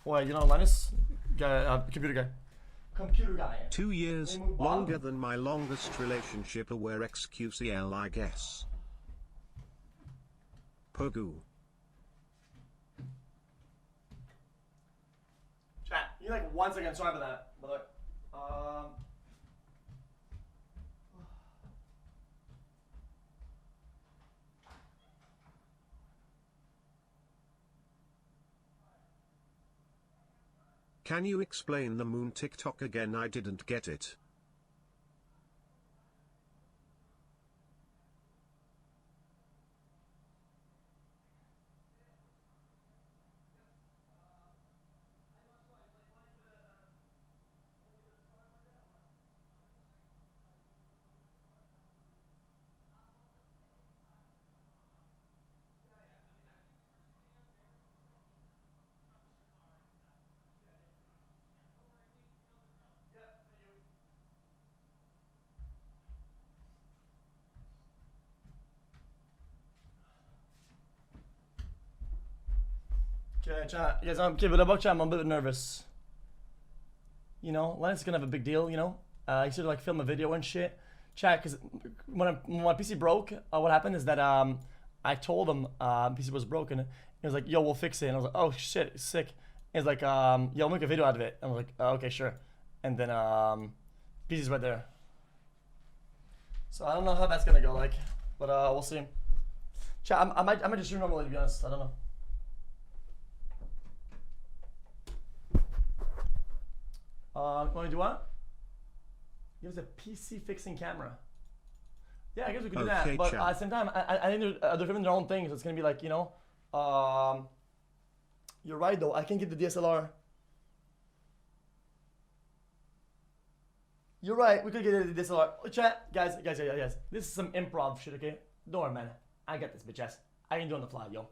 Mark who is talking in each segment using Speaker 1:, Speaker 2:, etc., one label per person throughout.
Speaker 1: Wait, you know Linus? Guy, computer guy. Computer guy.
Speaker 2: 2 years, longer than my longest relationship, aware XQCL I guess. Pogu.
Speaker 1: Chat, you need like 1 second, sorry about that. By the way.
Speaker 2: Can you explain the moon TikTok again? I didn't get it.
Speaker 1: Okay, chat. You guys, okay, but about chat, I'm a bit nervous. You know, Linus is gonna have a big deal, you know? He should like film a video and shit. Chat, because when my PC broke, what happened is that I told him PC was broken. He was like, yo, we'll fix it. And I was like, oh shit, sick. He's like, yo, I'll make a video out of it. And I was like, okay, sure. And then PC's right there. So I don't know how that's gonna go, like, but we'll see. Chat, I might just stream normally, to be honest. I don't know. Want to do what? Give us a PC fixing camera. Yeah, I guess we could do that. But at the same time, I think they're filming their own thing, so it's gonna be like, you know. You're right though. I can get the DSLR. You're right. We could get the DSLR. Oh, chat, guys. This is some improv shit, okay? Don't worry, man. I got this, bitch ass. I can do it on the fly, yo.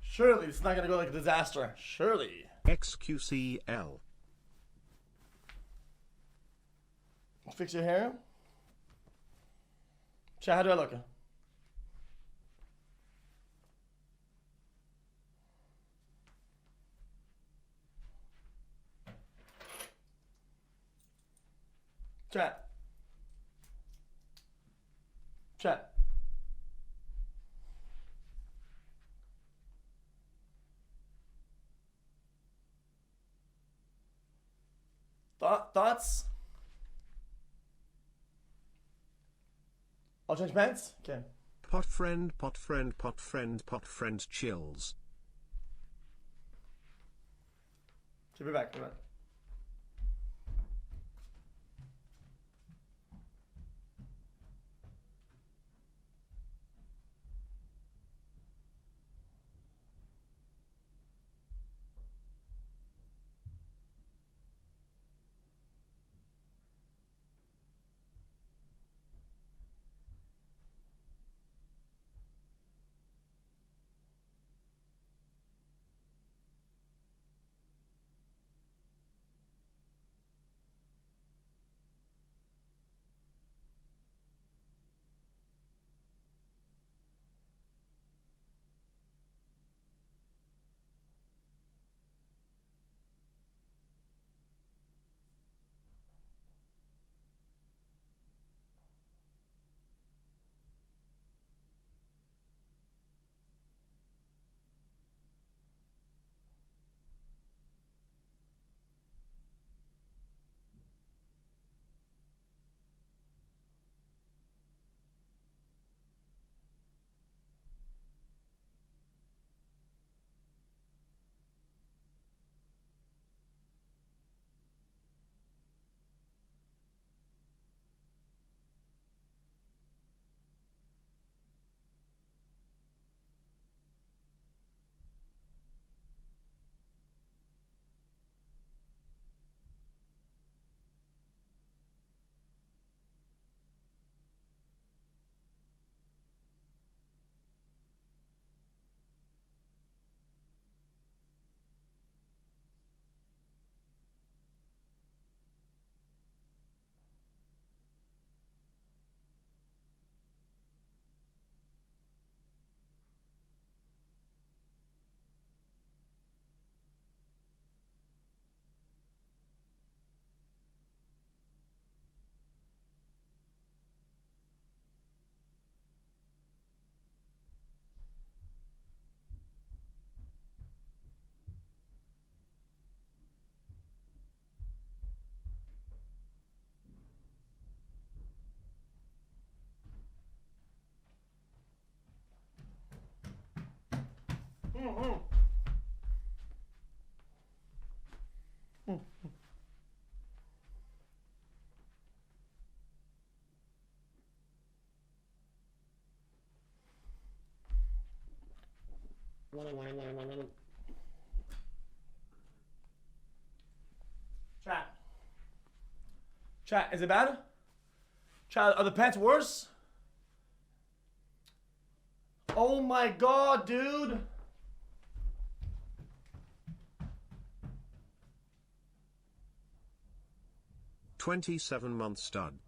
Speaker 1: Surely it's not gonna go like a disaster. Surely.
Speaker 2: XQCL.
Speaker 1: Fix your hair. Chat, how do I look? Chat. Chat. Thoughts? I'll change pants? Okay.
Speaker 2: Pot friend chills.
Speaker 1: Okay, be back. Chat. Chat, is it bad? Chat, are the pants worse? Oh my god, dude.
Speaker 2: $27 stud.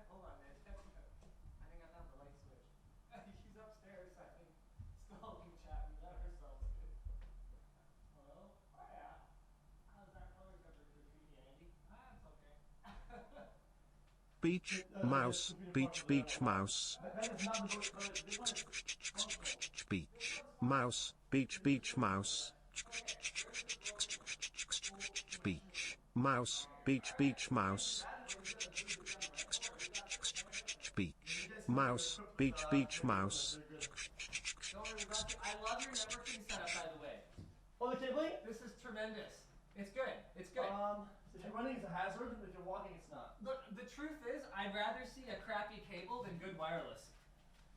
Speaker 3: Hold on, man. I think I found the light switch. He's upstairs, I think, stalling chat. We let ourselves in. Hello? Oh, yeah. How's that color temperature treating you, Andy? It's okay.
Speaker 2: Beach, mouse, beach, beach, mouse. Beach, mouse, beach, beach, mouse. Beach, mouse, beach, beach, mouse. Beach, mouse, beach, beach, mouse.
Speaker 3: I love your networking setup, by the way.
Speaker 1: Oh, the cabling?
Speaker 3: This is tremendous. It's good. It's good.
Speaker 1: If you're running, it's a hazard. If you're walking, it's not.
Speaker 3: Look, the truth is, I'd rather see a crappy cable than good wireless.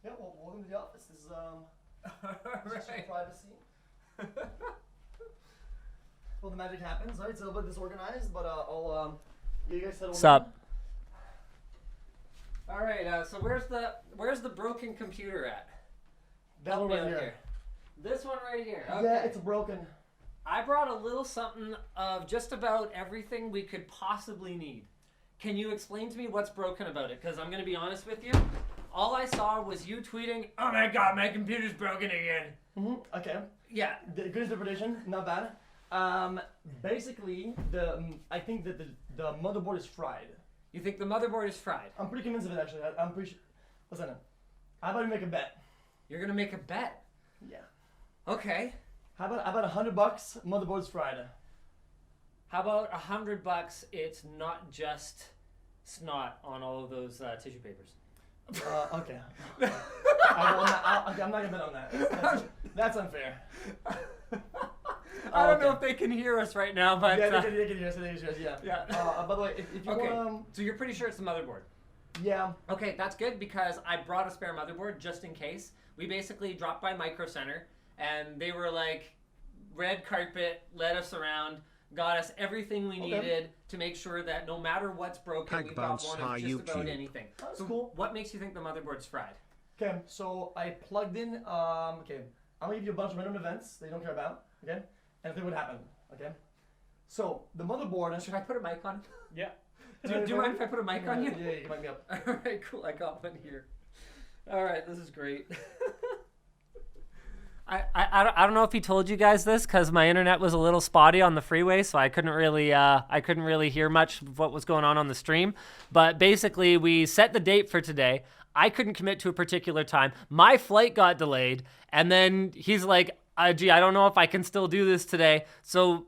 Speaker 1: Yeah, well, welcome to the office. This is just for
Speaker 3: Right.
Speaker 1: privacy. Well, the magic happens, right? It's a little bit disorganized, but I'll you guys settle.
Speaker 3: Sup? All right. So where's the broken computer at?
Speaker 1: That
Speaker 3: Help
Speaker 1: one
Speaker 3: me
Speaker 1: right
Speaker 3: out
Speaker 1: here.
Speaker 3: This one right here. Okay.
Speaker 1: Yeah, it's broken.
Speaker 3: I brought a little something of just about everything we could possibly need. Can you explain to me what's broken about it? Because I'm going to be honest with you. All I saw was you tweeting, "Oh my god, my computer's broken again."
Speaker 1: Okay.
Speaker 3: Yeah.
Speaker 1: Good interpretation. Not bad. Basically, I think that the motherboard is fried.
Speaker 3: You think the motherboard is fried?
Speaker 1: I'm pretty convinced of it, actually. I'm pretty sure. Listen, how about we make a bet?
Speaker 3: You're going to make a bet?
Speaker 1: Yeah.
Speaker 3: Okay.
Speaker 1: How about $100? Motherboard's fried.
Speaker 3: How about $100? It's not just snot on all of those tissue papers.
Speaker 1: Okay. I'm not gonna bet on that. That's unfair.
Speaker 3: I don't know
Speaker 1: okay.
Speaker 3: if they can hear us right now, but
Speaker 1: Yeah, they can hear us. Yeah.
Speaker 3: Yeah.
Speaker 1: By the way, if you
Speaker 3: okay.
Speaker 1: want,
Speaker 3: So you're pretty sure it's the motherboard?
Speaker 1: yeah.
Speaker 3: Okay, that's good because I brought a spare motherboard just in case. We basically dropped by Micro Center and they were like, red carpet, led us around, got us everything we needed to make sure that no matter what's broken, we got one of just about anything.
Speaker 1: That's
Speaker 3: so
Speaker 1: cool.
Speaker 3: What makes you think the motherboard's fried?
Speaker 1: Okay, so I plugged in. Okay, I'm gonna give you a bunch of random events that you don't care about. Okay, and think what happened. Okay, so the motherboard.
Speaker 3: Should I put a mic on?
Speaker 1: Yeah.
Speaker 3: Do you mind if I put a mic on you?
Speaker 1: Yeah, you can mic me up.
Speaker 3: All right, cool. I got one here. All right, this is great. I don't know if he told you guys this because my internet was a little spotty on the freeway, so I couldn't really hear much of what was going on the stream. But basically, we set the date for today. I couldn't commit to a particular time. My flight got delayed, and then he's like, "Gee, I don't know if I can still do this today." So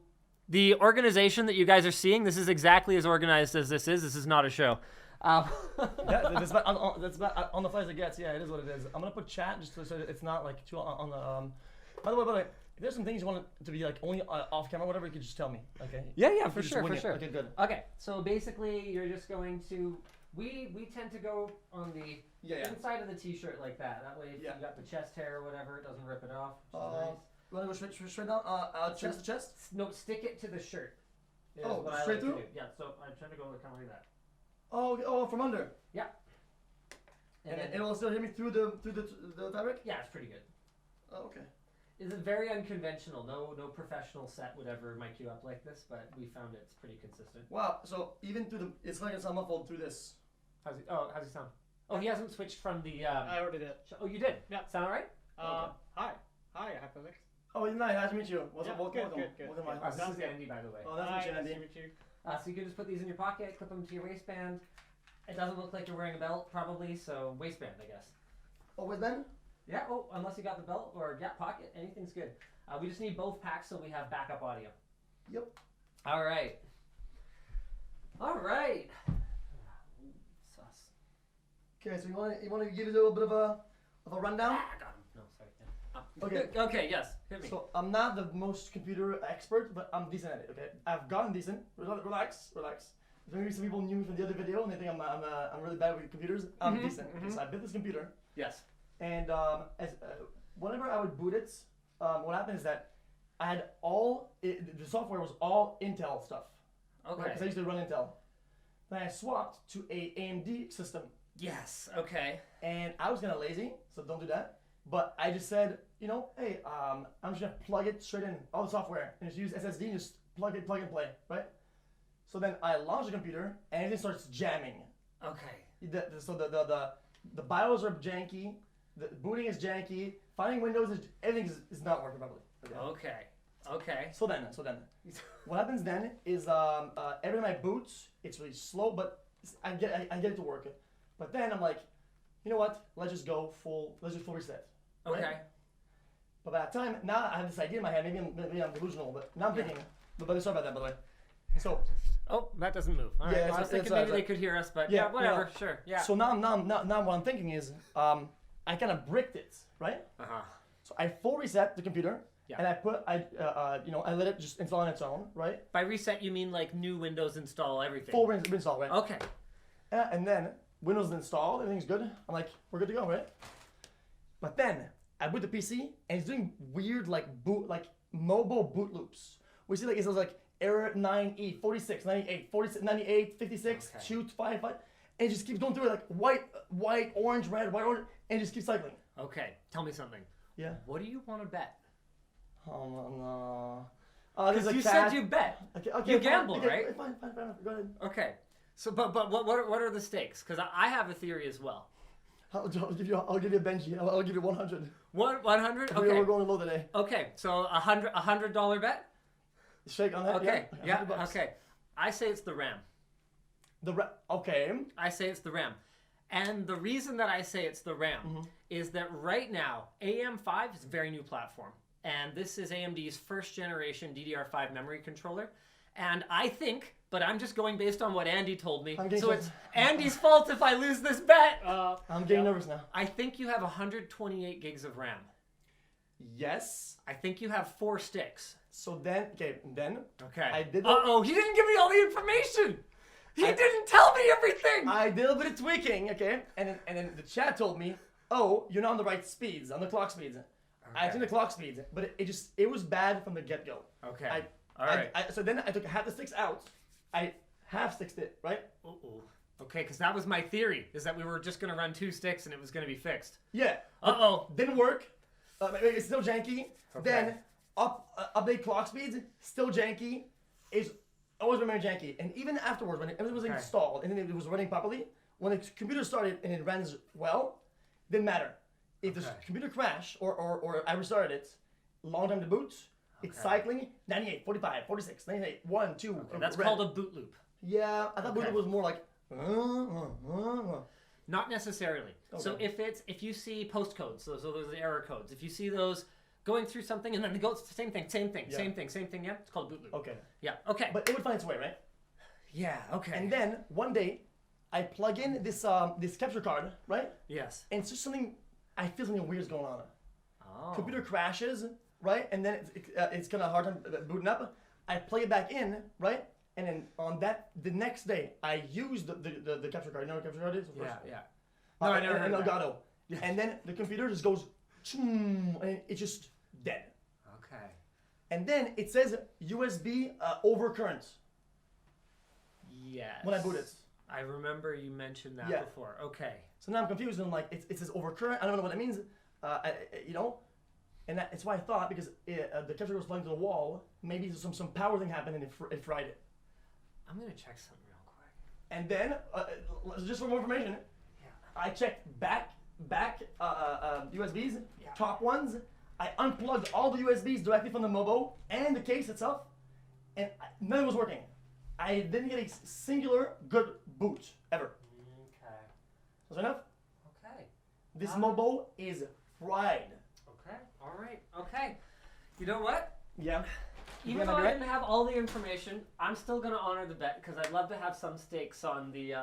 Speaker 3: the organization that you guys are seeing, this is exactly as organized as this is. This is not a show.
Speaker 1: That's about on the fly as it gets. Yeah, it is what it is. I'm gonna put chat just so it's not like too on the. By the way, if there's some things you want it to be like only off camera, whatever, you could just tell me. Okay.
Speaker 3: Yeah, for
Speaker 1: just
Speaker 3: sure,
Speaker 1: wing
Speaker 3: for
Speaker 1: it.
Speaker 3: sure.
Speaker 1: Okay, good.
Speaker 3: Okay, so basically, you're just going to. We tend to go on the inside of the t-shirt like that. That way, if you got the chest hair or whatever, it doesn't rip it off. Which is nice.
Speaker 1: You want to go straight down? Chest to chest?
Speaker 3: No, stick it to the shirt.
Speaker 1: Oh,
Speaker 3: what I
Speaker 1: straight
Speaker 3: like
Speaker 1: through?
Speaker 3: To do. Yeah, so I'm trying to go kind of like that.
Speaker 1: Oh, from under.
Speaker 3: Yeah.
Speaker 1: And it will still hit me through the fabric?
Speaker 3: Yeah, it's pretty good.
Speaker 1: Oh, okay.
Speaker 3: It's very unconventional. No professional set would ever mic you up like this, but we found it's pretty consistent.
Speaker 1: Wow. So even through it's like it's muffled through this.
Speaker 3: How's he sound? Oh, he hasn't switched from the.
Speaker 4: I already did.
Speaker 3: Oh, you did?
Speaker 4: Yeah.
Speaker 3: Sound alright?
Speaker 4: Hi, Hyperlix.
Speaker 1: Oh, nice to meet you. Welcome.
Speaker 4: Good.
Speaker 1: Welcome.
Speaker 3: This is Andy, by the way.
Speaker 1: Oh, nice to meet you, Andy.
Speaker 4: Nice to meet you.
Speaker 3: So you can just put these in your pocket, clip them to your waistband. It doesn't look like you're wearing a belt, probably, so waistband, I guess.
Speaker 1: Oh, waistband?
Speaker 3: Yeah, oh, unless you got the belt or pocket, anything's good. We just need both packs so we have backup audio.
Speaker 1: Yep.
Speaker 3: All right. All right. Sus.
Speaker 1: Okay, so you want to give us a little bit of a rundown?
Speaker 3: I got him. No, sorry.
Speaker 1: Okay.
Speaker 3: Okay, yes. Hit me.
Speaker 1: So I'm not the most computer expert, but I'm decent at it. Okay, I've gotten decent. Relax. Maybe some people knew me from the other video and they think I'm really bad with computers. I'm decent. Okay, so I built this computer.
Speaker 3: Yes.
Speaker 1: And whenever I would boot it, what happened is that I had the software was all Intel stuff.
Speaker 3: Okay.
Speaker 1: Because I used to run Intel. Then I swapped to a AMD system.
Speaker 3: Yes. Okay.
Speaker 1: And I was kind of lazy, so don't do that. But I just said, hey, I'm just gonna plug it straight in, all the software, and just use SSD and just plug and play, right? So then I launch the computer and everything starts jamming.
Speaker 3: Okay.
Speaker 1: So the BIOS are janky, the booting is janky, finding Windows everything is not working properly.
Speaker 3: Okay.
Speaker 1: So then, what happens then is every time I boot, it's really slow, but I get it to work. But then I'm like, you know what? Let's just full reset. Right?
Speaker 3: Okay.
Speaker 1: But by that time, now I have this idea in my head. Maybe I'm delusional, but now I'm thinking. But sorry about that, by the way. So.
Speaker 3: Oh, that doesn't move. All right.
Speaker 1: Yeah,
Speaker 3: I was thinking maybe they could hear us, but yeah, whatever.
Speaker 1: Yeah.
Speaker 3: Sure. Yeah.
Speaker 1: So now what I'm thinking is, I kind of bricked it, right? So I full reset the computer, and I let it just install on its own, right?
Speaker 3: By reset, you mean like new Windows install everything?
Speaker 1: Full install, right?
Speaker 3: Okay.
Speaker 1: And then Windows is installed, everything's good. I'm like, we're good to go, right? But then I boot the PC, and it's doing weird mobile boot loops. We see it says error 9E, 46, 98, 46, 98, 56,
Speaker 3: Okay.
Speaker 1: shoot, 5, and it just keeps going through it white, orange, red, white, orange, and it just keeps cycling.
Speaker 3: Okay. Tell me something.
Speaker 1: Yeah.
Speaker 3: What do you want to bet?
Speaker 1: Oh, no.
Speaker 3: Because you said you bet.
Speaker 1: Okay,
Speaker 3: You
Speaker 1: fine,
Speaker 3: gamble,
Speaker 1: okay,
Speaker 3: right?
Speaker 1: Fine, go ahead.
Speaker 3: Okay. So, but what are the stakes? Because I have a theory as well.
Speaker 1: I'll give you a Benji. I'll give you 100.
Speaker 3: What, 100?
Speaker 1: We're
Speaker 3: Okay.
Speaker 1: going low today.
Speaker 3: Okay. So $100 bet.
Speaker 1: Shake on that.
Speaker 3: Okay. Yeah.
Speaker 1: $100.
Speaker 3: Okay. I say it's the RAM.
Speaker 1: Okay.
Speaker 3: I say it's the RAM. And the reason that I say it's the RAM is that right now, AM5 is a very new platform. And this is AMD's first generation DDR5 memory controller. And I think, but I'm just going based on what Andy told me. So it's Andy's fault if I lose this bet.
Speaker 1: I'm getting nervous now.
Speaker 3: I think you have 128 gigs of RAM.
Speaker 1: Yes.
Speaker 3: I think you have 4 sticks.
Speaker 1: So then,
Speaker 3: Okay.
Speaker 1: I did.
Speaker 3: Uh-oh, he didn't give me all the information. He didn't tell me everything.
Speaker 1: I did a little bit of tweaking, okay? And then the chat told me, oh, you're not on the right speeds, on the clock speeds. I tuned the clock speeds, but it was bad from the get-go.
Speaker 3: Okay. All right.
Speaker 1: So then I took half the sticks out. I half-sticked it, right?
Speaker 3: Uh-oh. Okay, because that was my theory, is that we were just going to run 2 sticks and it was going to be fixed.
Speaker 1: Yeah.
Speaker 3: Uh-oh.
Speaker 1: Didn't work. It's still janky.
Speaker 3: Okay.
Speaker 1: Then update clock speeds, still janky. It's always remained janky. And even afterwards, when everything was installed and then it was running properly, when the computer started and it runs well, didn't matter. If the computer crashed or I restarted it, long time to boot, it's cycling 98, 45, 46, 98, 1, 2.
Speaker 3: Okay, that's called a boot loop.
Speaker 1: Yeah, I thought boot loop was more like.
Speaker 3: Not necessarily.
Speaker 1: Okay.
Speaker 3: So if you see postcodes, so those are error codes. If you see those going through something and then it goes the same thing, yeah, it's called a boot loop.
Speaker 1: Okay.
Speaker 3: Yeah. Okay.
Speaker 1: But it would find its way, right?
Speaker 3: Yeah. Okay.
Speaker 1: And then one day, I plug in this capture card, right?
Speaker 3: Yes.
Speaker 1: And it's just something. I feel something weird is going on.
Speaker 3: Oh.
Speaker 1: Computer crashes, right? And then it's kind of hard time booting up. I plug it back in, right? And then on the next day, I used the capture card. You know what a capture card is? Of course.
Speaker 3: Yeah. No, I never heard
Speaker 1: and
Speaker 3: of that.
Speaker 1: Elgato. Yes. And then the computer just goes, and it's just dead.
Speaker 3: Okay.
Speaker 1: And then it says USB overcurrent.
Speaker 3: Yes.
Speaker 1: When I boot it.
Speaker 3: I remember you mentioned that before. Okay.
Speaker 1: So now I'm confused and I'm like, it says overcurrent. I don't know what that means. And that's why I thought, because the capture was plugged to the wall, maybe some power thing happened and it fried it.
Speaker 3: I'm gonna check something real quick.
Speaker 1: And then, just for more information, I checked back USBs, top ones. I unplugged all the USBs directly from the Mobo and the case itself, and none of it was working. I didn't get a singular good boot ever.
Speaker 3: Okay.
Speaker 1: Was that enough?
Speaker 3: Okay.
Speaker 1: This mobile is fried.
Speaker 3: Okay. All right. Okay. You know what?
Speaker 1: Yeah.
Speaker 3: Even though I didn't have all the information, I'm still gonna honor the bet because I'd love to have some stakes on the.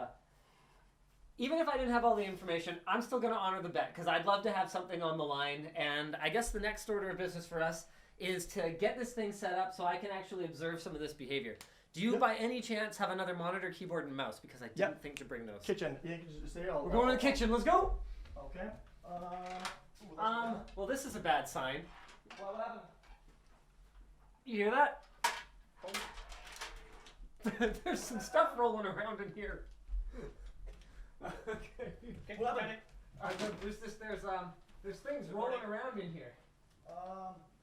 Speaker 3: Even if I didn't have all the information, I'm still gonna honor the bet because I'd love to have something on the line. And I guess the next order of business for us is to get this thing set up so I can actually observe some of this behavior. Do you, by any chance, have another monitor, keyboard, and mouse? Because I didn't think to bring those.
Speaker 1: Kitchen. Yeah, you can just stay all.
Speaker 3: We're going to the kitchen. Let's go.
Speaker 1: Okay.
Speaker 3: Well, this is a bad sign.
Speaker 1: What happened?
Speaker 3: You hear that? There's some stuff rolling around in here. Okay.
Speaker 1: What happened?
Speaker 3: There's things rolling around in here.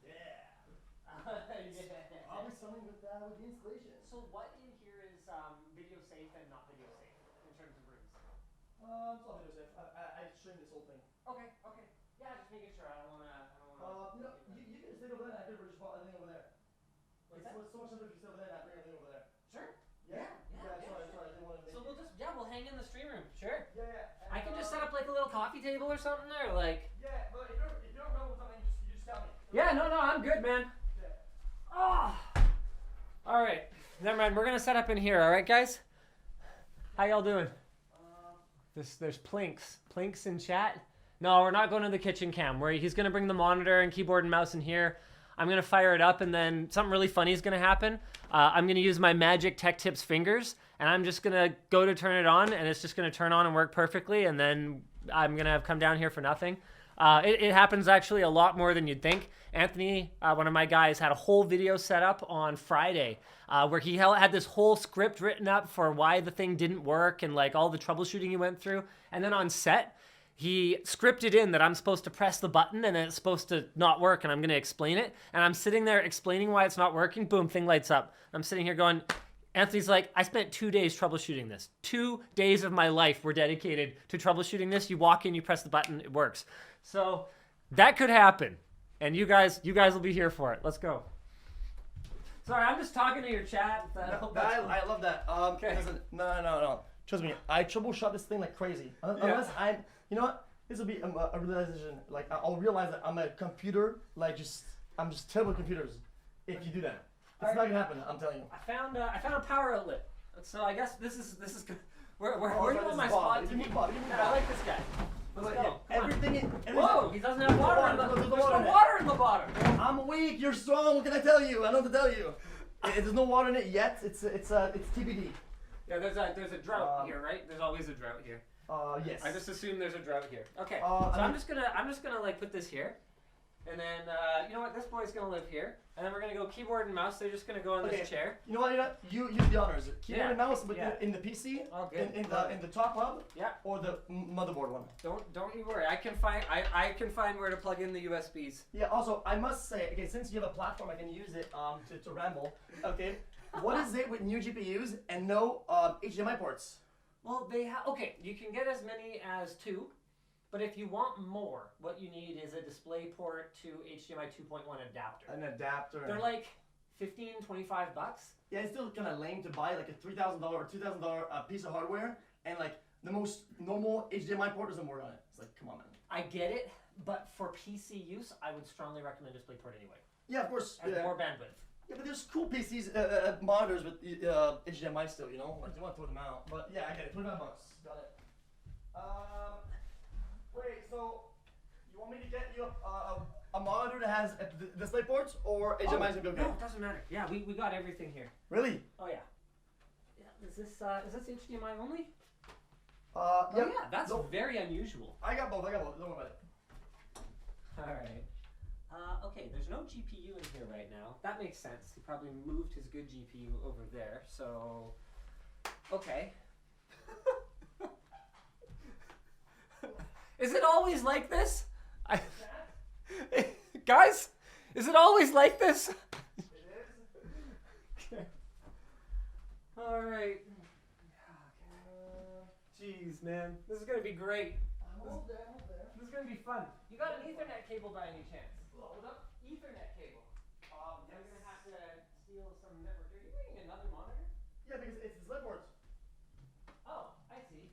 Speaker 1: Yeah.
Speaker 3: Yeah.
Speaker 1: I'll be something with the installation.
Speaker 3: So what in here is video safe and not video safe in terms of rooms?
Speaker 1: It's all video safe. I streamed this whole thing.
Speaker 3: Okay. Yeah, just making sure. I don't wanna.
Speaker 1: You can stay over there and I could just bought everything over there.
Speaker 3: What's that?
Speaker 1: It's so much simpler if you stay over there and I bring everything over there.
Speaker 3: Sure.
Speaker 1: Yeah.
Speaker 3: Sure.
Speaker 1: Sorry. I didn't want to make
Speaker 3: So we'll hang in the stream room. Sure.
Speaker 1: Yeah.
Speaker 3: I can just set up like a little coffee table or something there, like.
Speaker 1: Yeah, but if you don't know something, you just tell me.
Speaker 3: Yeah, no, I'm good, man.
Speaker 1: Yeah.
Speaker 3: Oh. All right. Never mind. We're gonna set up in here. All right, guys. How y'all doing? There's Plinks in chat. No, we're not going to the kitchen cam. He's gonna bring the monitor and keyboard and mouse in here. I'm gonna fire it up, and then something really funny is gonna happen. I'm gonna use my magic Tech Tips fingers, and I'm just gonna go to turn it on, and it's just gonna turn on and work perfectly, and then I'm gonna have come down here for nothing. It happens actually a lot more than you'd think. Anthony, one of my guys, had a whole video set up on Friday where he had this whole script written up for why the thing didn't work and like all the troubleshooting he went through. And then on set, he scripted in that I'm supposed to press the button and then it's supposed to not work and I'm going to explain it. And I'm sitting there explaining why it's not working. Boom, thing lights up. I'm sitting here going, Anthony's like, I spent 2 days troubleshooting this. 2 days of my life were dedicated to troubleshooting this. You walk in, you press the button, it works. So that could happen. And you guys will be here for it. Let's go. Sorry, I'm just talking to your chat.
Speaker 1: I love that.
Speaker 3: Okay.
Speaker 1: Listen, no. Trust me, I troubleshot this thing like crazy. Unless you know what? This will be a realization. Like I'll realize that I'm a computer. I'm just terrible with computers. If you do that, it's not gonna happen. I'm telling you.
Speaker 3: I found a power outlet. So I guess this is good. Where do you want my
Speaker 1: is
Speaker 3: spot
Speaker 1: Bob.
Speaker 3: to be?
Speaker 1: Give me Bob.
Speaker 3: I like this guy. Let's go. Come on.
Speaker 1: Everything.
Speaker 3: Whoa! He doesn't have water in the.
Speaker 1: There's
Speaker 3: There's no
Speaker 1: no water in it.
Speaker 3: water in the bottom.
Speaker 1: I'm weak. You're strong. What can I tell you? I know what to tell you. There's no water in it yet. It's TBD.
Speaker 3: Yeah, there's a drought here, right? There's always a drought here.
Speaker 1: Yes.
Speaker 3: I just assume there's a drought here. Okay.
Speaker 1: I
Speaker 3: So I'm
Speaker 1: mean-
Speaker 3: just gonna like put this here, and then you know what? This boy's gonna live here, and then we're gonna go keyboard and mouse. They're just gonna go on this chair.
Speaker 1: You know what? You do the honors. Keyboard
Speaker 3: Yeah.
Speaker 1: and mouse, but
Speaker 3: Yeah.
Speaker 1: in the PC,
Speaker 3: Oh, good.
Speaker 1: in the top hub,
Speaker 3: Yeah.
Speaker 1: or the motherboard one.
Speaker 3: Don't you worry. I can find where to plug in the USBs.
Speaker 1: Yeah. Also, I must say, okay, since you have a platform, I can use it to ramble. Okay. What is it with new GPUs and no HDMI ports?
Speaker 3: Well, okay. You can get as many as 2, but if you want more, what you need is a DisplayPort to HDMI 2.1 adapter.
Speaker 1: An adapter.
Speaker 3: They're like $15, $25.
Speaker 1: Yeah, it's still kind of lame to buy like a $3,000 or $2,000 piece of hardware, and like the most normal HDMI port doesn't work on it. It's like, come on, man.
Speaker 3: I get it, but for PC use, I would strongly recommend DisplayPort anyway.
Speaker 1: Yeah, of course.
Speaker 3: Has more bandwidth.
Speaker 1: Yeah, but there's cool PCs, monitors with HDMI still, you know? Like, you want to throw them out. But yeah, I get it. $25. Got it. Wait, so you want me to get you a monitor that has display ports, or HDMI is gonna be okay?
Speaker 3: No, it doesn't matter. Yeah, we got everything here.
Speaker 1: Really?
Speaker 3: Oh yeah. Yeah, is this HDMI only?
Speaker 1: Yeah.
Speaker 3: Yeah, that's
Speaker 1: No,
Speaker 3: very unusual.
Speaker 1: I got both. Don't worry about it.
Speaker 3: All right. Okay, there's no GPU in here right now. That makes sense. He probably moved his good GPU over there. So, okay. Is it always like this? Guys, is it always like this?
Speaker 1: It is.
Speaker 3: Okay. All right. Jeez, man, this is gonna be great.
Speaker 1: I'm all there.
Speaker 3: This is gonna be fun. You got an Ethernet cable by any chance? What up? Ethernet cable. I'm gonna have to steal some network. Are you bringing another monitor?
Speaker 1: Yeah, because it's the sled boards.
Speaker 3: Oh, I see.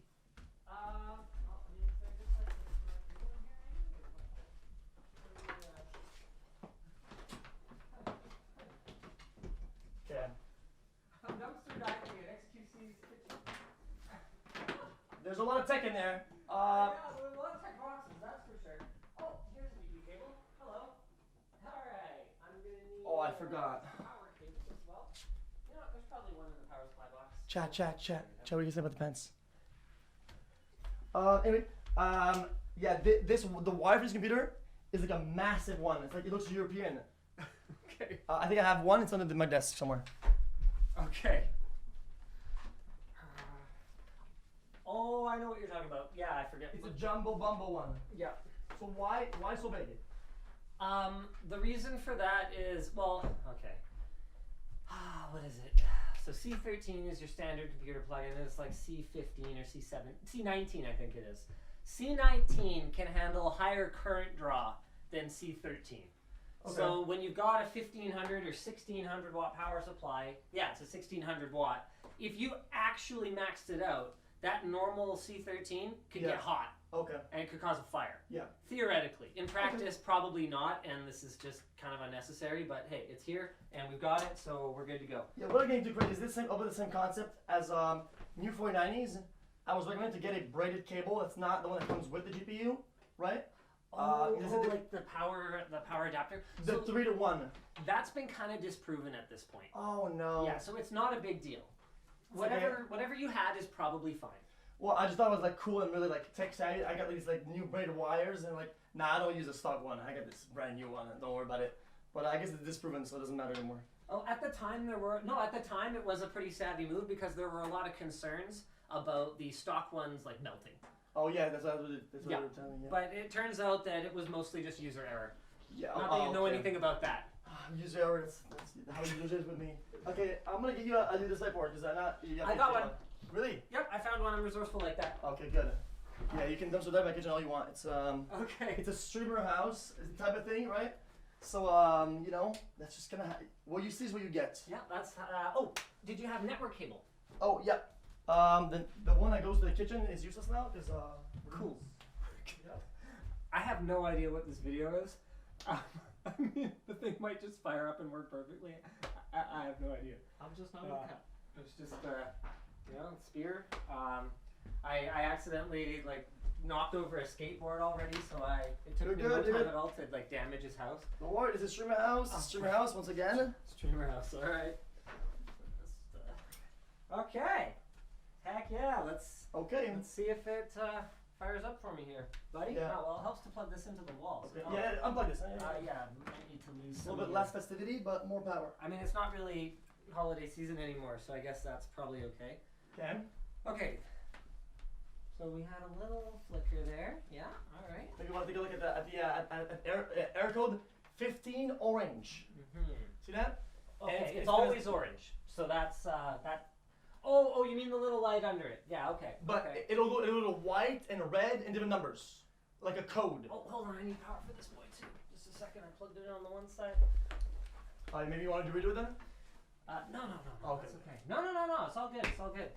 Speaker 3: Well, I mean, is there just like a direct cable in here, maybe, or what?
Speaker 1: Okay.
Speaker 3: Dumpster diving at XQC's kitchen.
Speaker 1: There's a lot of tech in there.
Speaker 3: Yeah, there are a lot of tech boxes, that's for sure. Oh, here's a BB cable. Hello. Alright, I'm gonna need
Speaker 1: Oh, I forgot.
Speaker 3: power cable as well. You know what, there's probably one in the power supply box.
Speaker 1: Chat. What do you say about the pens? Anyway, yeah, the wire for this computer is like a massive one. It's like, it looks European.
Speaker 3: Okay.
Speaker 1: I think I have one. It's under my desk somewhere.
Speaker 3: Okay. Oh, I know what you're talking about. Yeah, I forget.
Speaker 1: It's a jumbo bumbo one.
Speaker 3: Yeah.
Speaker 1: So why so big?
Speaker 3: The reason for that is, well, okay. What is it? So C13 is your standard computer plugin. It's like C15 or C7, C19 I think it is. C19 can handle higher current draw than C13.
Speaker 1: Okay.
Speaker 3: So when you've got a 1500 or 1600 watt power supply, yeah, it's a 1600 watt. If you actually maxed it out, that normal C13 could get hot.
Speaker 1: Okay.
Speaker 3: And it could cause a fire.
Speaker 1: Yeah.
Speaker 3: Theoretically. In practice, probably not, and this is just kind of unnecessary, but hey, it's here, and we've got it, so we're good to go.
Speaker 1: Yeah, what I'm going to do, is this about the same concept as new 4090s? I was recommended to get a braided cable. That's not the one that comes with the GPU, right?
Speaker 3: Like the power adapter?
Speaker 1: The
Speaker 3: So
Speaker 1: 3-to-1.
Speaker 3: that's been kind of disproven at this point.
Speaker 1: Oh, no.
Speaker 3: Yeah, so it's not a big deal.
Speaker 1: okay.
Speaker 3: Whatever you had is probably fine.
Speaker 1: Well, I just thought it was like cool and really like tech savvy. I got these like new braided wires and like, nah, I don't use a stock one. I got this brand new one. Don't worry about it. But I guess it's disproven, so it doesn't matter anymore.
Speaker 3: Oh, at the time it was a pretty savvy move because there were a lot of concerns about the stock ones like melting.
Speaker 1: Oh yeah, that's what they were telling me. Yeah.
Speaker 3: But it turns out that it was mostly just user error.
Speaker 1: Yeah.
Speaker 3: Not that you know anything about that.
Speaker 1: User error. That's how you do it with me. Okay, I'm gonna give you a new display port because
Speaker 3: I got one.
Speaker 1: Really?
Speaker 3: Yep, I found one. I'm resourceful like that.
Speaker 1: Okay, good. Yeah, you can dumpster dive my kitchen all you want. It's
Speaker 3: Okay.
Speaker 1: it's a streamer house type of thing, right? So you know, that's just gonna what you see is what you get.
Speaker 3: Yeah, that's. Oh, did you have network cable?
Speaker 1: Oh yeah. The one that goes to the kitchen is useless now because
Speaker 3: Cool.
Speaker 1: Yeah.
Speaker 3: I have no idea what this video is. I mean, the thing might just fire up and work perfectly. I have no idea.
Speaker 4: I'm just not a cat.
Speaker 3: It's just spear. I accidentally like knocked over a skateboard already, so it took me no time at all to like damage his house.
Speaker 1: Don't worry, it's a streamer house. Streamer house once again.
Speaker 3: Streamer house, all right. Okay. Heck yeah, let's see if it fires up for me here, buddy.
Speaker 1: Yeah.
Speaker 3: Oh, well, it helps to plug this into the wall. So
Speaker 1: Yeah, unplug this.
Speaker 3: yeah, might need to lose
Speaker 1: A little bit less festivity, but more power.
Speaker 3: I mean, it's not really holiday season anymore, so I guess that's probably okay.
Speaker 1: Okay.
Speaker 3: Okay. So we had a little flicker there. Yeah. All right.
Speaker 1: Maybe you want to take a look at the error code 15 orange.
Speaker 3: Mm-hmm.
Speaker 1: See that?
Speaker 3: Okay.
Speaker 1: And
Speaker 3: It's always orange. So that's that. Oh, you mean the little light under it? Yeah. Okay.
Speaker 1: But
Speaker 3: okay.
Speaker 1: it'll go white and red and different numbers, like a code.
Speaker 3: Oh, hold on. I need power for this boy too. Just a second. I plugged it in on the one side.
Speaker 1: Maybe you want to redo it then?
Speaker 3: No.
Speaker 1: Okay.
Speaker 3: It's okay. No. It's all good. It's all good.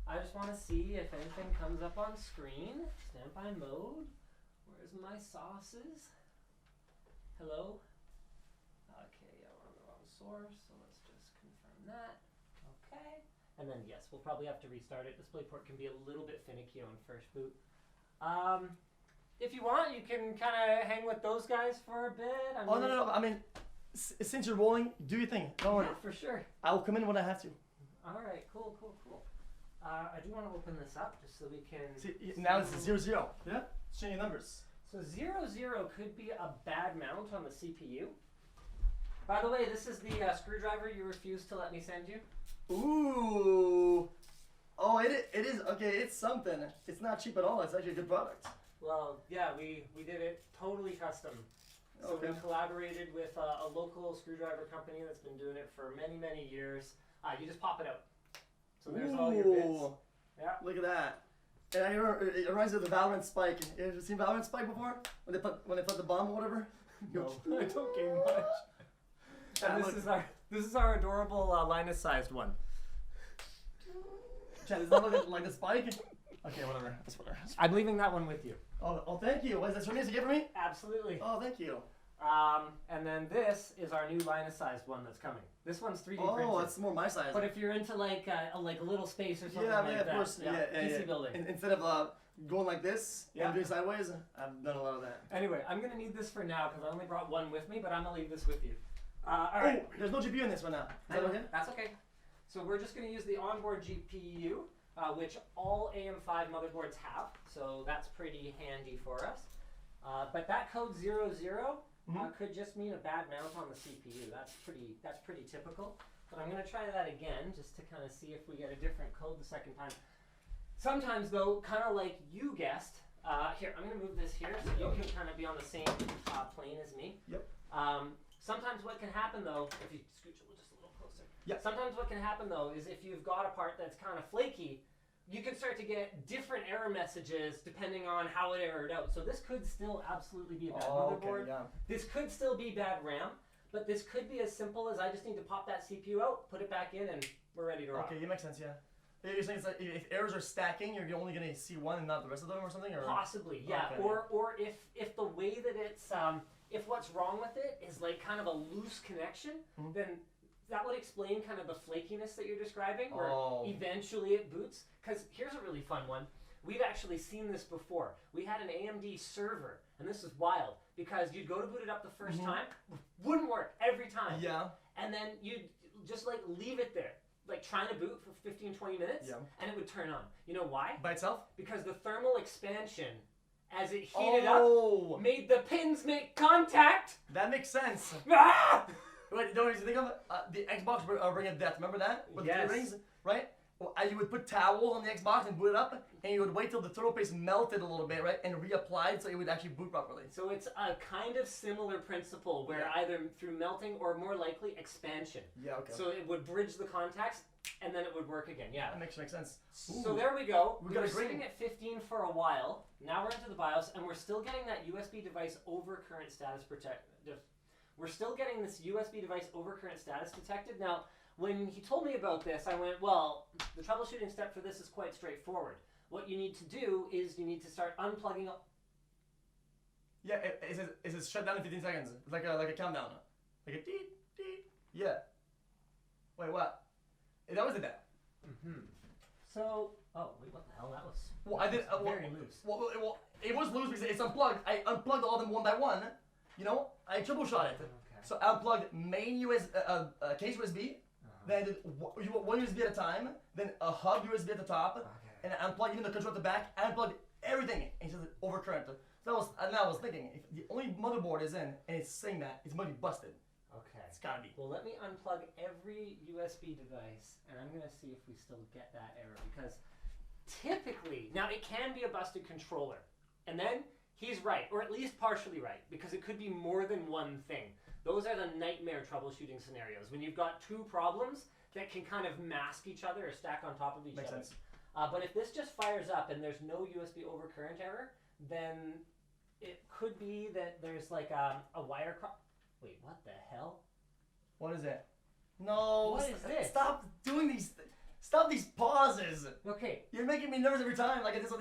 Speaker 3: I just want to see if anything comes up on screen. Standby mode. Where's my sauces? Hello? Okay, yeah, we're on the wrong source, so let's just confirm that. Okay. And then, yes, we'll probably have to restart it. DisplayPort can be a little bit finicky on first boot. If you want, you can kind of hang with those guys for a bit. I mean,
Speaker 1: No. I mean, since you're rolling, do your thing. Don't worry.
Speaker 3: Yeah, for sure.
Speaker 1: I'll come in when I have to.
Speaker 3: All right, cool. I do want to open this up just so we can...
Speaker 1: See, now it's 0-0. Yeah? It's changing numbers.
Speaker 3: So 0-0 could be a bad mount on the CPU. By the way, this is the screwdriver you refused to let me send you.
Speaker 1: Ooh. Oh, it is. Okay, it's something. It's not cheap at all. It's actually a good product.
Speaker 3: Well, yeah, we did it totally custom. So
Speaker 1: Okay.
Speaker 3: we collaborated with a local screwdriver company that's been doing it for many, many years. You just pop it out. So there's all your bits. Yeah.
Speaker 1: Look at that. And I remember, it reminds me of the Valorant Spike. You ever seen Valorant Spike before? When they put the bomb or whatever?
Speaker 3: No, I don't game much.
Speaker 1: Yeah,
Speaker 3: And this is our adorable Linus-sized one.
Speaker 1: Chad, does that look like the spike? Okay, whatever. That's whatever.
Speaker 3: I'm leaving that one with you.
Speaker 1: Oh, thank you. What is this for me? Is it a gift for me?
Speaker 3: Absolutely.
Speaker 1: Oh, thank you.
Speaker 3: And then this is our new Linus-sized one that's coming. This one's 3D printed.
Speaker 1: Oh, that's more my size.
Speaker 3: But if you're into like a little space or something
Speaker 1: yeah,
Speaker 3: like
Speaker 1: of
Speaker 3: that,
Speaker 1: course. Yeah,
Speaker 3: PC building.
Speaker 1: Instead of going like this
Speaker 3: Yeah.
Speaker 1: and doing sideways, I've done a lot of that.
Speaker 3: Anyway, I'm gonna need this for now because I only brought one with me, but I'm gonna leave this with you. All right.
Speaker 1: Oh, there's no GPU in this one now. Is that okay?
Speaker 3: That's okay. So we're just gonna use the onboard GPU, which all AM5 motherboards have. So that's pretty handy for us. But that code 00 could just mean a bad mount on the CPU. That's pretty typical. But I'm gonna try that again just to kind of see if we get a different code the second time. Sometimes though, kind of like you guessed, here, I'm gonna move this here so you can kind of be on the same plane as me.
Speaker 1: Yep.
Speaker 3: Sometimes what can happen though, if you scooch it just a little closer.
Speaker 1: Yep.
Speaker 3: Sometimes what can happen though is if you've got a part that's kind of flaky, you can start to get different error messages depending on how it errored out. So this could still absolutely be a bad motherboard.
Speaker 1: Okay, yeah.
Speaker 3: This could still be bad RAM, but this could be as simple as I just need to pop that CPU out, put it back in, and we're ready to rock.
Speaker 1: Okay, it makes sense, yeah. You're saying it's like if errors are stacking, you're only going to see one and not the rest of them or something? Or?
Speaker 3: Possibly, yeah.
Speaker 1: Okay.
Speaker 3: Or if the way that it's, if what's wrong with it is like kind of a loose connection, then that would explain kind of the flakiness that you're describing, where eventually it boots. Because here's a really fun one. We've actually seen this before. We had an AMD server, and this is wild, because you'd go to boot it up the first time, wouldn't work every time.
Speaker 1: Yeah.
Speaker 3: And then you'd just like leave it there, like trying to boot for 15, 20 minutes, and it would turn on. You know why?
Speaker 1: By itself?
Speaker 3: Because the thermal expansion, as it heated up, made the pins make contact.
Speaker 1: That makes sense.
Speaker 3: Ah!
Speaker 1: Wait, don't you think of the Xbox Ring of Death? Remember that? With the 3 rings, right? Well, you would put towels on the Xbox and boot it up, and you would wait till the thermal paste melted a little bit, right? And reapplied so it would actually boot properly.
Speaker 3: So it's a kind of similar principle where either through melting or more likely expansion.
Speaker 1: Yeah, okay.
Speaker 3: So it would bridge the contacts and then it would work again, yeah.
Speaker 1: That makes sense.
Speaker 3: So there we go. We
Speaker 1: got
Speaker 3: were
Speaker 1: a green.
Speaker 3: sitting at 15 for a while. Now we're into the BIOS and we're still getting that USB device overcurrent status We're still getting this USB device overcurrent status detected. Now, when he told me about this, I went, well, the troubleshooting step for this is quite straightforward. What you need to do is you need to start unplugging up.
Speaker 1: Yeah, it says shut down in 15 seconds. It's like a countdown. Like a deet, deet. Yeah. Wait, what? It always did that.
Speaker 3: So, oh, wait, what the hell? That was
Speaker 1: Very
Speaker 3: loose.
Speaker 1: Well, it was loose because it's unplugged. I unplugged all of them one by one. You know, I troubleshot it.
Speaker 3: Okay.
Speaker 1: So I unplugged main case USB, then I did one USB at a time, then a hub USB at the top, and I unplugged even the control at the back. I unplugged everything, and it says overcurrent. So I was thinking, if the only motherboard is in and it's saying that, it's might be busted.
Speaker 3: Okay.
Speaker 1: It's gotta be.
Speaker 3: Well, let me unplug every USB device, and I'm going to see if we still get that error, because typically, now it can be a busted controller, and then he's right, or at least partially right, because it could be more than one thing. Those are the nightmare troubleshooting scenarios, when you've got two problems that can kind of mask each other or stack on top of each other. Makes sense. But if this just fires up and there's no USB overcurrent error, then it could be that there's like a wire Wait, what the hell?
Speaker 1: What is it? No.
Speaker 3: What is this?
Speaker 1: Stop doing these. Stop these pauses.
Speaker 3: Okay.
Speaker 1: You're making me nervous every time. Like this.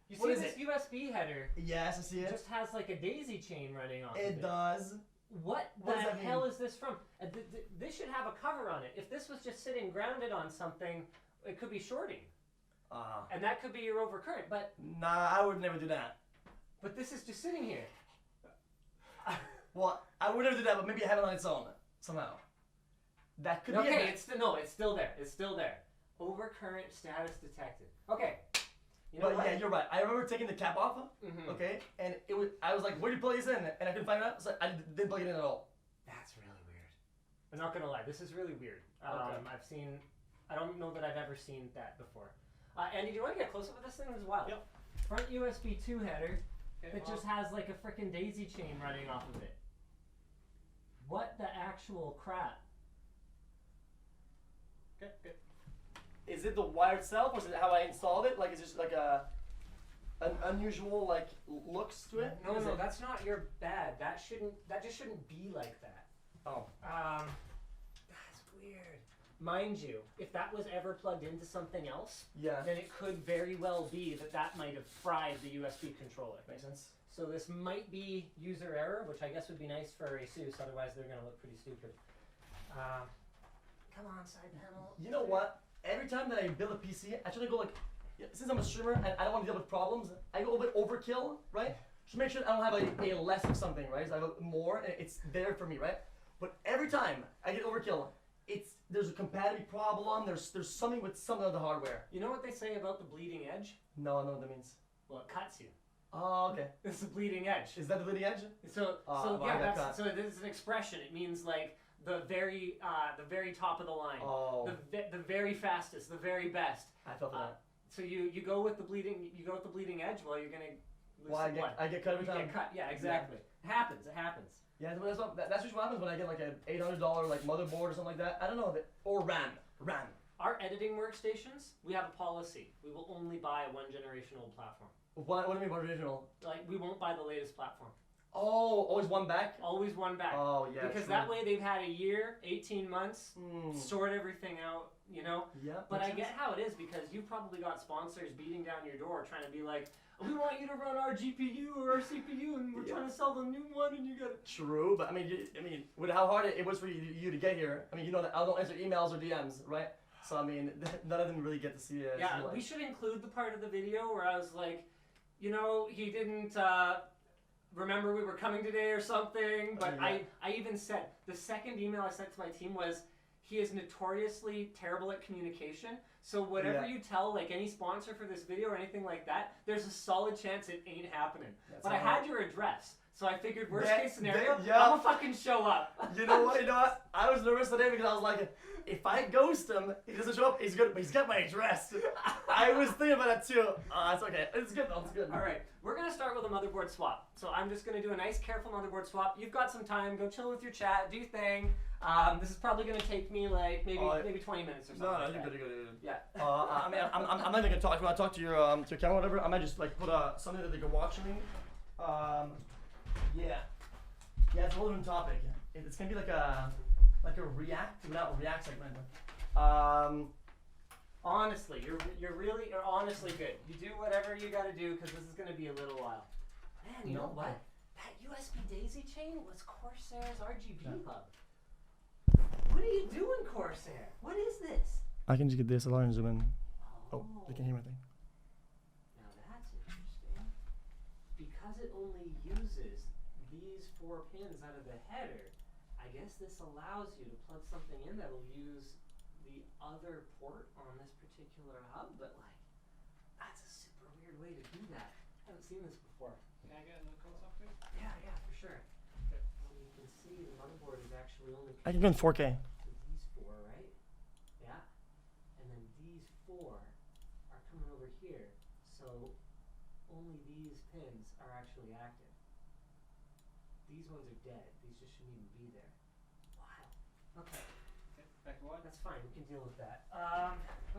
Speaker 3: You see this USB header?
Speaker 1: Yes, I see it.
Speaker 3: Just has like a daisy chain running off of it.
Speaker 1: It does.
Speaker 3: What the hell is this from? This should have a cover on it. If this was just sitting grounded on something, it could be shorting. And that could be your overcurrent, but...
Speaker 1: Nah, I would never do that.
Speaker 3: But this is just sitting here.
Speaker 1: Well, I would never do that, but maybe I have it on its own, somehow. That could be
Speaker 3: it. Okay, it's still there. It's still there. Overcurrent status detected. Okay. You know what?
Speaker 1: Yeah, you're right. I remember taking the cap off, okay, and I was like, where do you plug this in? And I couldn't find it out, so I didn't plug it in at all.
Speaker 3: That's really weird. I'm not gonna lie, this is really weird.
Speaker 1: Okay.
Speaker 3: I don't know that I've ever seen that before. Andy, do you want to get close up with this thing? This is wild.
Speaker 1: Yep.
Speaker 3: Front USB 2 header that just has like a freaking daisy chain running off of it. What the actual crap?
Speaker 1: Okay, good. Is it the wire itself, or is it how I installed it? Like, is it just like an unusual like looks to it?
Speaker 3: No, that's not your bad. That just shouldn't be like that.
Speaker 1: Oh.
Speaker 3: That's weird. mind you, if that was ever plugged into something else,
Speaker 1: Yeah.
Speaker 3: then it could very well be that might have fried the USB controller.
Speaker 1: Makes sense.
Speaker 3: So this might be user error, which I guess would be nice for Asus, otherwise they're going to look pretty stupid. Come on, side panel.
Speaker 1: You know what? Every time that I build a PC, I try to go like, since I'm a streamer and I don't want to deal with problems, I go a bit overkill, right? Just make sure I don't have a less of something, right? So I have more and it's there for me, right? But every time I get overkill, there's a compatibility problem, there's something with some of the hardware.
Speaker 3: You know what they say about the bleeding edge?
Speaker 1: No, I know what that means.
Speaker 3: Well, it cuts you.
Speaker 1: Oh, okay.
Speaker 3: It's the bleeding edge.
Speaker 1: Is that the leading edge?
Speaker 3: So
Speaker 1: well,
Speaker 3: yeah, so it's an expression. It means like the very top of the line.
Speaker 1: Oh.
Speaker 3: The very fastest, the very best.
Speaker 1: I felt that.
Speaker 3: So you go with the bleeding edge. Well, you're gonna lose
Speaker 1: Well, I get cut every
Speaker 3: you
Speaker 1: time.
Speaker 3: get cut. Yeah, exactly. It happens.
Speaker 1: Yeah, that's just what happens when I get like an $800 like motherboard or something like that. I don't know, or RAM.
Speaker 3: Our editing workstations, we have a policy. We will only buy a 1 generation old platform.
Speaker 1: What do you mean by original?
Speaker 3: Like, we won't buy the latest platform.
Speaker 1: Oh, always one back?
Speaker 3: Always one back.
Speaker 1: Oh, yeah,
Speaker 3: because
Speaker 1: true.
Speaker 3: that way they've had a year, 18 months, sort everything out, you know?
Speaker 1: Yeah.
Speaker 3: But I get how it is because you've probably got sponsors beating down your door trying to be like, we want you to run our GPU or our CPU and we're trying to sell the new one and you gotta...
Speaker 1: True, but I mean, with how hard it was for you to get here, I mean, you know that I don't answer emails or DMs, right? So, I mean, none of them really get to see it.
Speaker 3: Yeah, we should include the part of the video where I was like, you know, he didn't remember we were coming today or something, but I even said, the second email I sent to my team was, he is notoriously terrible at communication, so whatever you tell, like any sponsor for this video or anything like that, there's a solid chance it ain't happening. But I had your address, so I figured worst case scenario, I'm gonna fucking show up.
Speaker 1: You know what? I was nervous today because I was like, if I ghost him, he doesn't show up, he's good, but he's got my address. I was thinking about that too. It's okay. It's good though, it's good.
Speaker 3: Alright, we're gonna start with a motherboard swap. So I'm just gonna do a nice, careful motherboard swap. You've got some time, go chill with your chat, do your thing. This is probably gonna take me like maybe 20 minutes or something.
Speaker 1: No,
Speaker 3: like
Speaker 1: you're
Speaker 3: that.
Speaker 1: good.
Speaker 3: Yeah.
Speaker 1: I mean, I'm not even gonna talk. If you want to talk to your camera or whatever, I might just like put something that they can watch me. Yeah, it's a little different topic. It's gonna be like a not react segment.
Speaker 3: Honestly, you're honestly good. You do whatever you gotta do because this is gonna be a little while. Man, you know what? That USB daisy chain was Corsair's RGB hub. What are you doing, Corsair? What is this?
Speaker 1: I can just get DSLR and zoom in. Oh, they can hear my thing.
Speaker 3: Now that's interesting. Because it only uses these 4 pins out of the header, I guess this allows you to plug something in that will use the other port on this particular hub, but like, that's a super weird way to do that. I haven't seen this before.
Speaker 4: Can I get another close up, please?
Speaker 3: Yeah, for sure. Well, you can see the motherboard is actually only
Speaker 1: I can go in 4K.
Speaker 3: to these 4, right? Yeah. And then these 4 are coming over here, so only these pins are actually active. These ones are dead. These just shouldn't even be there. Wow. Okay.
Speaker 4: Back to what?
Speaker 3: That's fine. We can deal with that.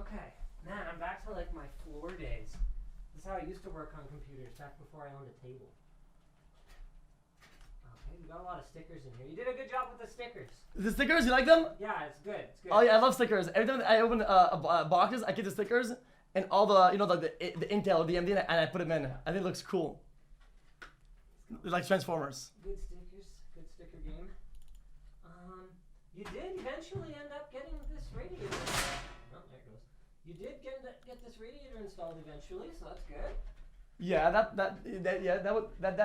Speaker 3: Okay. Man, I'm back to like my floor days. This is how I used to work on computers back before I owned a table. Okay, we got a lot of stickers in here. You did a good job with the stickers.
Speaker 1: The stickers, you like them?
Speaker 3: Yeah, it's good. It's good.
Speaker 1: Oh yeah, I love stickers. Every time I open boxes, I get the stickers and all the the Intel or the AMD and I put them in. I think it looks cool. They're like Transformers.
Speaker 3: Good stickers. Good sticker game. You did eventually end up getting this radiator. Oh, there it goes. You did get this radiator installed eventually, so that's good.
Speaker 1: Yeah, that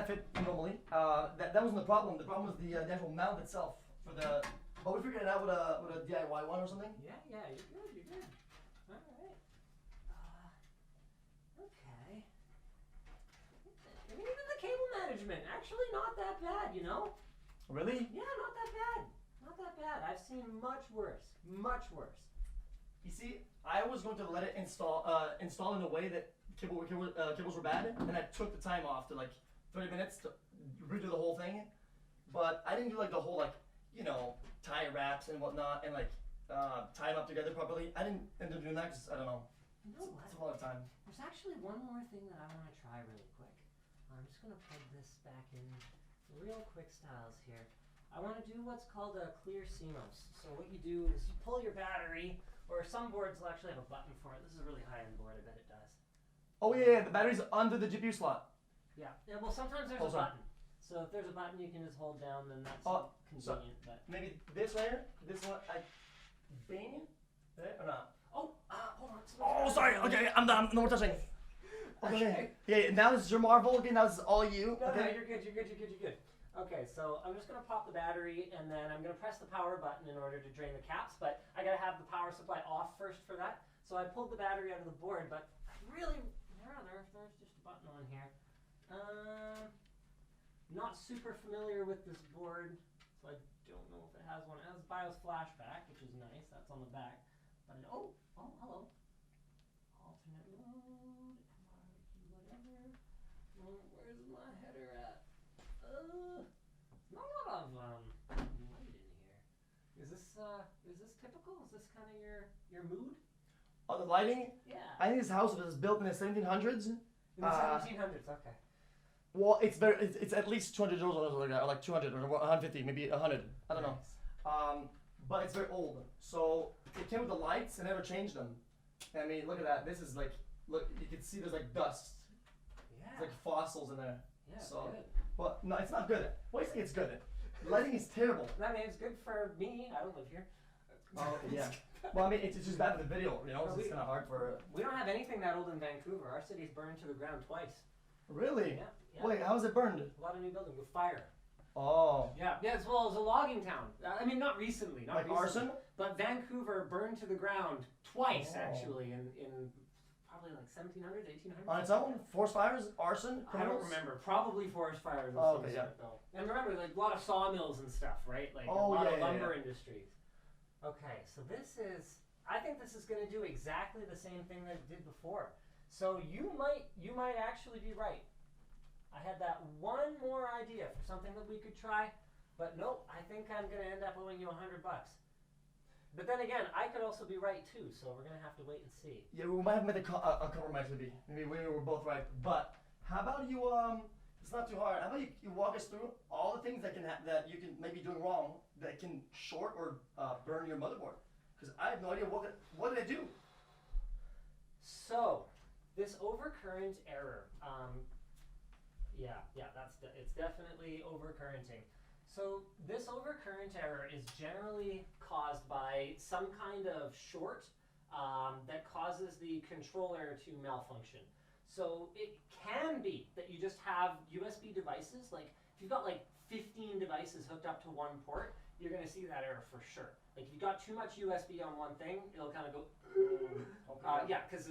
Speaker 1: fit normally. That wasn't the problem. The problem was the actual mount itself for the. But we figured it out with a DIY one or something.
Speaker 3: Yeah, you're good. All right. Okay. I mean, even the cable management, actually not that bad, you know?
Speaker 1: Really?
Speaker 3: Yeah, not that bad. Not that bad. I've seen much worse. Much worse.
Speaker 1: You see, I was going to let it install in a way that cables were bad, and I took the time off to like 30 minutes to redo the whole thing. But I didn't do like the whole tie wraps and whatnot and like tie them up together properly. I didn't end up doing that because I don't know.
Speaker 3: You know what?
Speaker 1: It's a lot of time.
Speaker 3: There's actually one more thing that I want to try really quick. I'm just going to plug this back in real quick styles here. I want to do what's called a clear CMOS. So what you do is you pull your battery, or some boards will actually have a button for it. This is a really high-end board, I bet it does.
Speaker 1: Oh yeah, the battery's under the GPU slot.
Speaker 3: Yeah, well sometimes there's a button. So if there's a button you can just hold down, then that's convenient. But
Speaker 1: maybe this right here, this one, bang, there or not?
Speaker 3: hold on.
Speaker 1: Oh, sorry. Okay, I'm done. No more touching. Okay. Yeah, now this is your Marvel. Okay, now this is all you.
Speaker 3: No,
Speaker 1: okay.
Speaker 3: no, you're good. Okay, so I'm just gonna pop the battery, and then I'm gonna press the power button in order to drain the caps. But I gotta have the power supply off first for that. So I pulled the battery out of the board, but I'd really rather if there's just a button on here. Not super familiar with this board, so I don't know if it has one. It has BIOS flashback, which is nice. That's on the back. But oh, hello. Alternate mode, whatever. Where's my header at? Not a lot of light in here. Is this typical? Is this kind of your mood?
Speaker 1: Oh, the lighting?
Speaker 3: Yeah.
Speaker 1: I think this house was built in the 1700s.
Speaker 3: In the 1700s, okay.
Speaker 1: Well, it's at least 200 years old, or like 200 or 150, maybe 100. I don't know. But it's very old. So it came with the lights and never changed them. I mean, look at that. This is like, look, you can see there's like dust.
Speaker 3: Yeah.
Speaker 1: It's like fossils in there.
Speaker 3: Yeah,
Speaker 1: so,
Speaker 3: good.
Speaker 1: But no, it's not good. Why do you think it's good? Lighting is terrible.
Speaker 3: I mean, it's good for me. I don't live here.
Speaker 1: Oh, okay, yeah. Well, I mean, it's just bad for the video, you know?
Speaker 3: No,
Speaker 1: It's kind of hard for...
Speaker 3: We don't have anything that old in Vancouver. Our city's burned to the ground twice.
Speaker 1: Really?
Speaker 3: Yeah.
Speaker 1: Wait, how was it burned?
Speaker 3: A lot of new buildings with fire.
Speaker 1: Oh.
Speaker 3: Yeah, as well as a logging town. I mean, not recently. Not
Speaker 1: like
Speaker 3: recently,
Speaker 1: arson?
Speaker 3: But Vancouver burned to the ground twice,
Speaker 1: Oh.
Speaker 3: actually, in probably like 1700s, 1800s.
Speaker 1: On its own? Forest fires? Arson?
Speaker 3: I
Speaker 1: Criminals?
Speaker 3: don't remember. Probably forest fires.
Speaker 1: Oh, okay, yeah.
Speaker 3: Though. And remember, like a lot of sawmills and stuff, right? Like
Speaker 1: Oh,
Speaker 3: a lot
Speaker 1: yeah,
Speaker 3: of
Speaker 1: yeah,
Speaker 3: lumber
Speaker 1: yeah.
Speaker 3: industries. Okay, so this is. I think this is going to do exactly the same thing that it did before. So you might actually be right. I had that one more idea for something that we could try, but nope. I think I'm going to end up owing you $100. But then again, I could also be right too. So we're going to have to wait and see.
Speaker 1: Yeah, we might have made a compromise, maybe. Maybe we were both right. But how about you, it's not too hard. How about you walk us through all the things that that you can maybe doing wrong that can short or burn your motherboard? Because I have no idea what did I do?
Speaker 3: So, this overcurrent error, it's definitely overcurrenting. So this overcurrent error is generally caused by some kind of short that causes the controller to malfunction. So it can be that you just have USB devices, like if you've got like 15 devices hooked up to one port, you're going to see that error for sure. Like if you got too much USB on one thing, it'll kind of go, yeah, because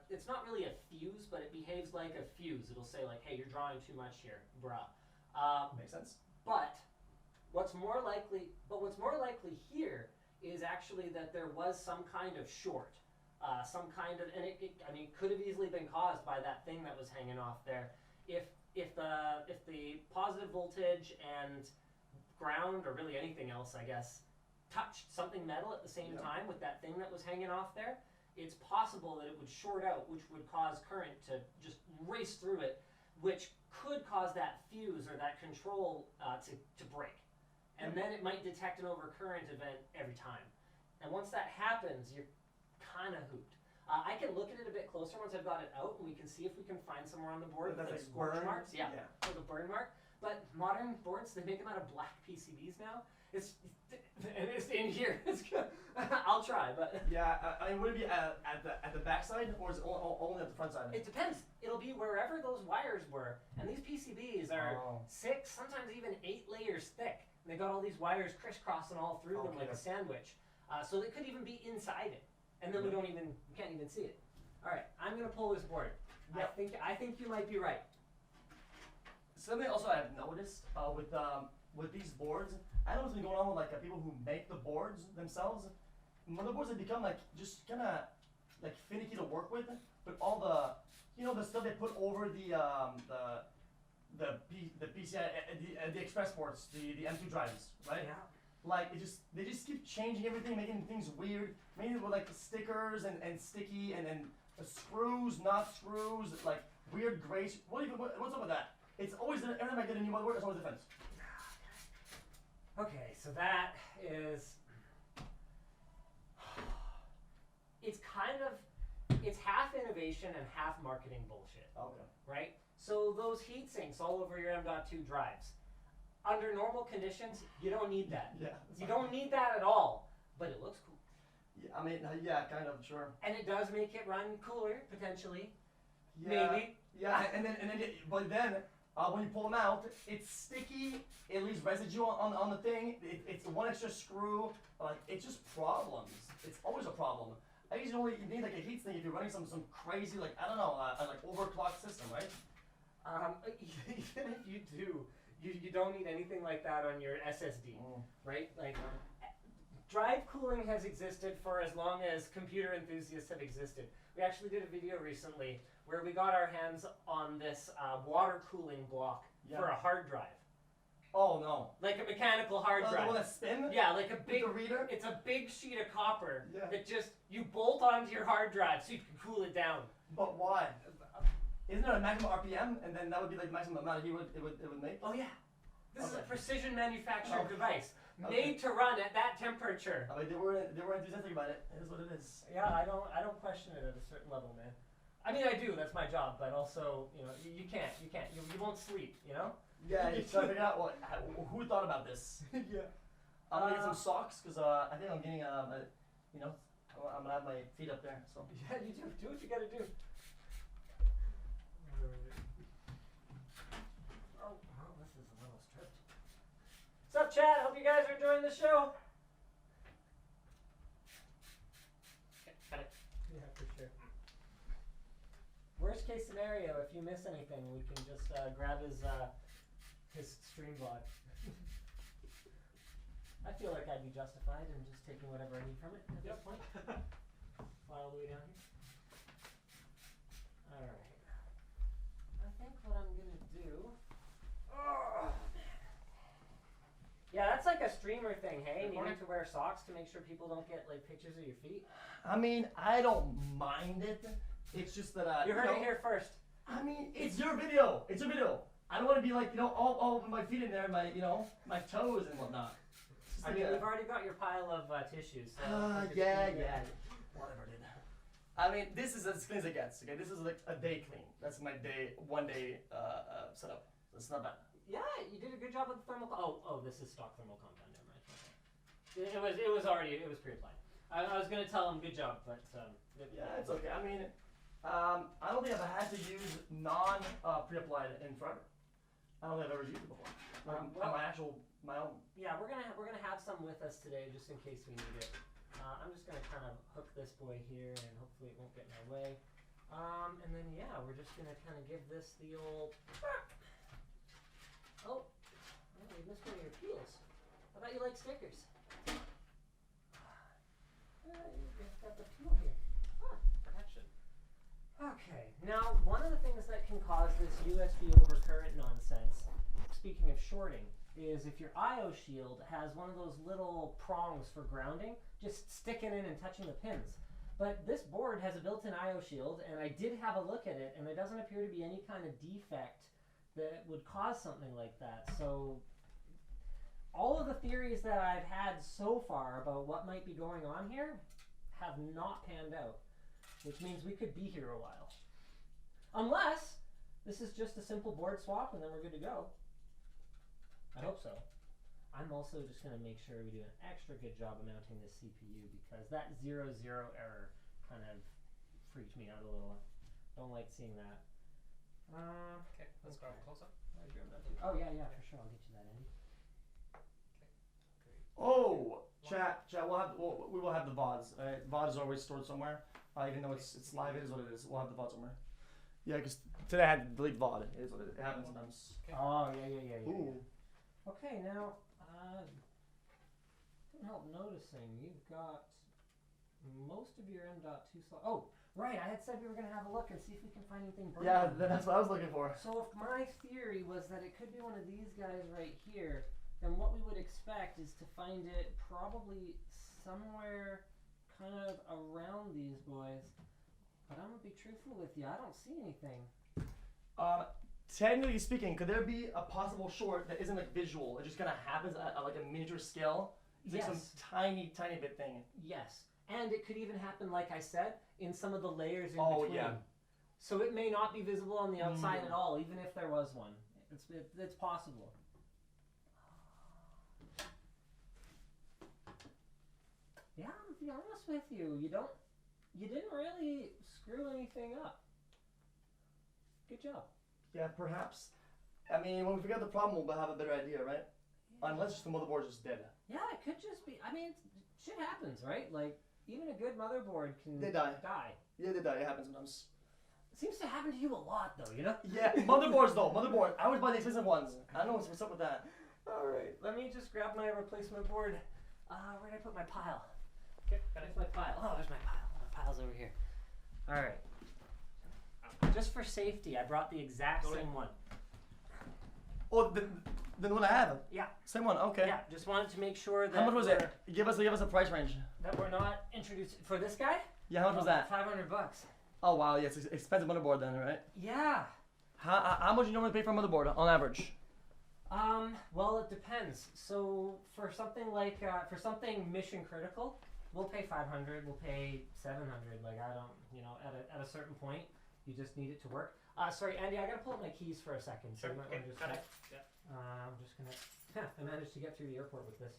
Speaker 3: it's not really a fuse, but it behaves like a fuse. It'll say like, hey, you're drawing too much here, bruh.
Speaker 1: Makes sense.
Speaker 3: But what's more likely here is actually that there was some kind of short, some kind of, and it could have easily been caused by that thing that was hanging off there. If the positive voltage and ground, or really anything else, I guess, touched something metal at the same time with that thing that was hanging off there, it's possible that it would short out, which would cause current to just race through it, which could cause that fuse or that control to break. And then it might detect an overcurrent event every time. And once that happens, you're kind of hooped. I can look at it a bit closer once I've got it out, and we can see if we can find somewhere on the board with like scorch
Speaker 1: burn
Speaker 3: marks. Yeah, like a burn mark. But modern boards, they make them out of black PCBs now. It's in here. It's good. I'll try, but
Speaker 1: yeah. I mean, would it be at the back side, or is it only at the front side?
Speaker 3: It depends. It'll be wherever those wires were, and these PCBs are 6, sometimes even 8 layers thick. And they got all these wires crisscrossing all through them like a sandwich. So they could even be inside it, and then we can't even see it. All right, I'm gonna pull this board. Yep. I think you might be right.
Speaker 1: Something also I've noticed with these boards, I know what's been going on with like people who make the boards themselves. Motherboards have become like just kind of like finicky to work with, but all the stuff they put over the PCI, the express ports, the M2 drives, right?
Speaker 3: Yeah.
Speaker 1: Like they just keep changing everything, making things weird, making it with like stickers and sticky and screws, not screws, like weird grays. What's up with that? It's always every time I get a new motherboard, it's always a fence.
Speaker 3: Okay, so that is. It's kind of. It's half innovation and half marketing bullshit.
Speaker 1: Okay.
Speaker 3: Right? So those heat sinks all over your M.2 drives. Under normal conditions, you don't need that.
Speaker 1: Yeah.
Speaker 3: You don't need that at all. But it looks cool.
Speaker 1: Yeah, I mean, yeah, kind of, sure.
Speaker 3: And it does make it run cooler, potentially.
Speaker 1: Yeah,
Speaker 3: Maybe.
Speaker 1: Yeah, but then when you pull them out, it's sticky. It leaves residue on the thing. It's one extra screw. Like it's just problems. It's always a problem. I usually you need like a heat sink if you're running some crazy like I don't know like overclocked system, right?
Speaker 3: Even if you do, you don't need anything like that on your SSD, right? Like. Drive cooling has existed for as long as computer enthusiasts have existed. We actually did a video recently where we got our hands on this water cooling block for a hard drive.
Speaker 1: Oh no!
Speaker 3: Like a mechanical hard drive.
Speaker 1: The one that spins?
Speaker 3: Yeah, like a big
Speaker 1: the reader.
Speaker 3: It's a big sheet of copper
Speaker 1: that
Speaker 3: just you bolt onto your hard drive so you can cool it down.
Speaker 1: But why? Isn't there a maximum RPM, and then that would be like the maximum amount of heat it would make?
Speaker 3: Oh yeah, this is a precision manufactured device.
Speaker 1: Okay.
Speaker 3: Made to run at that temperature.
Speaker 1: I mean, they were enthusiastic about it. It is what it is.
Speaker 3: Yeah, I don't question it at a certain level, man. I mean, I do. That's my job. But also, you know, you can't. You won't sleep. You know.
Speaker 1: Yeah, you try to figure out who thought about this.
Speaker 3: Yeah.
Speaker 1: I'm gonna get some socks because I think I'm getting you know, I'm gonna have my feet up there. So.
Speaker 3: Yeah, you do. Do what you gotta do. Oh, this is a little stripped. What's up, chat? Hope you guys are enjoying the show. Okay, got it. Yeah, for sure. Worst case scenario, if you miss anything, we can just grab his stream VOD. I feel like I'd be justified in just taking whatever I need from it at this point. Fly all the way down here. All right. I think what I'm gonna do. Oh. Yeah, that's like a streamer thing, hey? Needing to wear socks to make sure people don't get like pictures of your feet.
Speaker 1: I mean, I don't mind it. It's just that
Speaker 3: you heard it here first.
Speaker 1: I mean, it's your video. It's your video. I don't want to be like all my feet in there, my my toes and whatnot.
Speaker 3: I mean, we've already got your pile of tissues. So
Speaker 1: yeah. Whatever, dude. I mean, this is as clean as it gets. Okay, this is like a day clean. That's my one day setup. It's not bad.
Speaker 3: Yeah, you did a good job with the thermal. Oh, this is stock thermal compound. Never mind. Okay. It was pre-applied. I was gonna tell him good job, but
Speaker 1: yeah, it's okay. I mean, I don't think I've had to use pre-applied in forever. I don't think I've ever used it before. My own.
Speaker 3: Yeah, we're gonna have some with us today just in case we need it. I'm just gonna kind of hook this boy here, and hopefully it won't get in our way. And then yeah, we're just gonna kind of give this the old. Oh, you missed one of your peels. I thought you liked stickers. You've got the peel here. Protection. Okay, now one of the things that can cause this USB overcurrent nonsense, speaking of shorting, is if your I/O shield has one of those little prongs for grounding, just sticking in and touching the pins. But this board has a built-in I/O shield, and I did have a look at it, and there doesn't appear to be any kind of defect that would cause something like that. So all of the theories that I've had so far about what might be going on here have not panned out, which means we could be here a while. Unless this is just a simple board swap and then we're good to go. I hope so. I'm also just going to make sure we do an extra good job of mounting this CPU because that 0-0 error kind of freaked me out a little. Don't like seeing that.
Speaker 4: Okay, let's grab a close-up.
Speaker 3: Oh yeah, for sure. I'll get you that, Andy.
Speaker 1: Oh, chat. We will have the VODs. VOD is always stored somewhere. Even though it's live, it is what it is. We'll have the VOD somewhere. Yeah, because today I had to delete VOD. It is what it is. It happens sometimes.
Speaker 4: Okay.
Speaker 3: Oh yeah.
Speaker 1: Ooh.
Speaker 3: Okay, now couldn't help noticing you've got most of your M.2 slot. Oh, right. I had said we were gonna have a look and see if we can find anything.
Speaker 1: Yeah, that's what I was looking for.
Speaker 3: So if my theory was that it could be one of these guys right here, then what we would expect is to find it probably somewhere kind of around these boys. But I'm gonna be truthful with you. I don't see anything.
Speaker 1: technically speaking, could there be a possible short that isn't like visual? It just kind of happens at like a miniature scale. It's like some
Speaker 3: Yes.
Speaker 1: tiny bit thing.
Speaker 3: Yes, and it could even happen, like I said, in some of the layers in
Speaker 1: Oh,
Speaker 3: between.
Speaker 1: yeah.
Speaker 3: So it may not be visible on the outside at all, even if there was one. It's possible. Yeah, to be honest with you, you didn't really screw anything up. Good job.
Speaker 1: Yeah, perhaps. I mean, when we figure out the problem, we'll have a better idea, right? Unless just the motherboard's just dead.
Speaker 3: Yeah, it could just be. I mean, shit happens, right? Like even a good motherboard can
Speaker 1: They die. Yeah, they die. It happens sometimes.
Speaker 3: It seems to happen to you a lot, though. You know.
Speaker 1: Yeah, motherboards though. Motherboard. I always buy the expensive ones. I don't know what's up with that.
Speaker 3: All right, let me just grab my replacement board. Where did I put my pile? Okay, there's my pile. Oh, there's my pile. My pile's over here. All right. Just for safety, I brought the exact same one.
Speaker 1: Oh, the one I have.
Speaker 3: Yeah.
Speaker 1: Same one. Okay.
Speaker 3: Yeah. Just wanted to make sure that.
Speaker 1: How much was it? Give us a price range.
Speaker 3: That we're not introduced for this guy.
Speaker 1: Yeah. How much was that?
Speaker 3: $500.
Speaker 1: Oh wow. Yeah, it's an expensive motherboard then, right?
Speaker 3: Yeah.
Speaker 1: How much do you normally pay for a motherboard on average?
Speaker 3: Well, it depends. So for something like for something mission critical, we'll pay 500. We'll pay 700. Like I don't, at a certain point, you just need it to work. Sorry, Andy, I gotta pull up my keys for a second. So you might want to just check. I'm just gonna. I managed to get through the airport with this.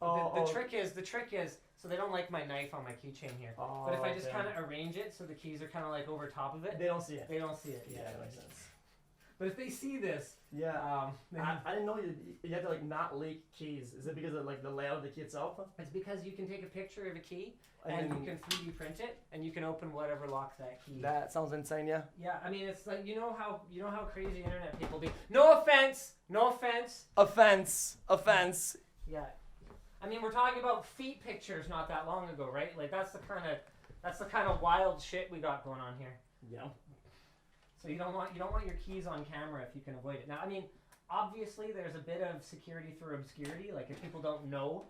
Speaker 3: The trick is, so they don't like my knife on my keychain here.
Speaker 1: Oh,
Speaker 3: But if I just kind of arrange it so the keys are kind of like over top of it,
Speaker 1: They don't see it.
Speaker 3: they don't see it.
Speaker 1: Yeah, that makes sense.
Speaker 3: But if they see this,
Speaker 1: Yeah.
Speaker 3: then
Speaker 1: I didn't know you had to like not leak keys. Is it because of like the layout of the key itself?
Speaker 3: it's because you can take a picture of a key
Speaker 1: And
Speaker 3: and
Speaker 1: then-
Speaker 3: you can 3D print it and you can open whatever locks that key.
Speaker 1: That sounds insane. Yeah.
Speaker 3: Yeah, I mean it's like you know how crazy internet people be. No offense.
Speaker 1: Offense.
Speaker 3: Yeah, I mean we're talking about feet pictures not that long ago, right? Like that's the kind of wild shit we got going on here.
Speaker 1: Yeah.
Speaker 3: So you don't want your keys on camera if you can avoid it. Now, I mean, obviously there's a bit of security through obscurity. Like if people don't know,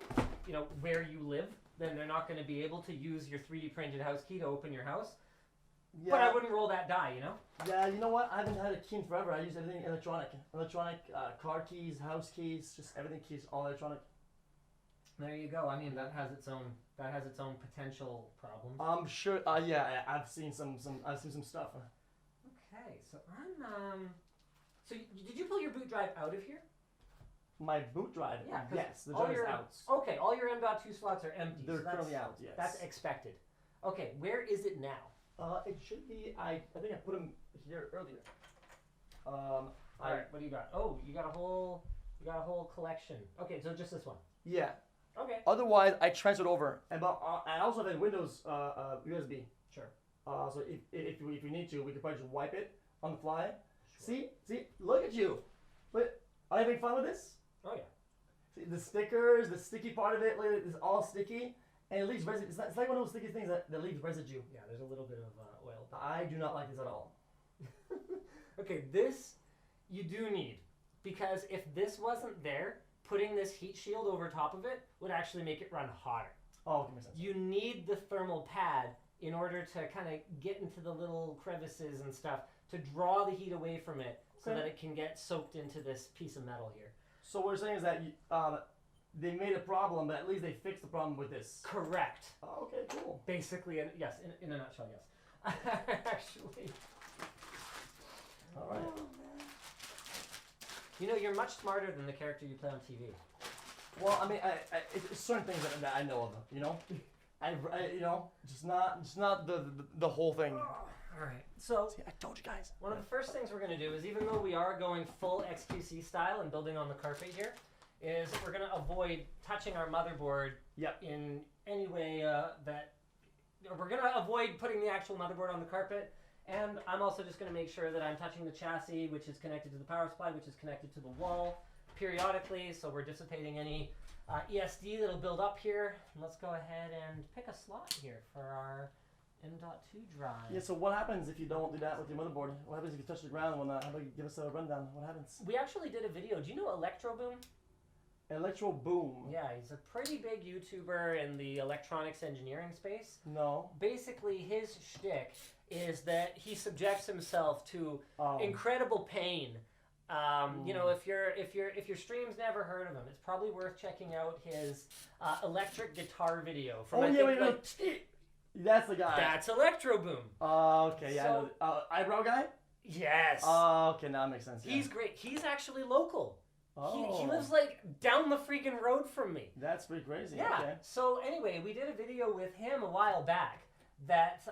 Speaker 3: where you live, then they're not going to be able to use your 3D printed house key to open your house.
Speaker 1: Yeah.
Speaker 3: But I wouldn't roll that die,
Speaker 1: Yeah, you know what? I haven't had a key in forever. I use everything electronic. Car keys, house keys, just everything keys, all electronic.
Speaker 3: There you go. I mean, that has its own potential problems.
Speaker 1: I'm sure. Yeah, I've seen some stuff.
Speaker 3: Okay, so I'm So did you pull your boot drive out of here?
Speaker 1: My boot drive.
Speaker 3: Yeah, 'cause
Speaker 1: Yes, the
Speaker 3: all
Speaker 1: drive is
Speaker 3: your-
Speaker 1: out.
Speaker 3: Okay, all your M.2 slots are empty.
Speaker 1: They're
Speaker 3: so that's-
Speaker 1: currently out. Yes.
Speaker 3: That's expected. Okay, where is it now?
Speaker 1: It should be. I think I put them here earlier.
Speaker 3: All right, what do you got? Oh, you got a whole collection. Okay, so just this one.
Speaker 1: Yeah.
Speaker 3: Okay.
Speaker 1: Otherwise, I transferred over. And I also have a Windows USB.
Speaker 3: Sure.
Speaker 1: So if we need to, we could probably just wipe it on the fly. See, look at you. But are you having fun with this?
Speaker 3: Oh yeah.
Speaker 1: See, the stickers, the sticky part of it, it's all sticky, and it leaves residue. It's like one of those sticky things that leaves residue.
Speaker 3: Yeah, there's a little bit of oil.
Speaker 1: I do not like this at all.
Speaker 3: Okay, this you do need, because if this wasn't there, putting this heat shield over top of it would actually make it run hotter.
Speaker 1: Oh, okay, makes sense.
Speaker 3: You need the thermal pad in order to kind of get into the little crevices and stuff to draw the heat away from it so
Speaker 1: Okay.
Speaker 3: that it can get soaked into this piece of metal here.
Speaker 1: So what we're saying is that they made a problem, but at least they fixed the problem with this.
Speaker 3: Correct.
Speaker 1: Oh, okay, cool.
Speaker 3: Basically, yes, in a nutshell, yes. Actually.
Speaker 1: All right.
Speaker 3: You're much smarter than the character you play on TV.
Speaker 1: Well, I mean, it's certain things that I know of, just not the whole thing.
Speaker 3: All right. So
Speaker 1: See, I told you guys.
Speaker 3: one of the first things we're going to do is, even though we are going full XQC style and building on the carpet here, is we're going to avoid touching our motherboard
Speaker 1: Yep.
Speaker 3: in any way we're going to avoid putting the actual motherboard on the carpet. And I'm also just going to make sure that I'm touching the chassis, which is connected to the power supply, which is connected to the wall periodically. So we're dissipating any ESD that'll build up here. And let's go ahead and pick a slot here for our M.2 drive.
Speaker 1: Yeah. So what happens if you don't do that with your motherboard? What happens if you touch the ground when? How about you give us a rundown? What happens?
Speaker 3: We actually did a video. Do you know Electro Boom?
Speaker 1: Electro Boom.
Speaker 3: Yeah, he's a pretty big YouTuber in the electronics engineering space.
Speaker 1: No.
Speaker 3: Basically, his shtick is that he subjects himself to
Speaker 1: Oh.
Speaker 3: incredible pain. You know, if your stream's never heard of him, it's probably worth checking out his electric guitar video from
Speaker 1: wait. That's the guy.
Speaker 3: That's Electro Boom.
Speaker 1: Oh, okay, yeah.
Speaker 3: So-
Speaker 1: I know. Eyebrow guy?
Speaker 3: Yes.
Speaker 1: Oh, okay, now that makes sense. Yeah.
Speaker 3: He's great. He's actually local.
Speaker 1: Oh.
Speaker 3: He lives like down the freaking road from me.
Speaker 1: That's pretty crazy.
Speaker 3: Yeah.
Speaker 1: Okay.
Speaker 3: So anyway, we did a video with him a while back that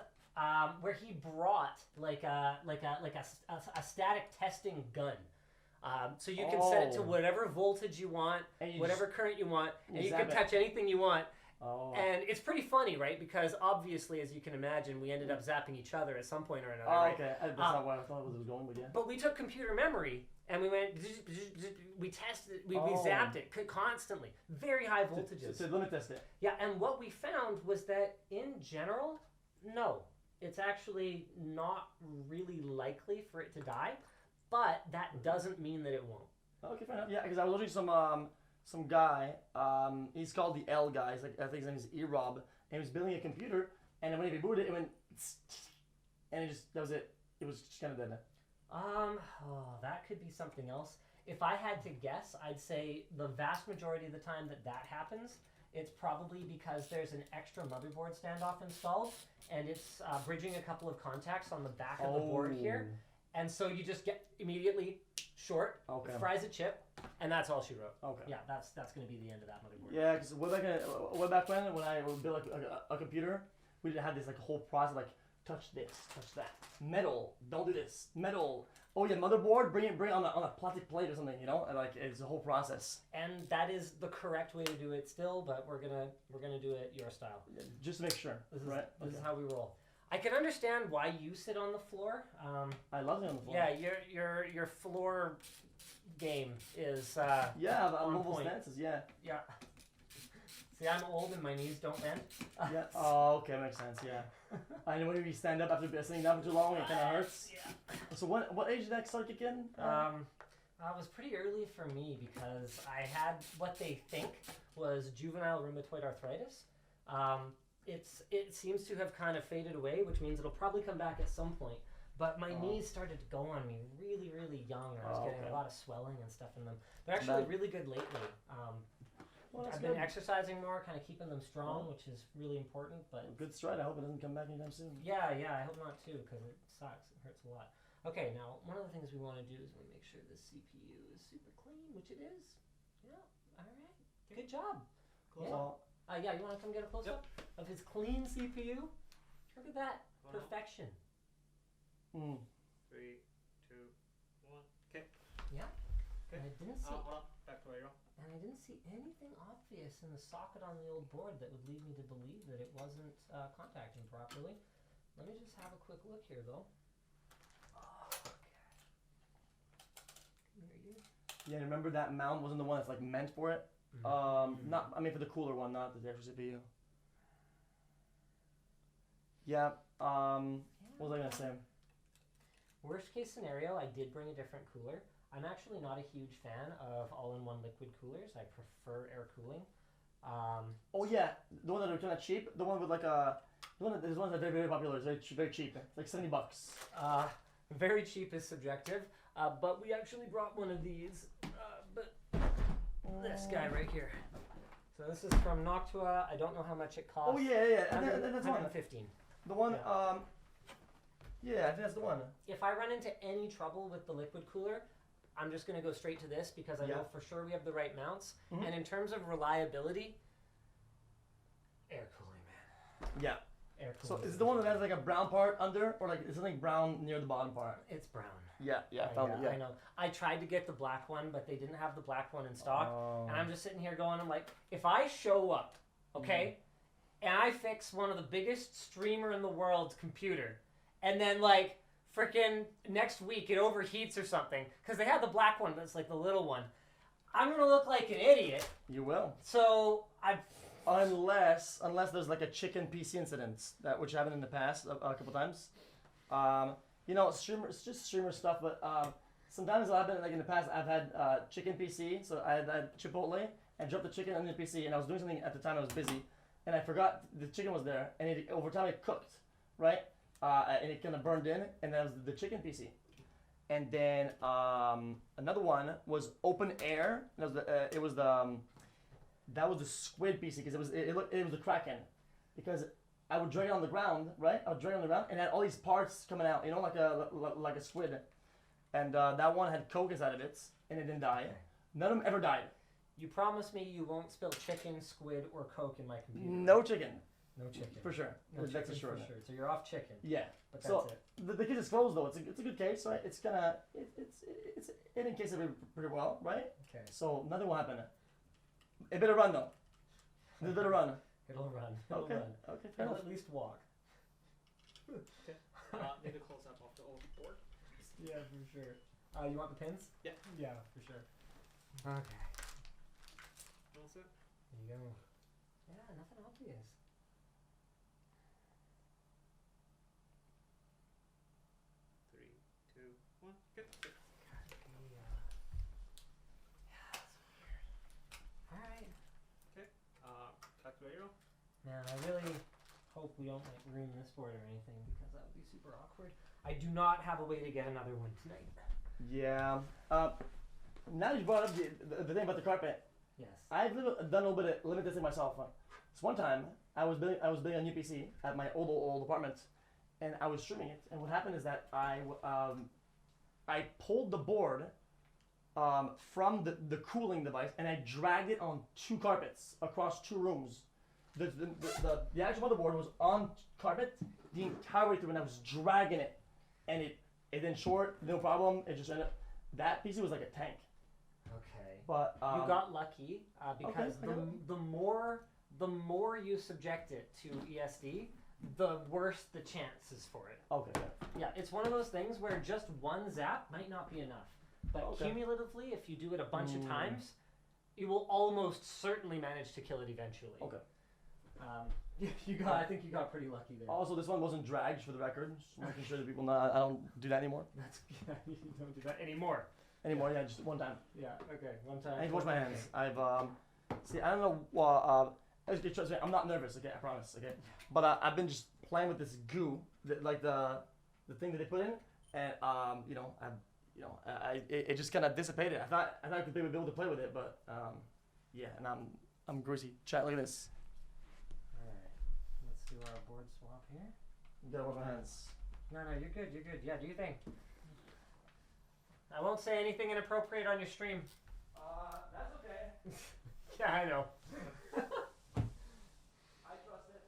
Speaker 3: where he brought like a static testing gun. So you can set it to
Speaker 1: Oh.
Speaker 3: whatever voltage you want,
Speaker 1: And you
Speaker 3: whatever current you want, and you
Speaker 1: zap
Speaker 3: can
Speaker 1: it.
Speaker 3: touch anything you want.
Speaker 1: Oh.
Speaker 3: And it's pretty funny, right? Because obviously, as you can imagine, we ended up zapping each other at some point or another,
Speaker 1: Oh,
Speaker 3: right?
Speaker 1: okay. That's not where I thought it was going, but yeah.
Speaker 3: But we took computer memory and we went, we tested it, we
Speaker 1: Oh.
Speaker 3: zapped it constantly, very high voltages.
Speaker 1: So let me test it.
Speaker 3: Yeah, and what we found was that in general, no, it's actually not really likely for it to die, but that doesn't mean that it won't.
Speaker 1: Okay, fair enough. Yeah, because I was watching some guy. He's called the L guy. He's like, I think his name is Erob, and he was building a computer. And then when he rebooted it, it went, and it just that was it. It was just kind of dead.
Speaker 3: That could be something else. If I had to guess, I'd say the vast majority of the time that happens, it's probably because there's an extra motherboard standoff installed, and it's bridging a couple of contacts on the back of the board here. And so you just get immediately short,
Speaker 1: Okay.
Speaker 3: fries a chip, and that's all she wrote.
Speaker 1: Okay.
Speaker 3: Yeah, that's going to be the end of that motherboard.
Speaker 1: Yeah, because way back when I would build a computer, we didn't have this like whole process like touch this, touch that, metal, don't do this, metal. Oh yeah, motherboard, bring it on a plastic plate or something, you know, and like it's a whole process.
Speaker 3: And that is the correct way to do it still, but we're gonna do it your style.
Speaker 1: Just to make sure.
Speaker 3: This is
Speaker 1: right?
Speaker 3: this is
Speaker 1: Okay.
Speaker 3: how we roll. I can understand why you sit on the floor.
Speaker 1: I love it on the floor.
Speaker 3: Yeah, your floor game is
Speaker 1: Yeah, the
Speaker 3: on
Speaker 1: mobile
Speaker 3: point.
Speaker 1: stances. Yeah.
Speaker 3: Yeah. See, I'm old and my knees don't bend.
Speaker 1: Yeah. Oh, okay, makes sense. Yeah. I know when you stand up after sitting down for too long, it kind of hurts.
Speaker 3: Yeah.
Speaker 1: So what age did that start kicking?
Speaker 3: It was pretty early for me because I had what they think was juvenile rheumatoid arthritis. It seems to have kind of faded away, which means it'll probably come back at some point. But my knees started to go on me really, really young. I was getting
Speaker 1: okay.
Speaker 3: a lot of swelling and stuff in them. They're actually really good lately.
Speaker 1: Well, that's
Speaker 3: I've been
Speaker 1: good.
Speaker 3: exercising more, kind of keeping them strong, which is really important. But
Speaker 1: Good stride. I hope it doesn't come back anytime soon.
Speaker 3: yeah, I hope not too, because it sucks. It hurts a lot. Okay, now one of the things we want to do is we make sure the CPU is super clean, which it is. Yeah. All right. Good job.
Speaker 4: Close
Speaker 3: Yeah.
Speaker 4: up.
Speaker 3: Yeah, you want to come get a close up of his clean CPU? Look at that
Speaker 4: Go now.
Speaker 3: perfection.
Speaker 1: Mm.
Speaker 4: 3, 2, 1. Okay.
Speaker 3: Yeah.
Speaker 4: Okay.
Speaker 3: And I didn't see,
Speaker 4: Hold on. Back to where you are.
Speaker 3: and I didn't see anything obvious in the socket on the old board that would lead me to believe that it wasn't contacting properly. Let me just have a quick look here, though. Okay. Come here, you.
Speaker 1: Yeah, remember that mount wasn't the one that's like meant for it. Not I mean for the cooler one, not the actual CPU. Yeah. What was I gonna say?
Speaker 3: Worst case scenario, I did bring a different cooler. I'm actually not a huge fan of all-in-one liquid coolers. I prefer air cooling.
Speaker 1: Oh yeah, the one that are kind of cheap. The one with like there's ones that are very, very popular. It's very cheap. It's like $70.
Speaker 3: Very cheap is subjective, but we actually brought one of these. But this guy right here. So this is from Noctua. I don't know how much it costs.
Speaker 1: Oh yeah. That's one.
Speaker 3: 115.
Speaker 1: The one.
Speaker 3: Yeah.
Speaker 1: Yeah, I think that's the one.
Speaker 3: If I run into any trouble with the liquid cooler, I'm just going to go straight to this because I know for sure we have the right mounts. And in terms of reliability, air cooling, man.
Speaker 1: Yeah.
Speaker 3: Air
Speaker 1: So
Speaker 3: cooling.
Speaker 1: is it the one that has like a brown part under, or like is something brown near the bottom part?
Speaker 3: It's brown.
Speaker 1: Yeah, I found it.
Speaker 3: I
Speaker 1: Yeah.
Speaker 3: know. I tried to get the black one, but they didn't have the black one in stock.
Speaker 1: Oh.
Speaker 3: And I'm just sitting here going, I'm like, if I show up, okay, and I fix one of the biggest streamer in the world's computer, and then like freaking next week it overheats or something, because they had the black one, that's like the little one, I'm gonna look like an idiot.
Speaker 1: You will.
Speaker 3: So
Speaker 1: Unless there's like a chicken PC incident which happened in the past a couple times. It's just streamer stuff, but sometimes I've been like in the past I've had chicken PC, so I had Chipotle and dropped the chicken on the PC, and I was doing something at the time I was busy, and I forgot the chicken was there, and over time it cooked, right? and it kind of burned in, and that was the chicken PC. And then another one was open air. That was the squid PC because it was the Kraken, because I would drag it on the ground, right? I would drag it on the ground and it had all these parts coming out, you know, like a squid. And that one had coke inside of it, and it didn't die. None of them ever died.
Speaker 3: You promise me you won't spill chicken, squid, or coke in my computer?
Speaker 1: No chicken.
Speaker 3: No chicken.
Speaker 1: For sure.
Speaker 3: No
Speaker 1: That's
Speaker 3: chicken
Speaker 1: for sure.
Speaker 3: So you're off chicken.
Speaker 1: Yeah.
Speaker 3: But that's
Speaker 1: so
Speaker 3: it.
Speaker 1: The case is closed though. It's a good case, right? It's gonna it's in case of it pretty well, right?
Speaker 3: Okay.
Speaker 1: So nothing will happen. It better run though. It better run.
Speaker 3: It'll run. It'll
Speaker 1: Okay.
Speaker 3: run.
Speaker 1: Okay. Fair
Speaker 3: It'll
Speaker 1: enough.
Speaker 3: at least walk.
Speaker 4: Okay. Need to close up of the old board.
Speaker 3: Yeah, for sure. You want the pins?
Speaker 4: Yeah.
Speaker 3: Yeah, for sure. Okay.
Speaker 4: All set.
Speaker 3: There you go. Yeah, nothing obvious.
Speaker 4: Three, two, one. Good.
Speaker 3: Alright.
Speaker 4: Okay. Back to zero.
Speaker 3: Now, I really hope we don't like ruin this board or anything, because that would be super awkward. I do not have a way to get another one tonight.
Speaker 1: Yeah. Now that you brought up the thing about the carpet,
Speaker 3: Yes.
Speaker 1: I've done a little bit of limit testing myself. This one time, I was building a new PC at my old apartment, and I was streaming it. And what happened is that I pulled the board from the cooling device, and I dragged it on 2 carpets across 2 rooms. The actual motherboard was on carpet the entire way through, and I was dragging it, and it didn't short, no problem. It just ended up, that PC was like a tank.
Speaker 3: Okay.
Speaker 1: But
Speaker 3: You got lucky because
Speaker 1: okay, I got
Speaker 3: the more you subject it to ESD, the worse the chances for it.
Speaker 1: okay.
Speaker 3: Yeah, it's one of those things where just one zap might not be enough, but
Speaker 1: Okay.
Speaker 3: cumulatively, if you do it a bunch of times, you will almost certainly manage to kill it eventually.
Speaker 1: Okay.
Speaker 3: I think you got pretty lucky there.
Speaker 1: Also, this one wasn't dragged, for the record. Just making sure that people know I don't do that anymore.
Speaker 3: That's you don't do that anymore.
Speaker 1: Yeah, just one time.
Speaker 3: Yeah. Okay. One time.
Speaker 1: I need to wash my hands. I've see, I don't know. Okay, trust me, I'm not nervous. Okay, I promise. Okay, but I've been just playing with this goo, like the thing that they put in, and it just kind of dissipated. I thought I could be able to play with it, but yeah, and I'm greasy. Chat, look at this.
Speaker 3: All right. Let's do our board swap here.
Speaker 1: You gotta wash my hands.
Speaker 3: No, you're good. You're good. Yeah, do your thing. I won't say anything inappropriate on your stream.
Speaker 1: That's okay.
Speaker 3: Yeah, I know.
Speaker 1: I trust it.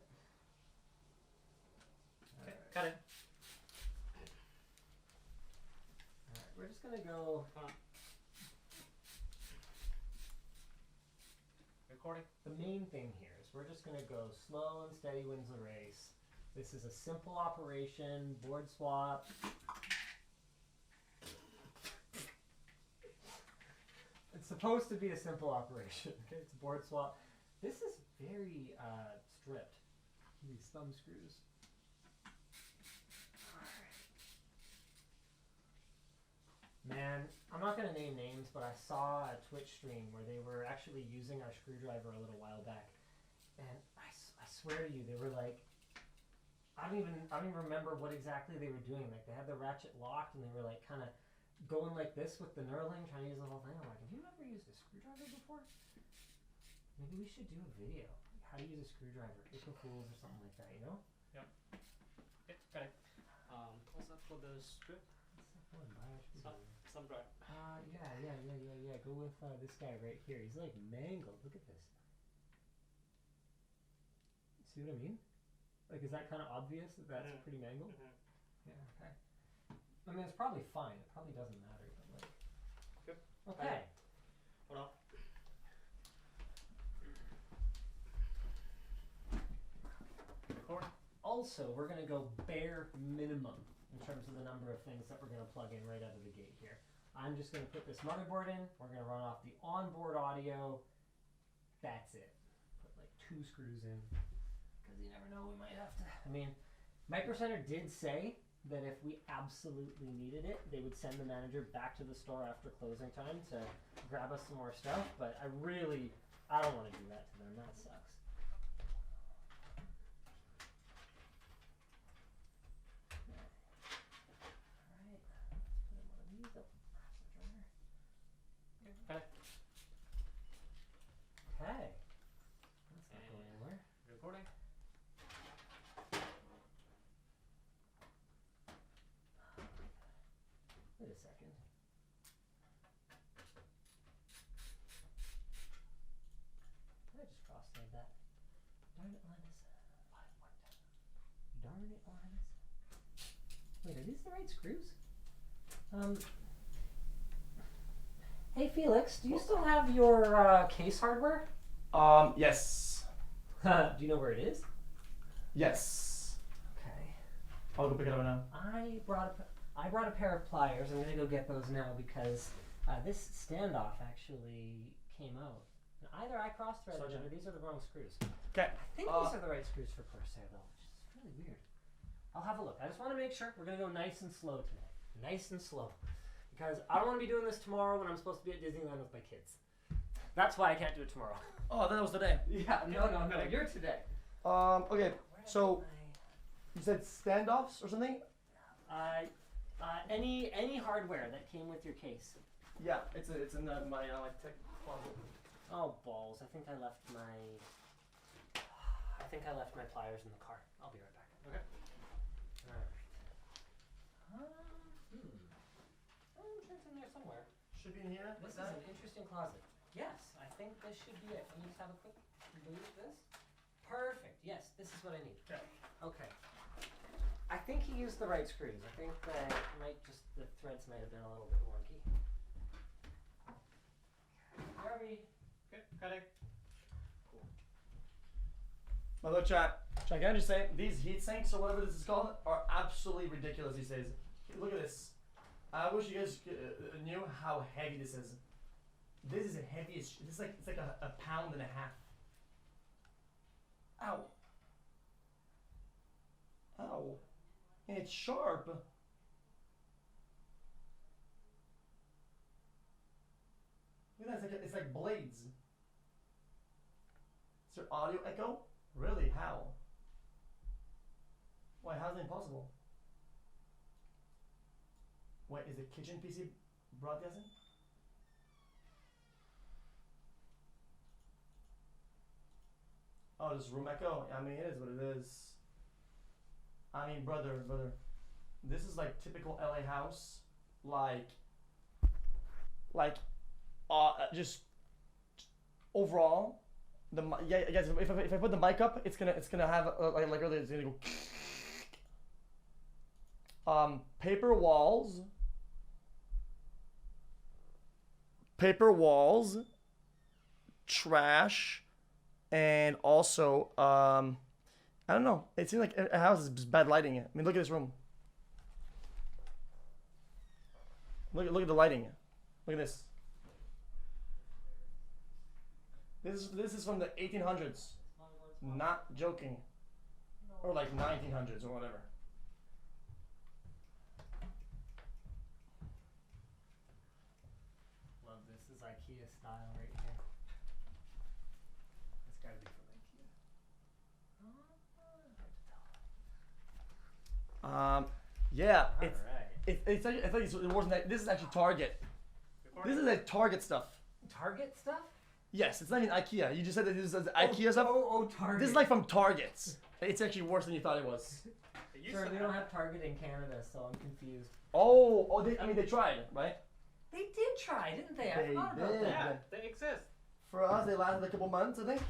Speaker 4: Okay. Cut it.
Speaker 3: Alright, we're just gonna go.
Speaker 4: Recording.
Speaker 3: The main thing here is we're just gonna go slow and steady wins the race. This is a simple operation, board swap. It's supposed to be a simple operation. Okay, it's a board swap. This is very stripped. These thumb screws. Man, I'm not going to name names, but I saw a Twitch stream where they were actually using our screwdriver a little while back. And I swear to you, they were like, I don't even remember what exactly they were doing. Like, they had the ratchet locked, and they were like kind of going like this with the knurling, trying to use the whole thing. I'm like, have you ever used a screwdriver before? Maybe we should do a video. Like how to use a screwdriver, April Fools or something like that, you know?
Speaker 4: Okay, got it. What's up for the strip? Some drive.
Speaker 3: Yeah. Go with this guy right here. He's like mangled. Look at this. See what I mean? Like, is that kind of obvious that that's pretty mangled? Yeah, okay. I mean, it's probably fine. It probably doesn't matter, but like.
Speaker 4: Good.
Speaker 3: Okay.
Speaker 4: Hold on. Record.
Speaker 3: Also, we're going to go bare minimum in terms of the number of things that we're going to plug in right out of the gate here. I'm just going to put this motherboard in. We're going to run off the onboard audio. That's it. Put like 2 screws in, because you never know, we might have to. I mean, Micro Center did say that if we absolutely needed it, they would send the manager back to the store after closing time to grab us some more stuff, but I don't want to do that to them. That sucks. a second. I just cross-thread that. Darn it, Linus. Darn it, Linus. Wait, are these the right screws? Hey Felix, do you still have your case hardware?
Speaker 1: Yes.
Speaker 3: Do you know where it is?
Speaker 1: Yes.
Speaker 3: Okay.
Speaker 1: I'll go pick it up now.
Speaker 3: I brought a pair of pliers. I'm gonna go get those now because this standoff actually came out. And either I cross-threaded it or these are the wrong screws.
Speaker 1: Okay.
Speaker 3: I think these are the right screws for Corsair though, which is really weird. I'll have a look. I just want to make sure. We're gonna go nice and slow today. Nice and slow. Because I don't want to be doing this tomorrow when I'm supposed to be at Disneyland with my kids. That's why I can't do it tomorrow.
Speaker 1: Oh, that was today.
Speaker 3: Yeah, no. You're today.
Speaker 1: Okay, so you said standoffs or something?
Speaker 3: Any hardware that came with your case.
Speaker 1: Yeah, it's in my like tech closet.
Speaker 3: Oh balls! I think I left my pliers in the car. I'll be right back.
Speaker 1: Okay.
Speaker 3: All right. It's in there somewhere.
Speaker 1: Should be in here.
Speaker 3: This is an interesting closet. Yes, I think this should be it. Can you just have a quick move this? Perfect. Yes, this is what I need.
Speaker 1: Okay.
Speaker 3: Okay. I think he used the right screws. I think that the threads might have been a little bit wonky. Harvey.
Speaker 4: Okay, got it.
Speaker 1: My little chat, can I just say, these heat sinks or whatever this is called are absolutely ridiculous these days. Look at this. I wish you guys knew how heavy this is. This is the heaviest. This is like it's like a pound and a half. Ow. Ow. And it's sharp. Look at that. It's like blades. Is there audio echo? Really? How? Why? How's it impossible? Wait, is the kitchen PC broadcasting? Oh, just room echo? I mean, it is what it is. I mean, brother, this is like typical LA house. Just overall, guys. If I put the mic up, it's gonna have like earlier. It's gonna go. Paper walls, trash, and also I don't know. It seems like a house is just bad lighting. I mean, look at this room. Look at the lighting. Look at this. This is from the 1800s. Not joking. Or like 1900s or whatever.
Speaker 3: Love this. This is IKEA style right here. It's gotta be from IKEA.
Speaker 1: Yeah.
Speaker 3: Alright.
Speaker 1: It's actually, I think it wasn't that. This is actually Target. This is like Target stuff.
Speaker 3: Target stuff?
Speaker 1: Yes, it's not even IKEA. You just said that this is IKEA stuff.
Speaker 3: Target.
Speaker 1: This is like from Targets. It's actually worse than you thought it was.
Speaker 3: Sure, we don't have Target in Canada, so I'm confused.
Speaker 1: They tried, right?
Speaker 3: They did try, didn't they? I
Speaker 1: They
Speaker 3: forgot about
Speaker 1: did.
Speaker 3: that.
Speaker 4: Yeah, they exist.
Speaker 1: For us, they lasted a couple months, I think.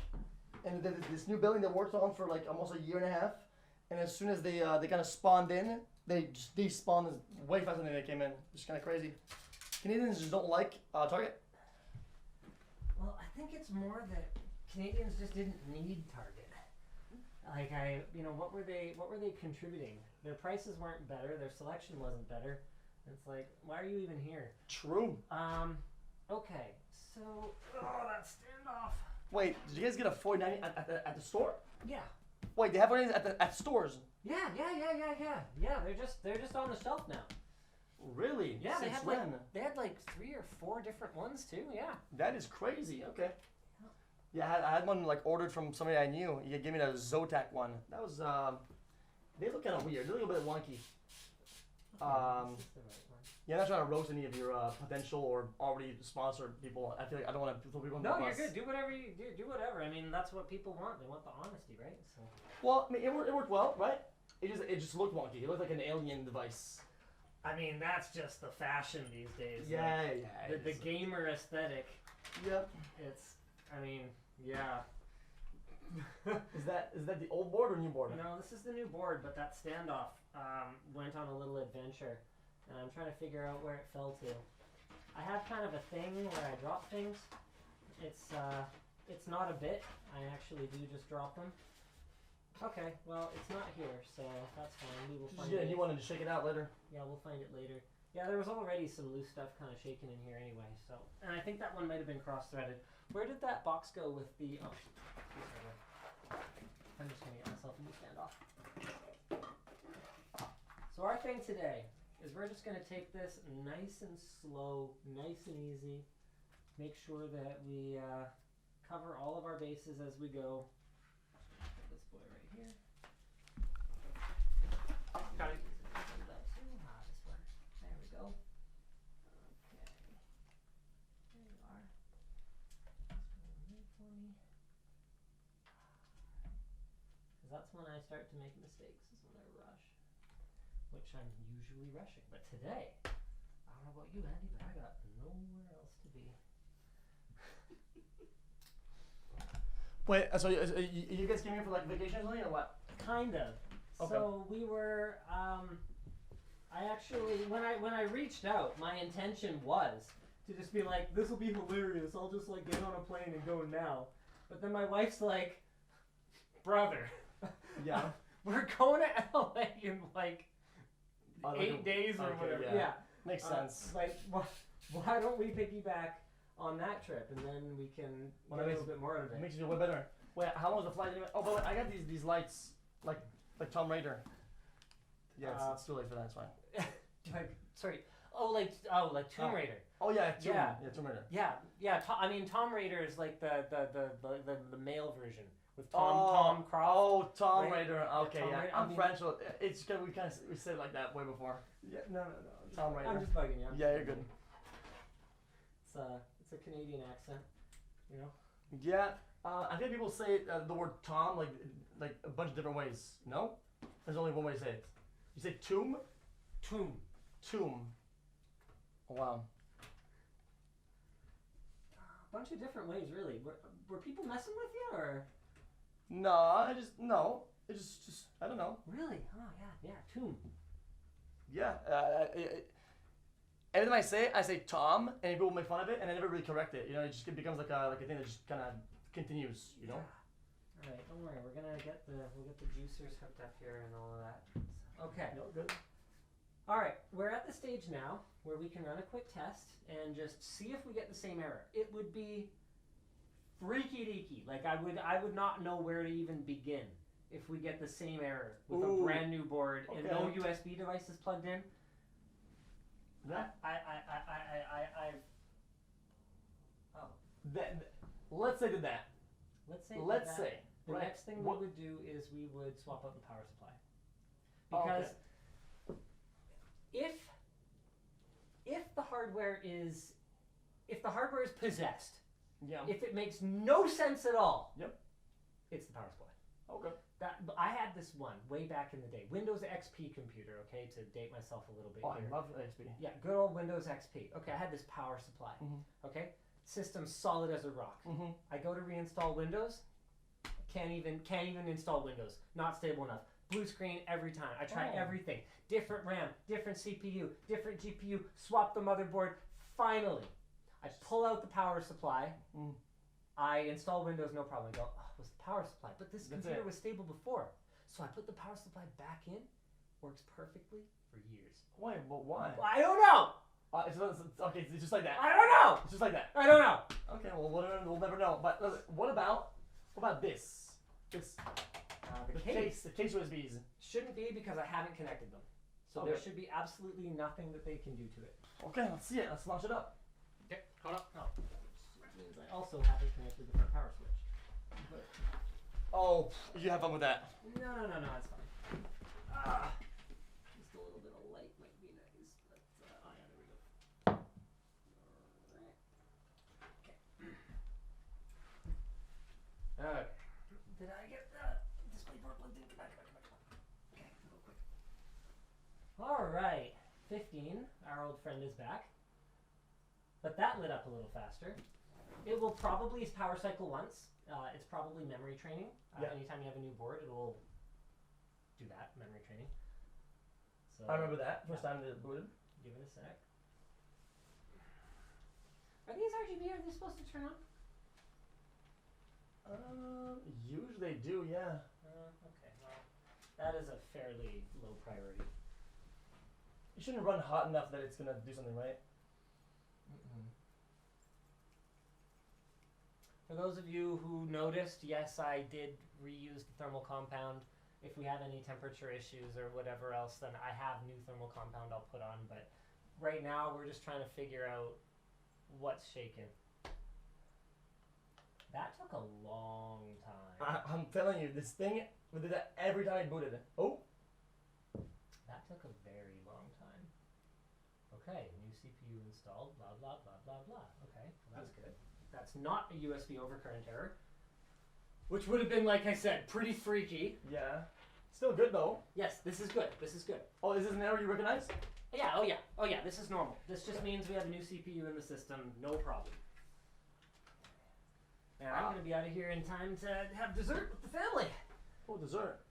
Speaker 1: And then this new building they worked on for like almost a year and a half. And as soon as they kind of spawned in, they despawned way faster than they came in. Just kind of crazy. Canadians just don't like Target.
Speaker 3: Well, I think it's more that Canadians just didn't need Target. Like what were they contributing? Their prices weren't better, their selection wasn't better. It's like, why are you even here?
Speaker 1: True.
Speaker 3: Okay, so that standoff.
Speaker 1: Wait, did you guys get a $4.90 at the store?
Speaker 3: Yeah.
Speaker 1: Wait, they have $4.90 at stores.
Speaker 3: Yeah. They're just on the shelf now.
Speaker 1: Really?
Speaker 3: Yeah,
Speaker 1: Since
Speaker 3: they had like 3 or 4 different ones too. Yeah.
Speaker 1: That is crazy. Okay. Yeah, I had one like ordered from somebody I knew. He gave me the Zotac one. That was they look kind of weird. They look a bit wonky.
Speaker 3: This is the right one.
Speaker 1: Yeah, I'm not trying to roast any of your potential or already sponsored people. I feel like I don't want to throw people under the
Speaker 3: No,
Speaker 1: bus.
Speaker 3: you're good. Do whatever you do. Do whatever. I mean, that's what people want. They want the honesty, right? So.
Speaker 1: Well, I mean, it worked well, right? It just looked wonky. It looked like an alien device.
Speaker 3: I mean, that's just the fashion these days.
Speaker 1: Yeah,
Speaker 3: like,
Speaker 1: yeah.
Speaker 3: The gamer aesthetic.
Speaker 1: Yep.
Speaker 3: It's, I mean, yeah.
Speaker 1: Is that the old board or new board?
Speaker 3: No, this is the new board, but that standoff went on a little adventure, and I'm trying to figure out where it fell to. I have kind of a thing where I drop things. It's not a bit. I actually do just drop them. Okay, well, it's not here, so that's fine. We will find it.
Speaker 1: You wanted to shake it out later.
Speaker 3: Yeah, we'll find it later. Yeah, there was already some loose stuff kind of shaking in here anyway, so. And I think that one might have been cross-threaded. Where did that box go with the... Oh, I'm just going to get myself a new standoff. So our thing today is we're just going to take this nice and slow, nice and easy. Make sure that we cover all of our bases as we go. Put this boy right here.
Speaker 4: Got it.
Speaker 3: This one. There we go. Okay. There you are. Just for me. Because that's when I start to make mistakes, is when I rush. Which I'm usually rushing. But today, I don't know about you, Andy, but I got nowhere else to be.
Speaker 1: Wait, so you guys came here for like vacation or something, or what?
Speaker 3: Kind of.
Speaker 1: Okay.
Speaker 3: So we were. I actually, when I reached out, my intention was to just be like, this will be hilarious. I'll just like get on a plane and go now. But then my wife's like, brother,
Speaker 1: Yeah.
Speaker 3: we're going to LA in like
Speaker 1: Like
Speaker 3: 8 days or
Speaker 1: okay,
Speaker 3: whatever.
Speaker 1: yeah.
Speaker 3: Yeah.
Speaker 1: Makes sense.
Speaker 3: Like, why don't we piggyback on that trip and then we can
Speaker 1: Well,
Speaker 3: get a
Speaker 1: that
Speaker 3: little bit more out of
Speaker 1: It
Speaker 3: it.
Speaker 1: makes you feel way better. Wait, how long was the flight anyway? Oh, but wait, I got these lights, like Tom Raider. Yeah, it's too late for that. It's fine.
Speaker 3: Like, sorry. Like Tomb Raider.
Speaker 1: Oh yeah, Tomb Raider.
Speaker 3: Yeah. Tom Raider is like the male version with Tom Croft.
Speaker 1: Oh, Tom
Speaker 3: right?
Speaker 1: Raider. Okay,
Speaker 3: Tom
Speaker 1: yeah.
Speaker 3: Raider,
Speaker 1: I'm French. So it's good. We said it like that way before.
Speaker 3: Yeah, no.
Speaker 1: Tom Raider.
Speaker 3: I'm just bugging you.
Speaker 1: Yeah, you're good.
Speaker 3: It's a Canadian accent, you know.
Speaker 1: Yeah, I think people say the word Tom like a bunch of different ways. No, there's only one way to say it. You say tomb.
Speaker 3: Tomb.
Speaker 1: Oh, wow.
Speaker 3: A bunch of different ways, really. Were people messing with you, or?
Speaker 1: No, It's just I don't know.
Speaker 3: Really? Oh yeah. Tomb.
Speaker 1: Yeah. Every time I say Tom, and people make fun of it, and I never really correct it. You know, it becomes like a thing that just kind of continues. You know.
Speaker 3: All right, don't worry. We'll get the juicers hooked up here and all of that. Okay.
Speaker 1: No, good.
Speaker 3: All right, we're at the stage now where we can run a quick test and just see if we get the same error. It would be freaky deaky. Like I would not know where to even begin if we get the same error with a brand new board and no USB devices plugged in.
Speaker 1: That
Speaker 3: Oh.
Speaker 1: Let's say that.
Speaker 3: Let's say. The
Speaker 1: right.
Speaker 3: next thing we would do is we would swap out the power supply.
Speaker 1: Oh,
Speaker 3: Because if the hardware is possessed,
Speaker 1: Yeah.
Speaker 3: if it makes no sense at all,
Speaker 1: Yep.
Speaker 3: it's the power supply.
Speaker 1: Okay.
Speaker 3: I had this one way back in the day, Windows XP computer. Okay, to date myself a little bit
Speaker 1: Oh,
Speaker 3: here.
Speaker 1: I love XP.
Speaker 3: Yeah, good old Windows XP. Okay, I had this power supply. Okay, system solid as a rock. I go to reinstall Windows, can't even install Windows. Not stable enough. Blue screen every time. I try everything. Different RAM, different CPU, different GPU. Swap the motherboard. Finally, I pull out the power supply. I install Windows, no problem. I go, oh, it was the power supply. But this computer was stable before. So I put the power supply back in. Works perfectly for years.
Speaker 1: Wait, but why?
Speaker 3: I don't know.
Speaker 1: It's just like that.
Speaker 3: I don't know.
Speaker 1: It's just like that.
Speaker 3: I don't know.
Speaker 1: Okay, well, we'll never know. But what about this? The case USBs.
Speaker 3: Shouldn't be because I haven't connected them. So there should be absolutely nothing that they can do to it.
Speaker 1: Okay, let's see it. Let's launch it up.
Speaker 4: Okay, hold up.
Speaker 3: Oh, which means I also haven't connected the front power switch. But
Speaker 1: Oh, you have fun with that.
Speaker 3: no, it's fine. Just a little bit of light might be nice, but oh yeah, there we go. Alright. Okay. Did I get the display board plugged in? Come on. Okay, real quick. Alright. 15, our old friend is back. But that lit up a little faster. It will probably power cycle once. It's probably memory training.
Speaker 1: Yeah.
Speaker 3: Anytime you have a new board, it will do that, memory training. So
Speaker 1: I remember that first time it booted.
Speaker 3: give it a sec. Are these RGB? Are they supposed to turn on?
Speaker 1: Usually they do, yeah.
Speaker 3: Okay, well, that is a fairly low priority.
Speaker 1: You shouldn't run hot enough that it's gonna do something, right?
Speaker 3: For those of you who noticed, yes, I did reuse the thermal compound. If we have any temperature issues or whatever else, then I have new thermal compound I'll put on. But right now, we're just trying to figure out what's shaking. That took a long time.
Speaker 1: I'm telling you, this thing, we did that every time I booted it. Oh!
Speaker 3: That took a very long time. Okay, new CPU installed, blah, blah, blah, blah, blah. Okay, well, that's good. That's not a USB overcurrent error, which would have been, like I said, pretty freaky.
Speaker 1: Yeah. Still good though.
Speaker 3: Yes, this is good. This is good.
Speaker 1: Oh, is this an error you recognize?
Speaker 3: Yeah, oh yeah, oh yeah, this is normal. This just means we have a new CPU in the system, no problem. And I'm going to be out of here in time to have dessert with the family.
Speaker 1: Oh, dessert.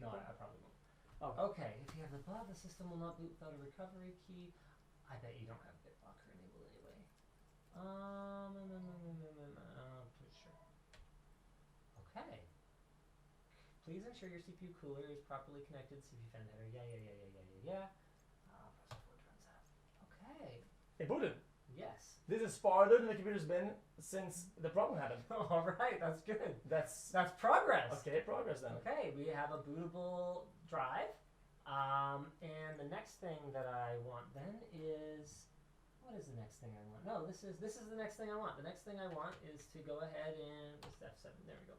Speaker 3: No, I probably won't.
Speaker 1: Oh.
Speaker 3: Okay, if you have the blah, the system will not boot without a recovery key. I bet you don't have BitLocker enabled anyway. Pretty sure. Okay. Please ensure your CPU cooler is properly connected. CPU fan header. Yeah. Press forward runs out. Okay.
Speaker 1: It booted.
Speaker 3: Yes.
Speaker 1: This is farther than the computer's been since the problem happened.
Speaker 3: All right, that's good.
Speaker 1: That's
Speaker 3: progress.
Speaker 1: okay. Progress then.
Speaker 3: Okay, we have a bootable drive. And the next thing that I want then is, what is the next thing I want? No, this is the next thing I want. The next thing I want is to go ahead and what's F7? There we go.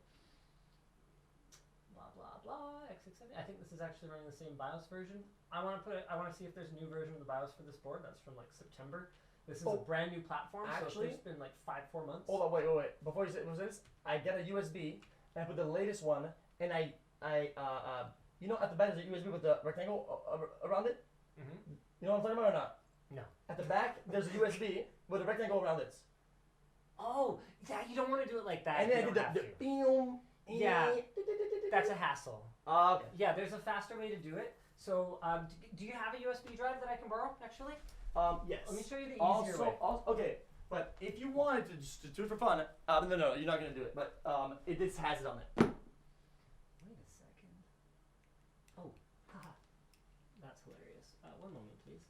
Speaker 3: Blah blah blah. X670. I think this is actually running the same BIOS version. I want to see if there's a new version of the BIOS for this board. That's from like September. This is a brand new platform.
Speaker 1: Actually,
Speaker 3: so it's been like 4 months.
Speaker 1: Hold on, wait. Before you say this, I get a USB and I put the latest one, and I you know, at the back there's a USB with the rectangle around it.
Speaker 3: Mm-hmm.
Speaker 1: You know what I'm talking about or not?
Speaker 3: No.
Speaker 1: At the back there's a USB with a rectangle around it.
Speaker 3: Oh, yeah. You don't want to do it like that.
Speaker 1: And then
Speaker 3: you
Speaker 1: I
Speaker 3: don't
Speaker 1: did
Speaker 3: have
Speaker 1: the
Speaker 3: to. Yeah. That's a hassle.
Speaker 1: Okay.
Speaker 3: Yeah, there's a faster way to do it. So, do you have a USB drive that I can borrow, actually?
Speaker 1: Yes.
Speaker 3: Let me show you the easier way.
Speaker 1: Okay, but if you wanted to just to do it for fun, no, you're not gonna do it. But this has it on it.
Speaker 3: Wait a second. Oh, haha. That's hilarious. One moment, please.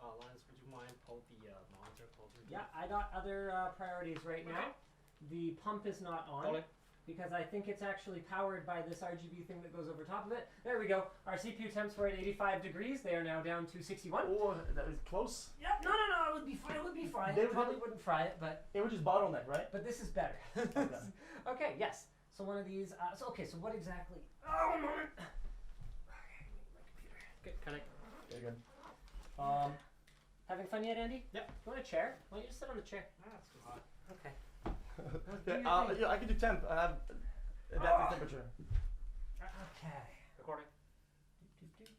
Speaker 4: Linus, would you mind pull the monitor closer?
Speaker 3: Yeah, I got other priorities right now. The pump is not on.
Speaker 4: Okay.
Speaker 3: Because I think it's actually powered by this RGB thing that goes over top of it. There we go. Our CPU temps were at 85 degrees. They are now down to 61.
Speaker 1: Oh, that was close.
Speaker 3: Yep. No. It would be fine. It would be fine.
Speaker 1: They
Speaker 3: It
Speaker 1: would-
Speaker 3: probably wouldn't fry it, but
Speaker 1: It was just bottleneck, right?
Speaker 3: this is better.
Speaker 1: Okay.
Speaker 3: Okay. Yes. So one of these. So what exactly? Oh, one moment. Okay. My computer.
Speaker 4: Okay, connect.
Speaker 1: Very good.
Speaker 3: Having fun yet, Andy?
Speaker 4: Yep.
Speaker 3: You want a chair? Why don't you just sit on the chair?
Speaker 4: That's too hot.
Speaker 3: Okay.
Speaker 1: Yeah, I can do temp. I have adaptive temperature.
Speaker 3: Okay.
Speaker 4: Recording.
Speaker 3: Doop.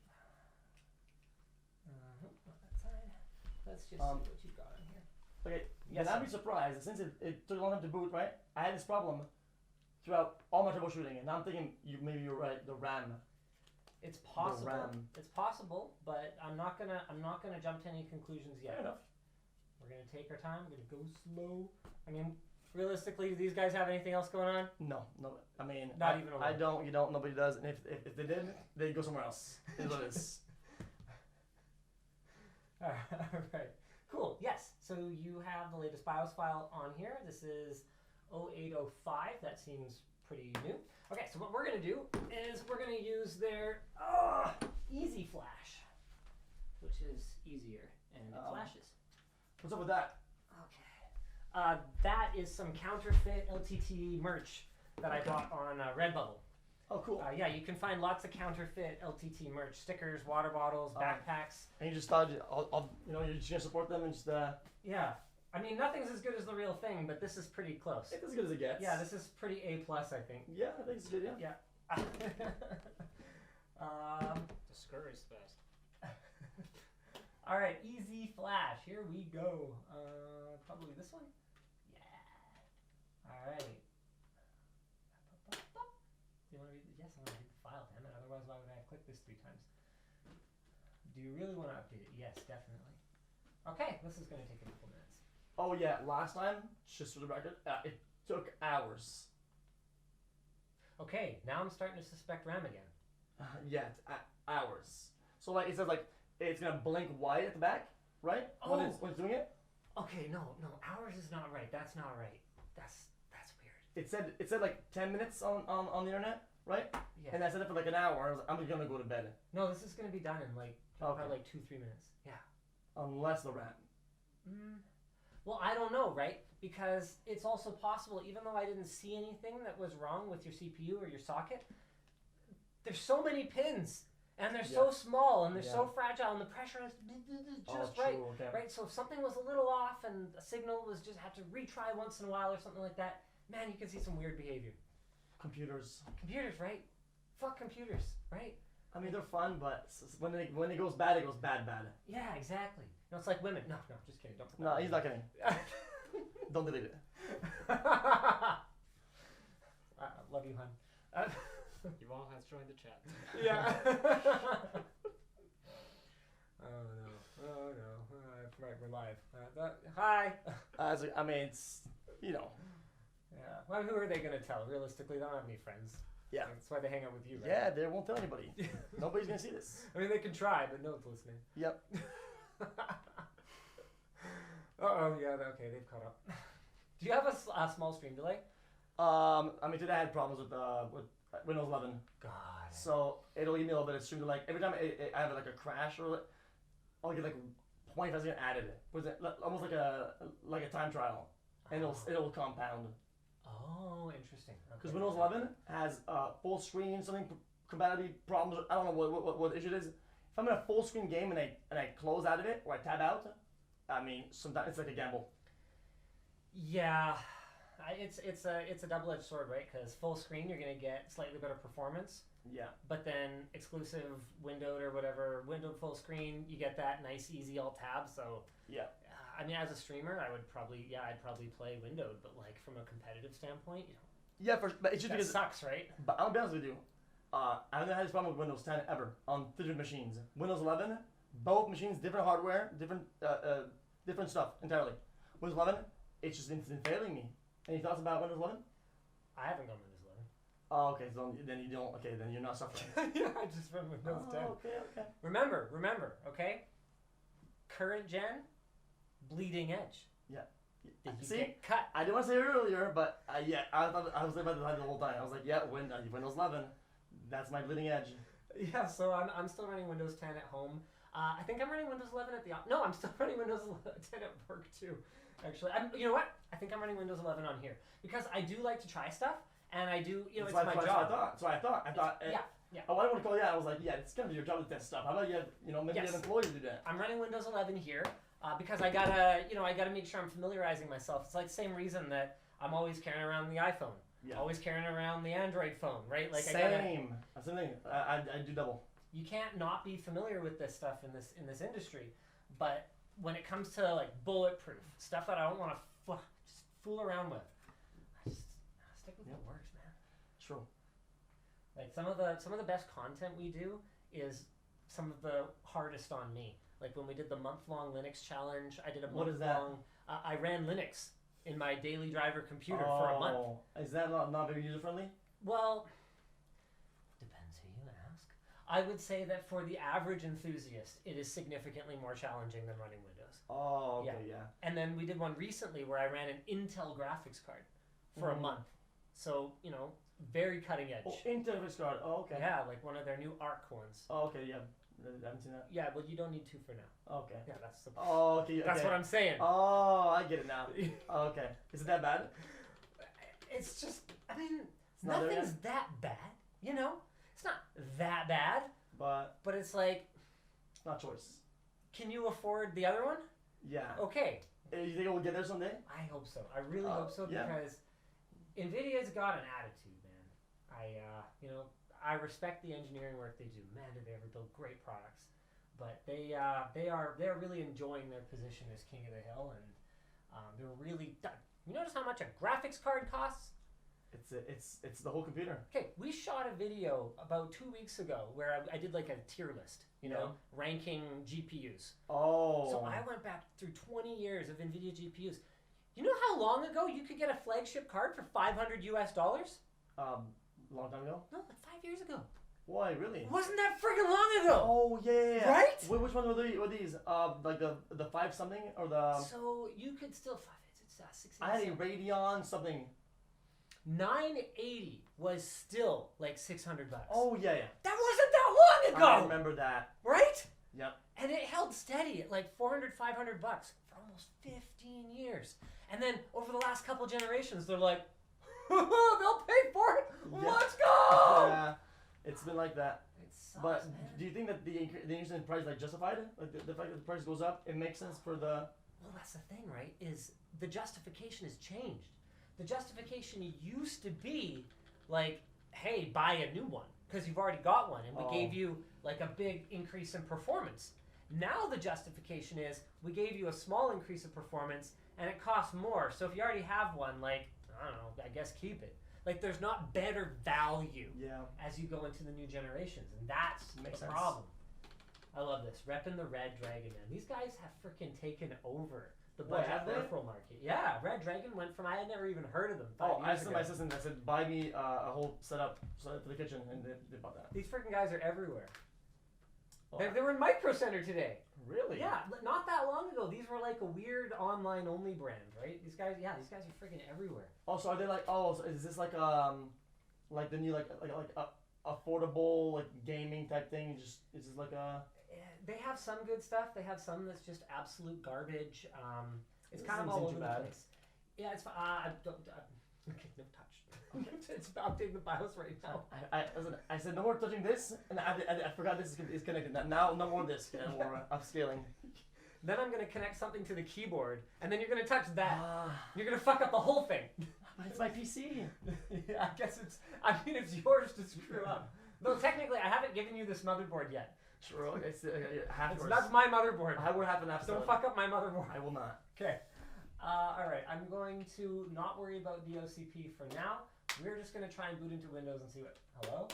Speaker 3: Not that side. Let's just see what you've got on here.
Speaker 1: Okay,
Speaker 3: Yes,
Speaker 1: then I'd
Speaker 3: sir.
Speaker 1: be surprised since it took a long time to boot, right? I had this problem throughout all my troubleshooting, and now I'm thinking maybe you're right. The RAM.
Speaker 3: It's possible.
Speaker 1: RAM.
Speaker 3: It's possible, but I'm not gonna jump to any conclusions yet.
Speaker 1: Fair enough.
Speaker 3: We're gonna take our time. We're gonna go slow. I mean, realistically, do these guys have anything else going on?
Speaker 1: No. I mean,
Speaker 3: Not even a
Speaker 1: I
Speaker 3: little.
Speaker 1: don't. You don't. Nobody does. And if they did, they'd go somewhere else. Is what it is.
Speaker 3: All right. Cool. Yes. So you have the latest BIOS file on here. This is 0805. That seems pretty new. Okay. So what we're gonna do is we're gonna use their Easy Flash, which is easier and it flashes.
Speaker 1: What's up with that?
Speaker 3: Okay. That is some counterfeit LTT merch that I bought on Redbubble.
Speaker 1: Oh, cool.
Speaker 3: Yeah, you can find lots of counterfeit LTT merch: stickers, water bottles, backpacks.
Speaker 1: And you just thought, you're just gonna support them and just.
Speaker 3: Yeah. I mean, nothing's as good as the real thing, but this is pretty close.
Speaker 1: It's as good as it gets.
Speaker 3: Yeah, this is pretty A+, I think.
Speaker 1: Yeah, I think it's good. Yeah.
Speaker 3: Yeah.
Speaker 4: Discouraged fast.
Speaker 3: All right, easy flash. Here we go. Probably this one. Yeah. All right. Do you want to read? Yes, I want to read the file. Damn it. Otherwise, why would I have clicked this 3 times? Do you really want to update it? Yes, definitely. Okay, this is going to take a couple minutes.
Speaker 1: Oh yeah, last time, just for the record, it took hours.
Speaker 3: Okay, now I'm starting to suspect RAM again.
Speaker 1: Yeah, hours. So like it says like it's gonna blink white at the back, right? When
Speaker 3: Oh.
Speaker 1: it's doing it.
Speaker 3: Okay, no, hours is not right. That's not right. That's weird.
Speaker 1: It said like 10 minutes on the internet, right?
Speaker 3: Yeah.
Speaker 1: And I said it for like an hour. I was like, I'm gonna go to bed.
Speaker 3: No, this is going to be done in like probably like 2-3 minutes. Yeah.
Speaker 1: Unless the RAM.
Speaker 3: Well, I don't know, right? Because it's also possible, even though I didn't see anything that was wrong with your CPU or your socket, there's so many pins, and they're so small, and they're so fragile, and the pressure is just right.
Speaker 1: Okay.
Speaker 3: Right? So if something was a little off, and a signal was just had to retry once in a while or something like that, man, you can see some weird behavior.
Speaker 1: Computers.
Speaker 3: Computers, right? Fuck computers, right?
Speaker 1: I mean, they're fun, but when it goes bad, it goes bad.
Speaker 3: Yeah, exactly. No, it's like women. No, just kidding. Don't.
Speaker 1: No, he's not kidding. Don't delete it.
Speaker 3: Love you, hon.
Speaker 4: Yvonne has joined the chat.
Speaker 3: Yeah. Oh no. Right, we're live. Hi.
Speaker 1: I mean, it's
Speaker 3: Yeah. Well, who are they gonna tell? Realistically, they don't have any friends.
Speaker 1: yeah.
Speaker 3: That's why they hang out with you, right?
Speaker 1: Yeah, they won't tell anybody. Nobody's gonna see this.
Speaker 3: I mean, they can try, but no one's listening.
Speaker 1: Yep.
Speaker 3: Okay, they've caught up. Do you have a small stream delay?
Speaker 1: I mean, today I had problems with Windows 11.
Speaker 3: God.
Speaker 1: So it'll give me a little bit of stream delay. Every time I have like a crash or I'll get like 0.5 seconds added. Was it almost like a time trial, and it'll compound.
Speaker 3: Oh, interesting.
Speaker 1: Because Windows 11 has full screen something compatibility problems. I don't know what issue it is. If I'm in a full screen game and I close out of it or I tab out, I mean sometimes it's like a gamble.
Speaker 3: Yeah, it's a double-edged sword, right? Because full screen you're gonna get slightly better performance,
Speaker 1: Yeah.
Speaker 3: but then exclusive windowed or whatever windowed full screen you get that nice easy alt tab. So
Speaker 1: Yeah.
Speaker 3: I mean, as a streamer, I'd probably play windowed, but like from a competitive standpoint,
Speaker 1: Yeah, but it's just
Speaker 3: that
Speaker 1: because.
Speaker 3: sucks, right?
Speaker 1: But I'll be honest with you. I haven't had this problem with Windows 10 ever on different machines. Windows 11, both machines, different hardware, different stuff entirely. Windows 11, it's just been failing me. Any thoughts about Windows 11?
Speaker 3: I haven't gone Windows 11.
Speaker 1: Oh, okay. So then you don't. Okay, then you're not suffering.
Speaker 3: Yeah, I just run Windows 10.
Speaker 1: Okay.
Speaker 3: Remember, okay? Current gen, bleeding edge.
Speaker 1: Yeah.
Speaker 3: Did you
Speaker 1: See,
Speaker 3: get cut?
Speaker 1: I didn't want to say it earlier, but yeah, I thought I was thinking about it the whole time. I was like, yeah, Windows 11, that's my bleeding edge.
Speaker 3: Yeah, so I'm still running Windows 10 at home. I think I'm running Windows 11 at the no, I'm still running Windows 10 at work too. Actually, you know what? I think I'm running Windows 11 on here because I do like to try stuff, and I do, it's my job.
Speaker 1: So I thought.
Speaker 3: Yeah.
Speaker 1: Oh, I didn't want to call you out. I was like, yeah, it's gonna be your job to test stuff. How about maybe you have employees do that.
Speaker 3: I'm running Windows 11 here because I gotta make sure I'm familiarizing myself. It's like the same reason that I'm always carrying around the iPhone.
Speaker 1: Yeah.
Speaker 3: Always carrying around the Android phone, right? Like
Speaker 1: Same. That's the thing. I do double.
Speaker 3: You can't not be familiar with this stuff in this industry, but when it comes to like bulletproof stuff that I don't want to just fool around with, I just stick with what works, man.
Speaker 1: True.
Speaker 3: Like some of the best content we do is some of the hardest on me. Like when we did the month-long Linux challenge, I did a
Speaker 1: What is that?
Speaker 3: month-long. I ran Linux in my daily driver computer for a month.
Speaker 1: Is that not very user friendly?
Speaker 3: Well, depends who you ask. I would say that for the average enthusiast, it is significantly more challenging than running Windows.
Speaker 1: Oh, okay, yeah.
Speaker 3: And then we did one recently where I ran an Intel graphics card for a month. So, very cutting edge.
Speaker 1: Oh, Intel graphics card. Oh, okay.
Speaker 3: Yeah, like one of their new ARC ones.
Speaker 1: Oh, okay, yeah. I haven't seen that.
Speaker 3: Yeah, well, you don't need to for now.
Speaker 1: Okay.
Speaker 3: Yeah, that's the.
Speaker 1: Oh, okay.
Speaker 3: That's what I'm saying.
Speaker 1: Oh, I get it now. Okay. Is it that bad?
Speaker 3: It's just, I mean,
Speaker 1: not there
Speaker 3: nothing's that bad. It's not that bad.
Speaker 1: But
Speaker 3: it's like,
Speaker 1: it's not choice.
Speaker 3: can you afford the other one?
Speaker 1: Yeah.
Speaker 3: Okay.
Speaker 1: You think it will get there someday?
Speaker 3: I hope so. I really hope so
Speaker 1: yeah.
Speaker 3: because NVIDIA's got an attitude, man. I respect the engineering work they do. Man, do they ever build great products. But they're really enjoying their position as king of the hill, and they're really. You notice how much a graphics card costs?
Speaker 1: It's the whole computer.
Speaker 3: Okay, we shot a video about 2 weeks ago where I did like a tier list, ranking GPUs.
Speaker 1: Oh.
Speaker 3: So I went back through 20 years of NVIDIA GPUs. You know how long ago you could get a flagship card for $500 US?
Speaker 1: Long time ago?
Speaker 3: No, like 5 years ago.
Speaker 1: Why, really?
Speaker 3: Wasn't that friggin' long ago?
Speaker 1: Oh, yeah.
Speaker 3: Right?
Speaker 1: Which one were these? Like the 5 something or the...
Speaker 3: So you could still... It's 16.
Speaker 1: I had a Radeon something.
Speaker 3: 980 was still like $600.
Speaker 1: Oh, yeah.
Speaker 3: That wasn't that long ago!
Speaker 1: I remember that.
Speaker 3: Right?
Speaker 1: Yep.
Speaker 3: And it held steady at like $400, $500 for almost 15 years. And then over the last couple generations, they're like, they'll pay for it.
Speaker 1: Yeah.
Speaker 3: Let's go!
Speaker 1: Yeah, it's been like that.
Speaker 3: It sucks,
Speaker 1: But
Speaker 3: man.
Speaker 1: do you think that the increase in price like justified? Like the fact that the price goes up, it makes sense for the...
Speaker 3: Well, that's the thing, right? Is the justification has changed. The justification used to be like, hey, buy a new one because you've already got one, and we gave you like a big increase in performance. Now the justification is we gave you a small increase of performance and it costs more. So if you already have one, like, I don't know, I guess keep it. Like, there's not better value as you go into the new generations, and that's
Speaker 1: Makes
Speaker 3: the
Speaker 1: sense.
Speaker 3: problem. I love this. Repping the Red Dragon, man. These guys have freaking taken over the budget
Speaker 1: have they?
Speaker 3: peripheral market. Yeah, Red Dragon went from, I had never even heard of them 5
Speaker 1: I
Speaker 3: years
Speaker 1: sent
Speaker 3: ago.
Speaker 1: my assistant, I said, buy me a whole setup for the kitchen, and they bought that.
Speaker 3: These freaking guys are everywhere.
Speaker 1: Oh,
Speaker 3: They were in Micro Center today.
Speaker 1: really?
Speaker 3: Yeah, not that long ago. These were like a weird online only brand, right? These guys are freaking everywhere.
Speaker 1: Oh, so are they like, so is this like the new like affordable like gaming type thing? Is this like a...
Speaker 3: They have some good stuff. They have some that's just absolute garbage. It's
Speaker 1: This
Speaker 3: kind of
Speaker 1: doesn't
Speaker 3: all
Speaker 1: seem
Speaker 3: over
Speaker 1: too
Speaker 3: the
Speaker 1: bad.
Speaker 3: place. Yeah, it's fine. Okay, no touch. It's updating the BIOS right now.
Speaker 1: I said no more touching this, and I forgot this is connected. Now no more this. No more upscaling.
Speaker 3: Then I'm gonna connect something to the keyboard, and then you're gonna touch that. You're gonna fuck up the whole thing.
Speaker 1: But it's my PC.
Speaker 3: Yeah, I guess it's yours to screw up. Though technically, I haven't given you this motherboard yet.
Speaker 1: Sure. Okay. Half yours.
Speaker 3: That's my motherboard.
Speaker 1: We're half and half.
Speaker 3: Don't fuck up my motherboard.
Speaker 1: I will not.
Speaker 3: Okay. All right. I'm going to not worry about DOCP for now. We're just gonna try and boot into Windows and see what. Hello.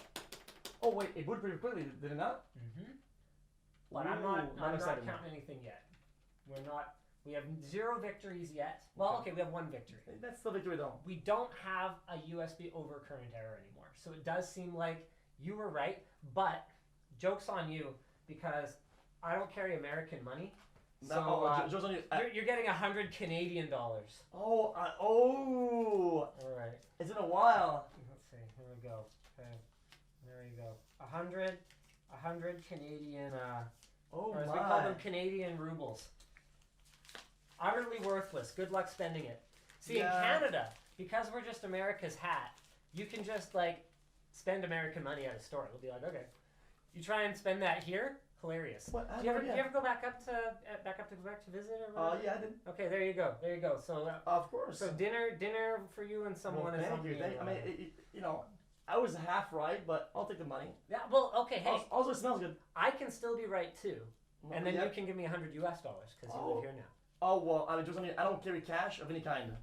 Speaker 1: Oh wait, it booted pretty quickly, did it not?
Speaker 3: Mm-hmm. But I'm
Speaker 1: Ooh,
Speaker 3: not
Speaker 1: now I'm excited.
Speaker 3: counting anything yet. We're not. We have 0 victories yet. Well, okay, we have 1 victory.
Speaker 1: That's still victory though.
Speaker 3: We don't have a USB overcurrent error anymore. So it does seem like you were right, but joke's on you because I don't carry American money. So
Speaker 1: Joe's on you.
Speaker 3: you're getting 100 Canadian dollars.
Speaker 1: Oh.
Speaker 3: All right.
Speaker 1: It's been a while.
Speaker 3: Let's see. Here we go. Okay. There you go. 100 Canadian.
Speaker 1: Oh
Speaker 3: Or as
Speaker 1: my.
Speaker 3: we call them, Canadian rubles. Utterly worthless. Good luck spending it. See, in Canada, because we're just America's hat, you can just like spend American money at a store. It'll be like, okay. You try and spend that here, hilarious.
Speaker 1: What?
Speaker 3: Do you ever go back up to visit or whatever?
Speaker 1: Yeah, I did.
Speaker 3: Okay, there you go. There you go. So
Speaker 1: Of course.
Speaker 3: so dinner for you and someone.
Speaker 1: Well,
Speaker 3: is
Speaker 1: thank you.
Speaker 3: something,
Speaker 1: I mean, I was half right, but I'll take the money.
Speaker 3: Yeah. Well, okay. Hey,
Speaker 1: Also, it smells good.
Speaker 3: I can still be right too, and then
Speaker 1: Yep.
Speaker 3: you can give me $100 US because you live here now.
Speaker 1: Oh well, I mean, just I don't carry cash of any kind.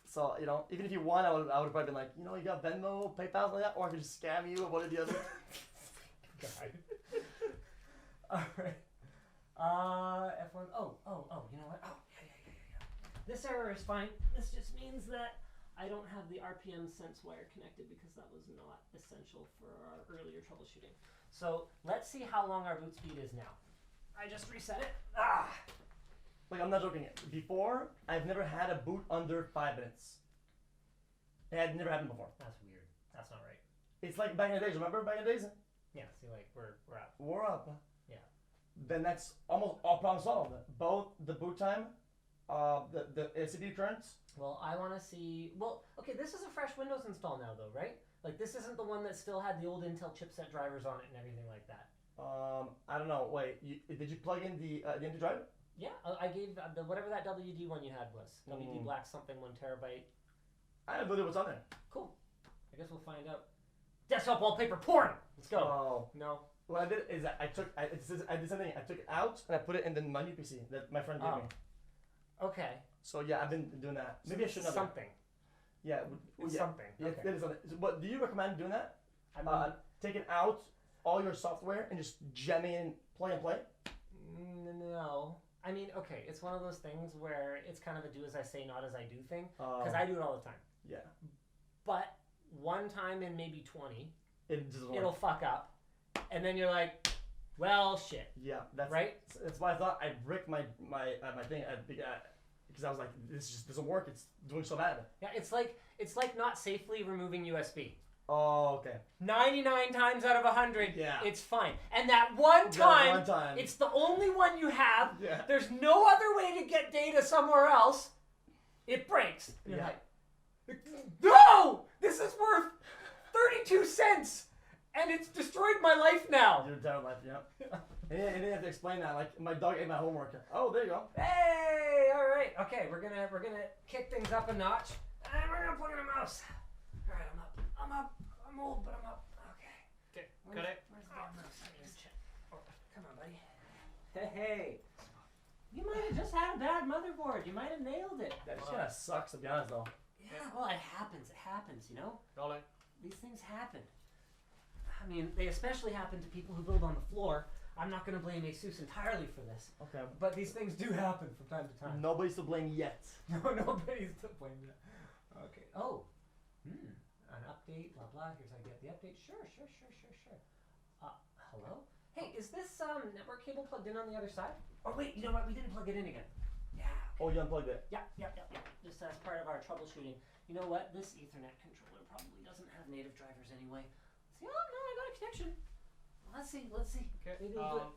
Speaker 1: So even if you won, I would have probably been like, you got Venmo, PayPal, like that, or I could just scam you or one or the other.
Speaker 3: God. All right. F1. Oh. You know what? Oh, yeah. This error is fine. This just means that I don't have the RPM sense wire connected because that was not essential for our earlier troubleshooting. So let's see how long our boot speed is now. I just reset it.
Speaker 1: Like, I'm not joking. Before, I've never had a boot under 5 minutes. It had never happened before.
Speaker 3: That's weird. That's not right.
Speaker 1: It's like back in the days. Remember back in the days?
Speaker 3: Yeah. See, like we're up.
Speaker 1: We're up.
Speaker 3: Yeah.
Speaker 1: Then that's almost all problem solved. Both the boot time, the CPU currents.
Speaker 3: Well, I want to see. Well, okay. This is a fresh Windows install now, though, right? Like this isn't the one that still had the old Intel chipset drivers on it and everything like that.
Speaker 1: I don't know. Wait, did you plug in the empty drive?
Speaker 3: Yeah, I gave whatever that WD one you had was. WD
Speaker 1: Mm.
Speaker 3: Black something 1 terabyte.
Speaker 1: I have no idea what's on there.
Speaker 3: Cool. I guess we'll find out. Desktop wallpaper porn. Let's go.
Speaker 1: Oh.
Speaker 3: No.
Speaker 1: What I did is I did something. I took it out and I put it in the my new PC that my friend gave me.
Speaker 3: Okay.
Speaker 1: So yeah, I've been doing that. Maybe I should know.
Speaker 3: Something.
Speaker 1: Yeah.
Speaker 3: It's
Speaker 1: yeah.
Speaker 3: something.
Speaker 1: Yeah,
Speaker 3: Okay.
Speaker 1: it is something. But do you recommend doing that?
Speaker 3: I mean,
Speaker 1: Taking out all your software and just jamming in, play and play?
Speaker 3: no. I mean, okay, it's one of those things where it's kind of a do as I say, not as I do thing. Because I do it all the time.
Speaker 1: Yeah.
Speaker 3: But one time in maybe 20,
Speaker 1: It just
Speaker 3: it'll fuck up. And then you're like, well, shit.
Speaker 1: Yeah, that's
Speaker 3: Right?
Speaker 1: That's why I thought I'd brick my thing because I was like, this just doesn't work. It's doing so bad.
Speaker 3: Yeah, it's like not safely removing USB.
Speaker 1: Oh, okay.
Speaker 3: 99 times out of 100,
Speaker 1: Yeah.
Speaker 3: it's fine. And that one time,
Speaker 1: one time.
Speaker 3: it's the only one you have.
Speaker 1: Yeah.
Speaker 3: There's no other way to get data somewhere else. It breaks. And you're
Speaker 1: Yeah.
Speaker 3: like, no! This is worth 32 cents! And it's destroyed my life now.
Speaker 1: Your entire life, yeah. And you didn't have to explain that. Like my dog ate my homework. Oh, there you go.
Speaker 3: Hey, all right. Okay, we're gonna kick things up a notch, and we're gonna plug in a mouse. All right, I'm up. I'm old, but I'm up. Okay.
Speaker 4: Got it.
Speaker 3: Where's the damn mouse? I need to check. Oh, come on, buddy. Hey. You might have just had a bad motherboard. You might have nailed it.
Speaker 1: That just kind of sucks, to be honest, though.
Speaker 3: Yeah, well, it happens. It happens, you know?
Speaker 4: Rolling.
Speaker 3: These things happen. I mean, they especially happen to people who build on the floor. I'm not going to blame ASUS entirely for this.
Speaker 1: Okay.
Speaker 3: But these things do happen from time to time.
Speaker 1: Nobody's to blame yet.
Speaker 3: No, nobody's to blame yet. Okay. Oh. An update, blah, blah. Here's how you get the update. Sure. Hello? Hey, is this network cable plugged in on the other side? Oh, wait, you know what? We didn't plug it in again. Yeah.
Speaker 1: Oh, you unplugged it.
Speaker 3: Yeah. Just as part of our troubleshooting. You know what? This Ethernet controller probably doesn't have native drivers anyway. See, oh, no, I got a connection. Let's see.
Speaker 4: Okay.
Speaker 3: Maybe we'll do it.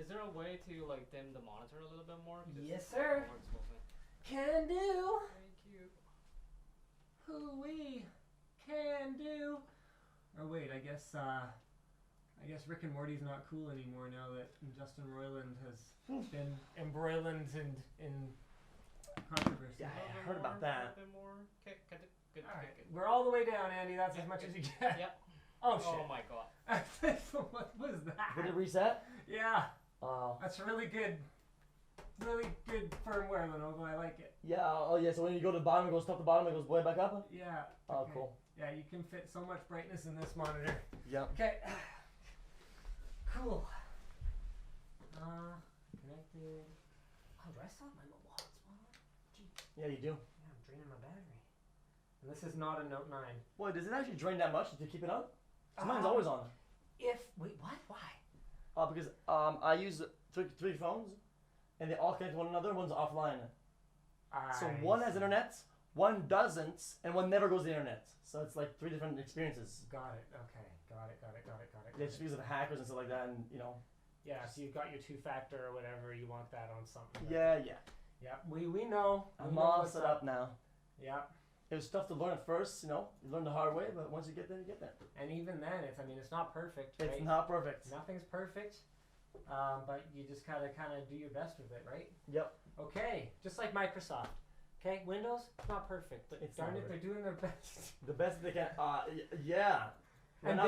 Speaker 4: Is there a way to like dim the monitor a little bit more?
Speaker 3: Yes, sir.
Speaker 4: Works smoothly.
Speaker 3: Can do.
Speaker 4: Thank you.
Speaker 3: Hoo-wee. Can do. Oh, wait, I guess Rick and Morty's not cool anymore now that Justin Roiland has been embroiled in controversy.
Speaker 1: Yeah, I heard about that.
Speaker 4: A little bit more. Okay, good.
Speaker 3: All right, we're all the way down, Andy. That's as much as you get.
Speaker 4: Yep.
Speaker 3: Oh, shit.
Speaker 4: Oh my god.
Speaker 3: What was that?
Speaker 1: Did it reset?
Speaker 3: Yeah,
Speaker 1: Oh.
Speaker 3: that's really good firmware, Lenovo. I like it.
Speaker 1: Yeah. Oh, yeah. So when you go to the bottom, it goes top to bottom, it goes way back up.
Speaker 3: Yeah.
Speaker 1: Oh,
Speaker 3: okay.
Speaker 1: cool.
Speaker 3: Yeah, you can fit so much brightness in this monitor.
Speaker 1: Yep.
Speaker 3: Okay. Cool. Connected. Oh, do I still have my mobile hotspot? Gee.
Speaker 1: Yeah, you do.
Speaker 3: Yeah, I'm draining my battery. And this is not a Note 9.
Speaker 1: Boy, does it actually drain that much to keep it on? 'Cause mine's always on.
Speaker 3: Wait, what? Why?
Speaker 1: Because I use three phones, and they all connect to one another. One's offline. So one has internet, one doesn't, and one never goes to the internet. So it's like three different experiences.
Speaker 3: Got it. Okay. Got it.
Speaker 1: Yeah, just because of hackers and stuff like that, and you know.
Speaker 3: Yeah, so you've got your two-factor or whatever. You want that on something.
Speaker 1: Yeah.
Speaker 3: Yeah, we know.
Speaker 1: I'm all set up now.
Speaker 3: Yeah.
Speaker 1: It was tough to learn at first, you know. You learn the hard way, but once you get there, you get there.
Speaker 3: And even then, it's not perfect, right?
Speaker 1: It's not perfect.
Speaker 3: Nothing's perfect, but you just gotta kind of do your best with it, right?
Speaker 1: Yep.
Speaker 3: Okay, just like Microsoft. Okay, Windows, it's not perfect, but
Speaker 1: It's
Speaker 3: darn
Speaker 1: not
Speaker 3: it, they're doing their best.
Speaker 1: The best they can. Yeah.
Speaker 3: And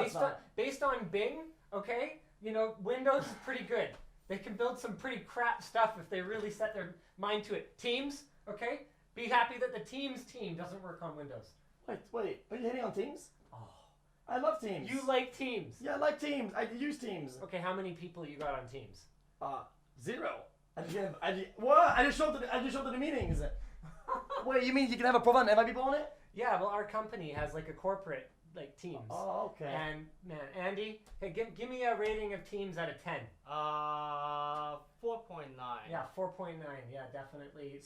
Speaker 3: based on Bing, okay, Windows is pretty good. They can build some pretty crap stuff if they really set their mind to it. Teams, okay? Be happy that the Teams team doesn't work on Windows.
Speaker 1: Wait. Are you hitting on Teams?
Speaker 3: Oh.
Speaker 1: I love Teams.
Speaker 3: You like Teams?
Speaker 1: Yeah, I like Teams. I use Teams.
Speaker 3: Okay, how many people you got on Teams?
Speaker 1: 0. I just showed up to the meetings. Wait, you mean you can have a profile and have people on it?
Speaker 3: Yeah, well, our company has like a corporate Teams.
Speaker 1: Oh, okay.
Speaker 3: And man, Andy, hey, give me a rating of Teams out of 10.
Speaker 4: 4.9.
Speaker 3: Yeah, 4.9. Yeah, definitely.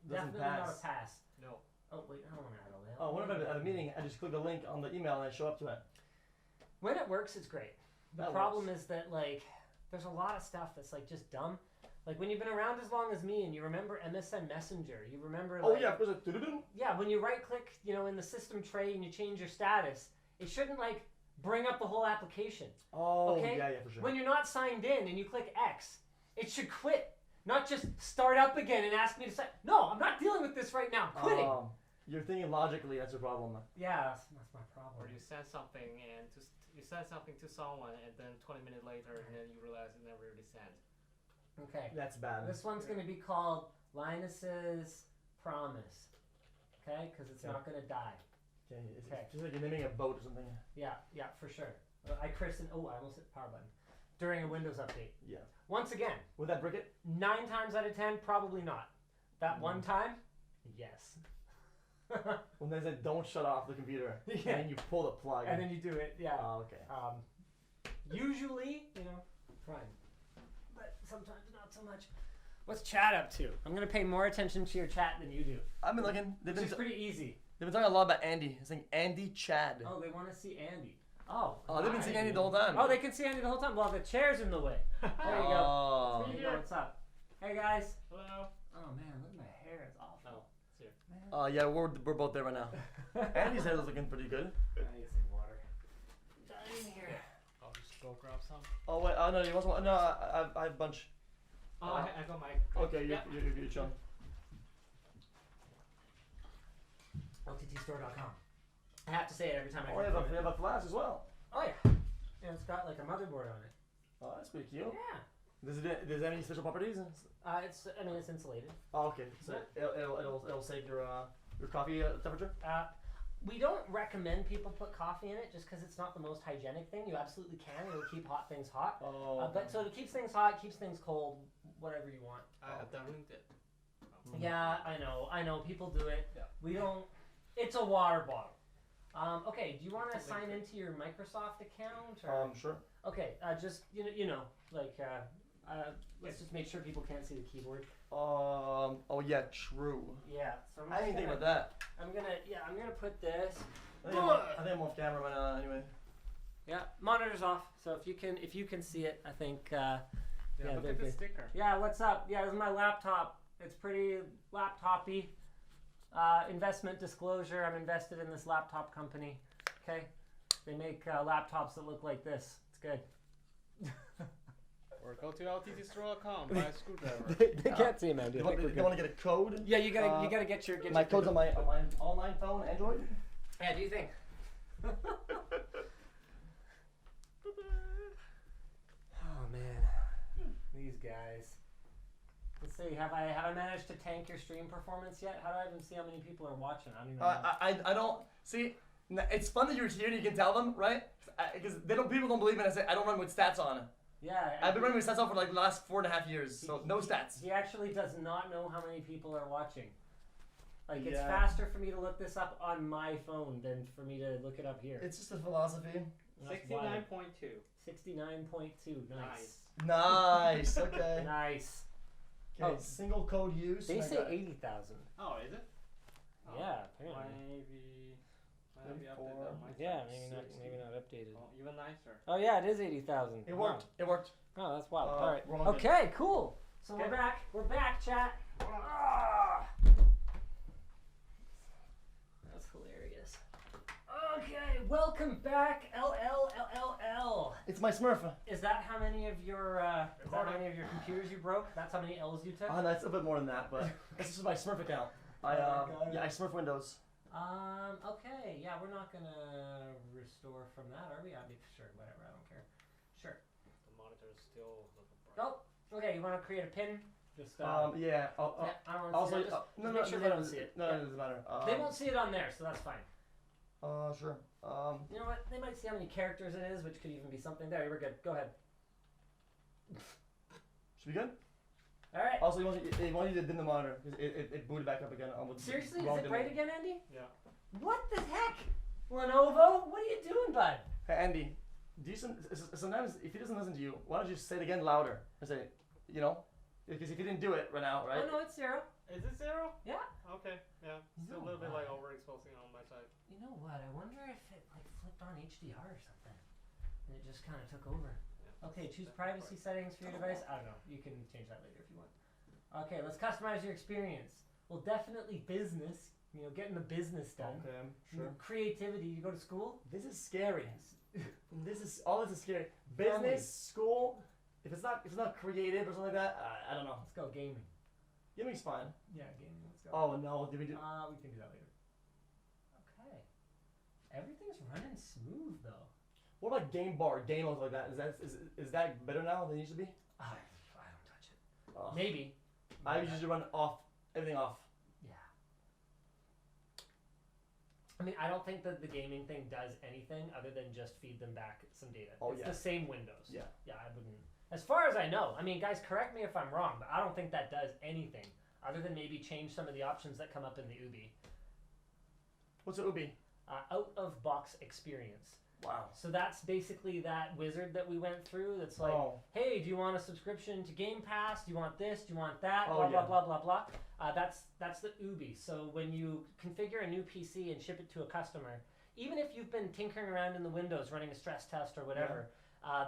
Speaker 3: Definitely not a pass.
Speaker 4: No.
Speaker 3: Oh wait, I don't want to add all that.
Speaker 1: Oh, what if at a meeting I just click the link on the email and I show up to it?
Speaker 3: When it works, it's great. The problem is that there's a lot of stuff that's just dumb. Like when you've been around as long as me and you remember MSN Messenger, you remember
Speaker 1: Oh yeah, of course.
Speaker 3: Yeah, when you right click, in the system tray and you change your status, it shouldn't bring up the whole application.
Speaker 1: Oh,
Speaker 3: okay?
Speaker 1: yeah, for sure.
Speaker 3: When you're not signed in and you click X, it should quit, not just start up again and ask me to sign. No, I'm not dealing with this right now. I'm quitting.
Speaker 1: You're thinking logically. That's your problem.
Speaker 3: Yeah, that's my
Speaker 4: Or
Speaker 3: problem.
Speaker 4: you send something and you send something to someone and then 20 minutes later and then you realize it never really sent.
Speaker 3: Okay.
Speaker 1: That's bad.
Speaker 3: This one's going to be called Linus's Promise. Okay? Because it's
Speaker 1: Okay.
Speaker 3: not going to die.
Speaker 1: Okay. It's
Speaker 3: Okay.
Speaker 1: just like you're naming a boat or something.
Speaker 3: Yeah, for sure. I christened. Oh, I almost hit the power button. During a Windows update.
Speaker 1: Yeah.
Speaker 3: Once again,
Speaker 1: Would that brick it?
Speaker 3: 9 times out of 10, probably not. That one time, yes.
Speaker 1: When they said don't shut off the computer,
Speaker 3: Yeah.
Speaker 1: and then you pull the plug.
Speaker 3: And then you do it, yeah.
Speaker 1: Oh, okay.
Speaker 3: Usually, fine. But sometimes not so much. What's chat up to? I'm going to pay more attention to your chat than you do.
Speaker 1: I've been looking. They've
Speaker 3: Which
Speaker 1: been,
Speaker 3: is pretty easy.
Speaker 1: they've been talking a lot about Andy. It's like Andy Chad.
Speaker 3: Oh, they want to see Andy. Oh.
Speaker 1: Oh, they've been
Speaker 3: hi.
Speaker 1: seeing Andy the whole time.
Speaker 3: Oh, they can see Andy the whole time. Well, the chair's in the way. There you go.
Speaker 1: Oh.
Speaker 3: There you go. What's up? Hey, guys.
Speaker 4: Hello.
Speaker 3: Oh, man, look at my hair. It's awful.
Speaker 4: Oh, it's here.
Speaker 1: Yeah, we're both there right now. Andy's head is looking pretty good.
Speaker 3: I need some water. Dying here.
Speaker 4: I'll just go grab some.
Speaker 1: Oh wait, no, you want some? No, I have a bunch.
Speaker 4: Oh, I got my.
Speaker 1: Okay,
Speaker 4: Yeah.
Speaker 1: you're chilling.
Speaker 3: LTTstore.com. I have to say it every time I
Speaker 1: Oh, you have a flash as well.
Speaker 3: Oh, yeah. And it's got like a motherboard on it.
Speaker 1: Oh, that's pretty cute.
Speaker 3: Yeah.
Speaker 1: Does it have any special properties?
Speaker 3: It's insulated.
Speaker 1: Oh, okay. So it'll save your coffee temperature.
Speaker 3: We don't recommend people put coffee in it just because it's not the most hygienic thing. You absolutely can. It'll keep hot things hot.
Speaker 1: Oh.
Speaker 3: But so it keeps things hot, keeps things cold, whatever you want.
Speaker 4: I have done it.
Speaker 3: Yeah, I know. People do it.
Speaker 1: Yeah.
Speaker 3: We don't. It's a water bottle. Okay. Do you want to sign into your Microsoft account? Or?
Speaker 1: Sure.
Speaker 3: Okay. Just let's just make sure people can't see the keyboard.
Speaker 1: Oh yeah, true.
Speaker 3: Yeah. So
Speaker 1: I didn't think about that.
Speaker 3: I'm gonna put this.
Speaker 1: I think I'm off camera right now. Anyway.
Speaker 3: Yeah, monitor's off. So if you can see it, I think.
Speaker 4: Yeah, look
Speaker 3: they're
Speaker 4: at the
Speaker 3: good.
Speaker 4: sticker.
Speaker 3: Yeah, what's up? Yeah, this is my laptop. It's pretty laptopy. Investment disclosure. I'm invested in this laptop company. Okay, they make laptops that look like this. It's good.
Speaker 4: Or go to lttstore.com, buy a screwdriver.
Speaker 3: they can't see, man.
Speaker 1: They want to get a code.
Speaker 3: Yeah, you gotta get your.
Speaker 1: My code's on my online phone, Android.
Speaker 3: Yeah, do you think? Oh man, these guys. Let's see. Have I managed to tank your stream performance yet? How do I even see how many people are watching? I don't even know.
Speaker 1: I don't see. It's fun that you're here and you can tell them, right? Because people don't believe me. I don't run with stats on.
Speaker 3: Yeah.
Speaker 1: I've been running with stats on for like the last 4.5 years, so no stats.
Speaker 3: He actually does not know how many people are watching. Like it's
Speaker 1: Yeah.
Speaker 3: faster for me to look this up on my phone than for me to look it up here.
Speaker 1: It's just a philosophy.
Speaker 4: 69.2.
Speaker 3: 69.2. Nice.
Speaker 1: Nice. Okay.
Speaker 3: Nice.
Speaker 1: Okay.
Speaker 3: Oh.
Speaker 1: Single code use.
Speaker 3: They
Speaker 1: I
Speaker 3: say
Speaker 1: got
Speaker 3: 80,000.
Speaker 4: Oh, is it? Oh,
Speaker 3: Yeah, apparently.
Speaker 4: Maybe updated on my
Speaker 3: Yeah,
Speaker 4: side.
Speaker 3: maybe not updated.
Speaker 4: Oh, even nicer.
Speaker 3: Oh yeah, it is 80,000.
Speaker 1: It worked. It worked.
Speaker 3: Oh, that's wild.
Speaker 1: Uh,
Speaker 3: All right.
Speaker 1: we're all good.
Speaker 3: Okay, cool. So
Speaker 4: Okay.
Speaker 3: we're back. We're back, chat. Ah! That's hilarious. Okay, welcome back, LLLLL.
Speaker 1: It's my Smurf.
Speaker 3: Is that how many of your computers you broke? That's how many L's you took?
Speaker 1: That's a bit more than that, but this is my Smurf account. I Smurf Windows.
Speaker 3: Okay, yeah, we're not gonna restore from that, are we? I'll be sure, whatever, I don't care. Sure.
Speaker 4: The monitor is still looking bright.
Speaker 3: Oh, okay, you wanna create a pin? Just,
Speaker 1: Yeah.
Speaker 3: yeah, I don't wanna
Speaker 1: Also,
Speaker 3: see that. Just make sure
Speaker 1: no,
Speaker 3: they don't see it.
Speaker 1: No,
Speaker 3: Yeah.
Speaker 1: it doesn't matter.
Speaker 3: They won't see it on there, so that's fine.
Speaker 1: Sure.
Speaker 3: You know what? They might see how many characters it is, which could even be something. There, we're good. Go ahead.
Speaker 1: Should be good.
Speaker 3: All right.
Speaker 1: Also, you want you to dim the monitor because it booted back up again.
Speaker 3: Seriously, is
Speaker 1: wrong
Speaker 3: it
Speaker 1: dimming.
Speaker 3: bright again, Andy?
Speaker 4: Yeah.
Speaker 3: What the heck? Lenovo, what are you doing, bud?
Speaker 1: Hey Andy, sometimes if he doesn't listen to you, why don't you say it again louder and say, because if you didn't do it right now, right?
Speaker 3: Oh no, it's 0.
Speaker 4: Is it 0?
Speaker 3: Yeah.
Speaker 4: Okay. Yeah. Still
Speaker 3: No
Speaker 4: a little bit like
Speaker 3: way.
Speaker 4: overexposing on my side.
Speaker 3: You know what? I wonder if it like flipped on HDR or something, and it just kind of took over.
Speaker 4: Yeah.
Speaker 3: Okay, choose
Speaker 4: That's
Speaker 3: privacy
Speaker 4: right.
Speaker 3: settings for your device. I don't know. You can change that later if you want. Okay, let's customize your experience. Well, definitely business. Getting the business done.
Speaker 1: Okay, sure.
Speaker 3: Creativity. You go to school.
Speaker 1: This is scary. This is scary. Business, school. If it's not creative or something like that, I don't know.
Speaker 3: Let's go gaming.
Speaker 1: Gaming's fine.
Speaker 3: Yeah, gaming. Let's go.
Speaker 1: Oh no, did we do?
Speaker 3: We can do that later. Everything's running smooth though.
Speaker 1: What about game bar, game looks like that? Is that better now than it used to be?
Speaker 3: I don't touch it.
Speaker 1: Oh.
Speaker 3: Maybe.
Speaker 1: I usually run everything off.
Speaker 3: Yeah. I mean, I don't think that the gaming thing does anything other than just feed them back some data.
Speaker 1: Oh,
Speaker 3: it's
Speaker 1: yeah.
Speaker 3: the same Windows.
Speaker 1: Yeah.
Speaker 3: Yeah, I wouldn't. As far as I know, I mean, guys, correct me if I'm wrong, but I don't think that does anything other than maybe change some of the options that come up in the Ubi.
Speaker 1: What's an Ubi?
Speaker 3: Out-of-box experience.
Speaker 1: Wow.
Speaker 3: So that's basically that wizard that we went through. That's like, hey, do you want a subscription to Game Pass? Do you want this? Do you want that?
Speaker 1: Oh,
Speaker 3: blah,
Speaker 1: yeah.
Speaker 3: blah, blah, blah, blah. That's the Ubi. So when you configure a new PC and ship it to a customer, even if you've been tinkering around in the Windows running a stress test or whatever,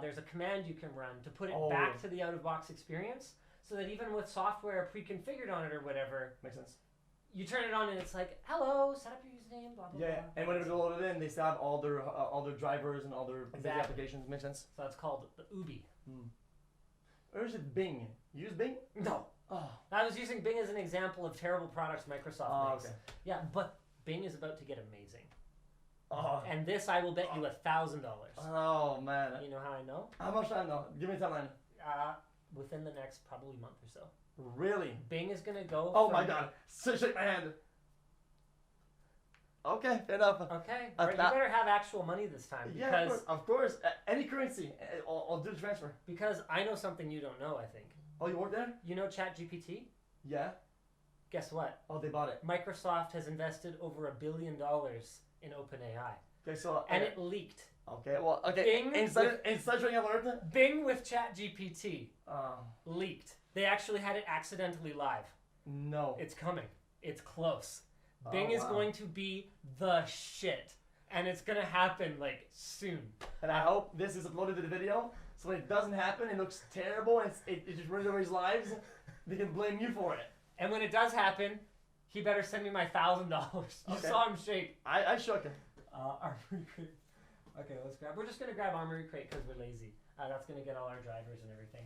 Speaker 3: there's a command you can run to put it back to the out-of-box experience so that even with software pre-configured on it or whatever,
Speaker 1: Makes sense.
Speaker 3: you turn it on and it's like, hello, set up your username, blah, blah,
Speaker 1: Yeah,
Speaker 3: blah.
Speaker 1: and whenever they load it in, they still have all their drivers and all their basic
Speaker 3: Exactly.
Speaker 1: applications. Makes sense.
Speaker 3: So that's called the Ubi.
Speaker 1: Or is it Bing? You use Bing?
Speaker 3: No.
Speaker 1: Oh.
Speaker 3: I was using Bing as an example of terrible products Microsoft makes.
Speaker 1: Okay.
Speaker 3: Yeah, but Bing is about to get amazing.
Speaker 1: Oh.
Speaker 3: And this I will bet you $1,000.
Speaker 1: Oh man.
Speaker 3: You know how I know?
Speaker 1: How much time though? Give me a timeline.
Speaker 3: Within the next probably month or so.
Speaker 1: Really?
Speaker 3: Bing is gonna go.
Speaker 1: Oh my god. Shake my hand. Okay, fair enough.
Speaker 3: Okay, or you better have actual money this time
Speaker 1: Yeah,
Speaker 3: because
Speaker 1: of course. Any currency, I'll do the transfer.
Speaker 3: because I know something you don't know. I think
Speaker 1: Oh, you work there?
Speaker 3: you know ChatGPT.
Speaker 1: Yeah.
Speaker 3: Guess what?
Speaker 1: Oh, they bought it.
Speaker 3: Microsoft has invested over $1 billion in OpenAI,
Speaker 1: Okay, so
Speaker 3: and it leaked.
Speaker 1: Okay, well, okay.
Speaker 3: Bing
Speaker 1: Inside trading alert.
Speaker 3: Bing with ChatGPT
Speaker 1: Oh
Speaker 3: leaked. They actually had it accidentally live.
Speaker 1: no.
Speaker 3: It's coming. It's close. Bing is
Speaker 1: wow.
Speaker 3: going to be the shit. And it's going to happen, like, soon.
Speaker 1: And I hope this is uploaded to the video, so when it doesn't happen, it looks terrible, and it just ruins everybody's lives. They can blame you for it.
Speaker 3: And when it does happen, he better send me my $1,000. You
Speaker 1: Okay.
Speaker 3: saw him shake.
Speaker 1: I shook him.
Speaker 3: Armory crate. Okay, let's grab. We're just going to grab Armory crate because we're lazy. That's going to get all our drivers and everything.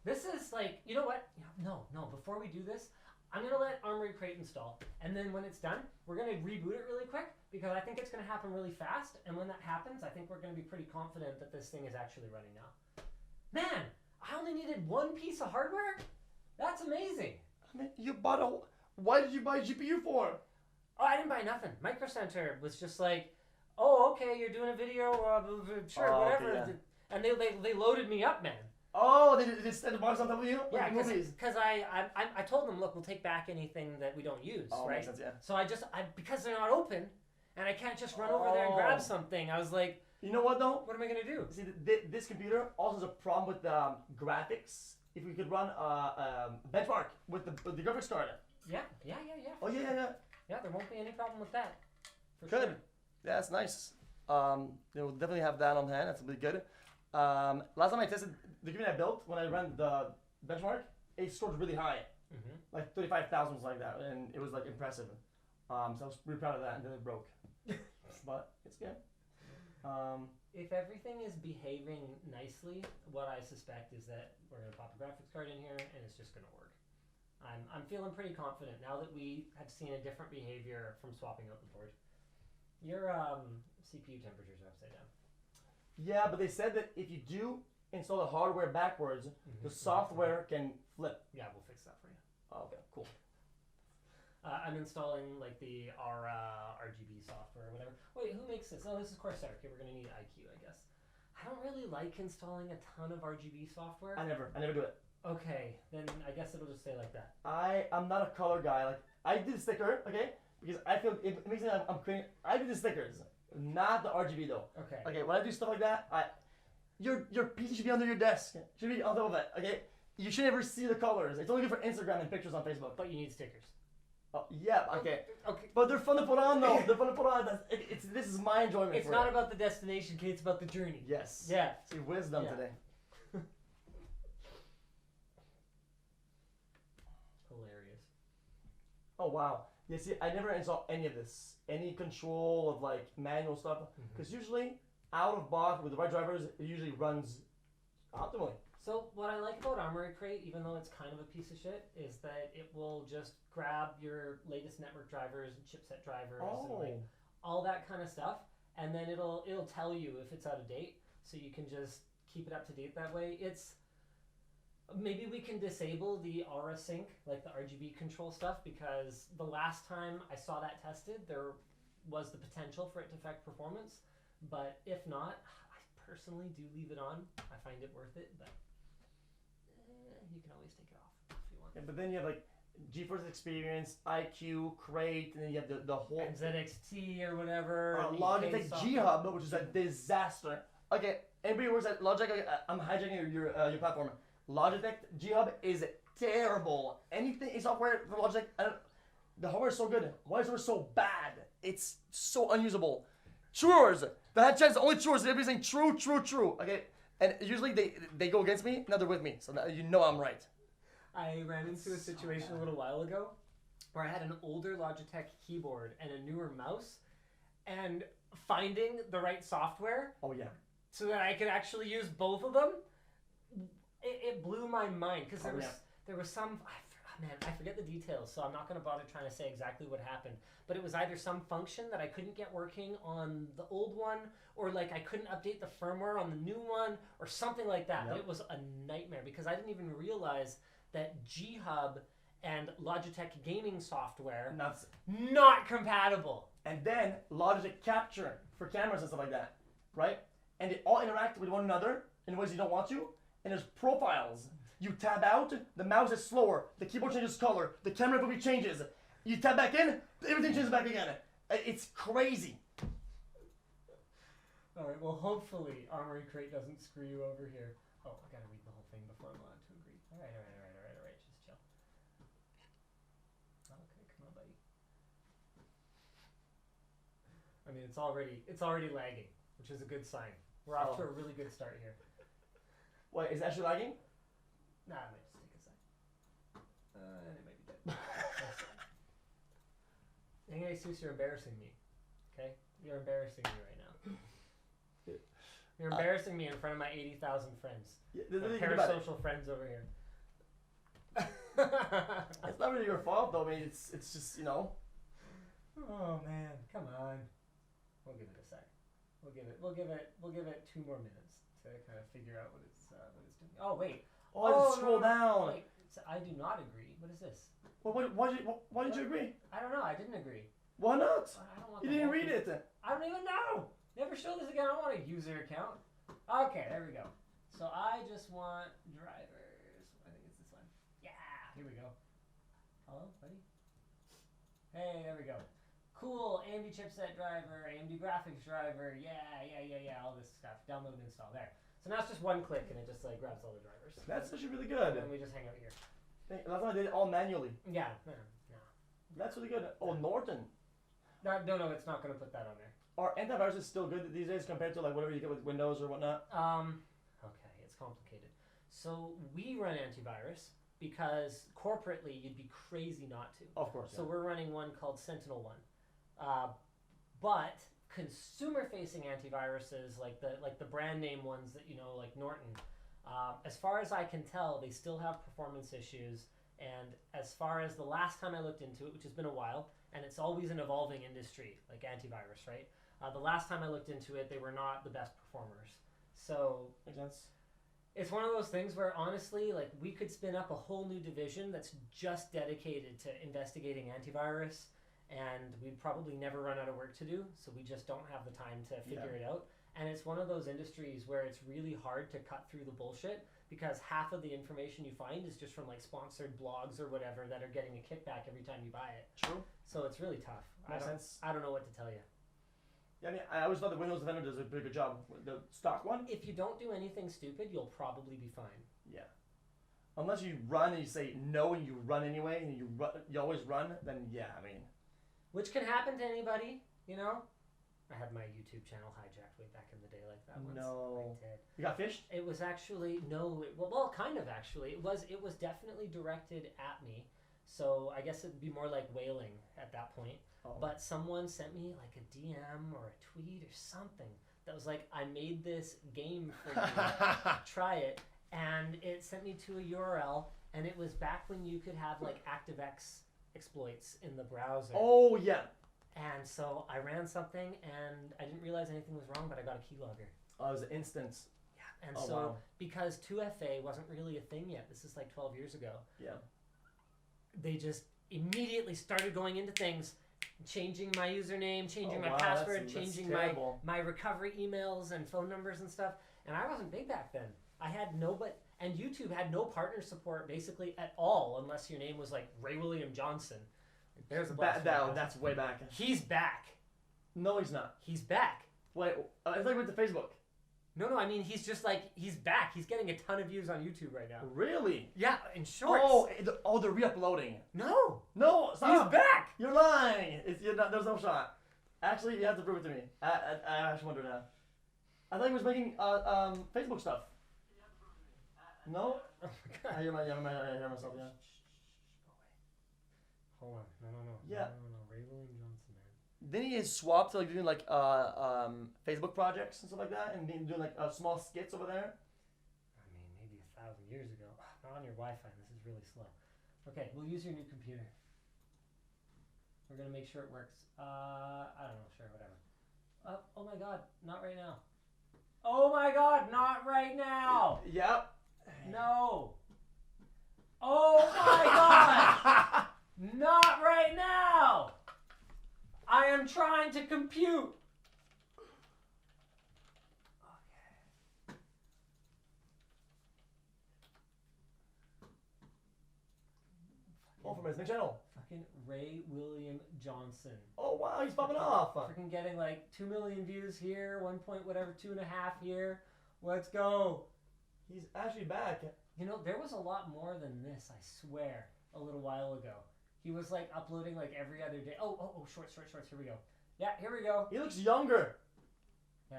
Speaker 3: This is like, you know what? No, before we do this, I'm going to let Armory crate install. And then when it's done, we're going to reboot it really quick because I think it's going to happen really fast. And when that happens, I think we're going to be pretty confident that this thing is actually running now. Man, I only needed one piece of hardware? That's amazing.
Speaker 1: I mean, you bought a. Why did you buy a GPU for?
Speaker 3: Oh, I didn't buy nothing. Micro Center was just like, oh, okay, you're doing a video, sure,
Speaker 1: Oh, okay,
Speaker 3: whatever.
Speaker 1: yeah.
Speaker 3: And they loaded me up, man.
Speaker 1: Oh, they just set the box on top of you?
Speaker 3: Yeah,
Speaker 1: Like the movies.
Speaker 3: because I told them, look, we'll take back anything that we don't use,
Speaker 1: Oh,
Speaker 3: right?
Speaker 1: makes sense, yeah.
Speaker 3: So because they're not open, and I can't just run over there and grab something. I was like,
Speaker 1: You know what though?
Speaker 3: what am I gonna do?
Speaker 1: See, this computer also has a problem with graphics. If we could run benchmark with the graphics card.
Speaker 3: Yeah.
Speaker 1: Oh yeah.
Speaker 3: Yeah, there won't be any problem with that. For
Speaker 1: Good.
Speaker 3: sure.
Speaker 1: Yeah, that's nice. They will definitely have that on hand. That's really good. Last time I tested the computer I built when I ran the benchmark, it scored really high, like 35,000 was like that, and it was like impressive. So I was really proud of that, and then it broke. But it's good.
Speaker 3: If everything is behaving nicely, what I suspect is that we're gonna pop a graphics card in here and it's just gonna work. I'm feeling pretty confident now that we have seen a different behavior from swapping out the board. Your CPU temperatures are upside down.
Speaker 1: Yeah, but they said that if you do install the hardware backwards, the software can flip.
Speaker 3: Yeah, we'll fix that for you.
Speaker 1: Oh, okay, cool.
Speaker 3: I'm installing like the RGB software or whatever. Wait, who makes this? Oh, this is Corsair. Okay, we're gonna need IQ, I guess. I don't really like installing a ton of RGB software.
Speaker 1: I never do it.
Speaker 3: Okay, then I guess it'll just stay like that.
Speaker 1: I'm not a color guy. Like I do the sticker, okay, because I feel it makes me I'm creating. I do the stickers, not the RGB though.
Speaker 3: Okay.
Speaker 1: Okay, when I do stuff like that, your PC should be under your desk. Should be on top of it. Okay, you should never see the colors. It's only good for Instagram and pictures on Facebook.
Speaker 3: But you need stickers.
Speaker 1: Oh yeah, okay.
Speaker 3: Okay.
Speaker 1: But they're fun to put on though. They're fun to put on. This is my enjoyment.
Speaker 3: It's
Speaker 1: for
Speaker 3: not
Speaker 1: it.
Speaker 3: about the destination, Kate. It's about the journey.
Speaker 1: Yes.
Speaker 3: Yeah.
Speaker 1: See wisdom
Speaker 3: Yeah.
Speaker 1: today.
Speaker 3: Hilarious.
Speaker 1: Oh wow. Yeah, see, I never install any of this. Any control of like manual stuff. Because usually out of box with the right drivers, it usually runs optimally.
Speaker 3: So what I like about Armory Crate, even though it's kind of a piece of shit, is that it will just grab your latest network drivers and chipset drivers and like all that kind of stuff, and then it'll tell you if it's out of date, so you can just keep it up to date that way. It's maybe we can disable the aura sync, like the RGB control stuff, because the last time I saw that tested, there was the potential for it to affect performance. But if not, I personally do leave it on. I find it worth it, but you can always take it off if you want.
Speaker 1: Yeah, but then you have like GeForce Experience, IQ, Crate, and then you have the whole
Speaker 3: ZXT or whatever.
Speaker 1: Logitech G Hub, which is a disaster. Okay, anybody who works at Logitech, I'm hijacking your platform. Logitech G Hub is terrible. Anything software for Logitech, the hardware is so good. Why is it so bad? It's so unusable. Truers, the headset's only truers. Everybody's saying true, true, true. Okay, and usually they go against me. Now they're with me, so now you know I'm right.
Speaker 3: I ran into a situation a little while ago where I had an older Logitech keyboard and a newer mouse, and finding the right software.
Speaker 1: Oh yeah.
Speaker 3: So that I could actually use both of them, it blew my mind, because there was some, I forget the details, so I'm not going to bother trying to say exactly what happened, but it was either some function that I couldn't get working on the old one, or like I couldn't update the firmware on the new one, or something like that. But it was a nightmare, because I didn't even realize that G Hub and Logitech gaming software not compatible.
Speaker 1: And then Logitech Capture for cameras and stuff like that, right? And they all interact with one another in ways you don't want to. And there's profiles. You tab out, the mouse is slower, the keyboard changes color, the camera movie changes. You tab back in, everything changes back again. It's crazy.
Speaker 3: All right, well, hopefully Armory Crate doesn't screw you over here. Oh, I gotta read the whole thing before I'm allowed to agree. All right, just chill. Okay, come on, buddy. I mean, it's already lagging, which is a good sign. We're off to a really good start here.
Speaker 1: Wait, is it actually lagging?
Speaker 3: Nah, I might just take a sec. And it might be dead. Hey, Jesus, you're embarrassing me. Okay? You're embarrassing me right now. You're embarrassing me in front of my 80,000 friends.
Speaker 1: Yeah,
Speaker 3: my parasocial friends over here.
Speaker 1: It's not really your fault, though. I mean, it's just, you know.
Speaker 3: Oh man, come on. We'll give it a sec. We'll give it 2 more minutes to kind of figure out what it's doing. Oh wait.
Speaker 1: Oh, I just scroll down.
Speaker 3: Wait, I do not agree. What is this?
Speaker 1: Well, why did you agree?
Speaker 3: I don't know. I didn't agree.
Speaker 1: Why not?
Speaker 3: I don't want
Speaker 1: You didn't read it.
Speaker 3: I don't even know. Never show this again. I don't want a user account. Okay, there we go. So I just want drivers. I think it's this one. Yeah, here we go. Hello, buddy? Hey, there we go. Cool, AMD chipset driver, AMD graphics driver, yeah, all this stuff. Download and install there. So now it's just one click and it just like grabs all the drivers.
Speaker 1: That's actually really good.
Speaker 3: And then we just hang out here.
Speaker 1: Last time I did it all manually.
Speaker 3: Yeah, no.
Speaker 1: That's really good. Oh, Norton.
Speaker 3: No, it's not going to put that on there.
Speaker 1: Are antiviruses still good these days compared to like whatever you get with Windows or whatnot?
Speaker 3: Okay, it's complicated. So we run antivirus because corporately you'd be crazy not to.
Speaker 1: Of course.
Speaker 3: So we're running one called Sentinel-1. But consumer-facing antiviruses, like the brand name ones that you know, like Norton, as far as I can tell, they still have performance issues. And as far as the last time I looked into it, which has been a while, and it's always an evolving industry, like antivirus, right? The last time I looked into it, they were not the best performers. So
Speaker 1: makes sense.
Speaker 3: It's one of those things where honestly, like we could spin up a whole new division that's just dedicated to investigating antivirus, and we'd probably never run out of work to do, so we just don't have the time to figure it out. And it's one of those industries where it's really hard to cut through the bullshit, because half of the information you find is just from like sponsored blogs or whatever that are getting a kickback every time you buy it.
Speaker 1: True.
Speaker 3: So it's really tough.
Speaker 1: Makes sense.
Speaker 3: I don't know what to tell you.
Speaker 1: Yeah, I mean, I always thought the Windows Defender does a pretty good job. The stock one.
Speaker 3: If you don't do anything stupid, you'll probably be fine.
Speaker 1: Yeah. Unless you run and you say no and you run anyway and you always run, then yeah, I mean.
Speaker 3: Which can happen to anybody, you know? I had my YouTube channel hijacked way back in the day like that once.
Speaker 1: No.
Speaker 3: I did.
Speaker 1: You got fished?
Speaker 3: It was actually, well, kind of actually. It was definitely directed at me. So I guess it'd be more like whaling at that point.
Speaker 1: Oh.
Speaker 3: But someone sent me like a DM or a tweet or something that was like, I made this game for you. Try it. And it sent me to a URL, and it was back when you could have like ActiveX exploits in the browser.
Speaker 1: Oh, yeah.
Speaker 3: And so I ran something, and I didn't realize anything was wrong, but I got a keylogger.
Speaker 1: Oh, it was an instance.
Speaker 3: Yeah. And
Speaker 1: Oh,
Speaker 3: so
Speaker 1: wow.
Speaker 3: because 2FA wasn't really a thing yet, this is like 12 years ago,
Speaker 1: Yeah.
Speaker 3: they just immediately started going into things, changing my username, changing
Speaker 1: Oh,
Speaker 3: my
Speaker 1: wow,
Speaker 3: password,
Speaker 1: that's
Speaker 3: changing
Speaker 1: terrible.
Speaker 3: my recovery emails and phone numbers and stuff. And I wasn't big back then. I had nobody, and YouTube had no partner support basically at all, unless your name was like Ray William Johnson. There's a
Speaker 1: That's way back.
Speaker 3: He's back.
Speaker 1: No, he's not.
Speaker 3: He's back.
Speaker 1: Wait, I thought he went to Facebook.
Speaker 3: No, I mean he's just like he's back. He's getting a ton of views on YouTube right now.
Speaker 1: Really?
Speaker 3: Yeah, in shorts.
Speaker 1: They're re-uploading.
Speaker 3: No,
Speaker 1: No, stop.
Speaker 3: he's back.
Speaker 1: You're lying. There's no shot. Actually, you have to prove it to me. I actually wonder now. I thought he was making Facebook stuff. No?
Speaker 3: Oh my god.
Speaker 1: I hear myself, yeah.
Speaker 3: Hold on. No.
Speaker 1: Yeah.
Speaker 3: No. Ray William Johnson, man.
Speaker 1: Then he is swapped to like doing like Facebook projects and stuff like that, and doing like small skits over there.
Speaker 3: I mean, maybe 1,000 years ago. Not on your Wi-Fi. This is really slow. Okay, we'll use your new computer. We're gonna make sure it works. I don't know. Sure, whatever. Oh my God, not right now. Oh my God, not right now.
Speaker 1: Yep.
Speaker 3: No. Oh my God. Not right now! I am trying to compute! Okay.
Speaker 1: Oh, from his new channel.
Speaker 3: Fucking Ray William Johnson.
Speaker 1: Oh wow, he's popping off.
Speaker 3: Freaking getting like 2 million views here, 1 point whatever, 2.5 here. Let's go.
Speaker 1: He's actually back.
Speaker 3: You know, there was a lot more than this, I swear, a little while ago. He was like uploading like every other day. Oh, shorts. Here we go. Yeah, here we go.
Speaker 1: He looks younger.
Speaker 3: Yeah,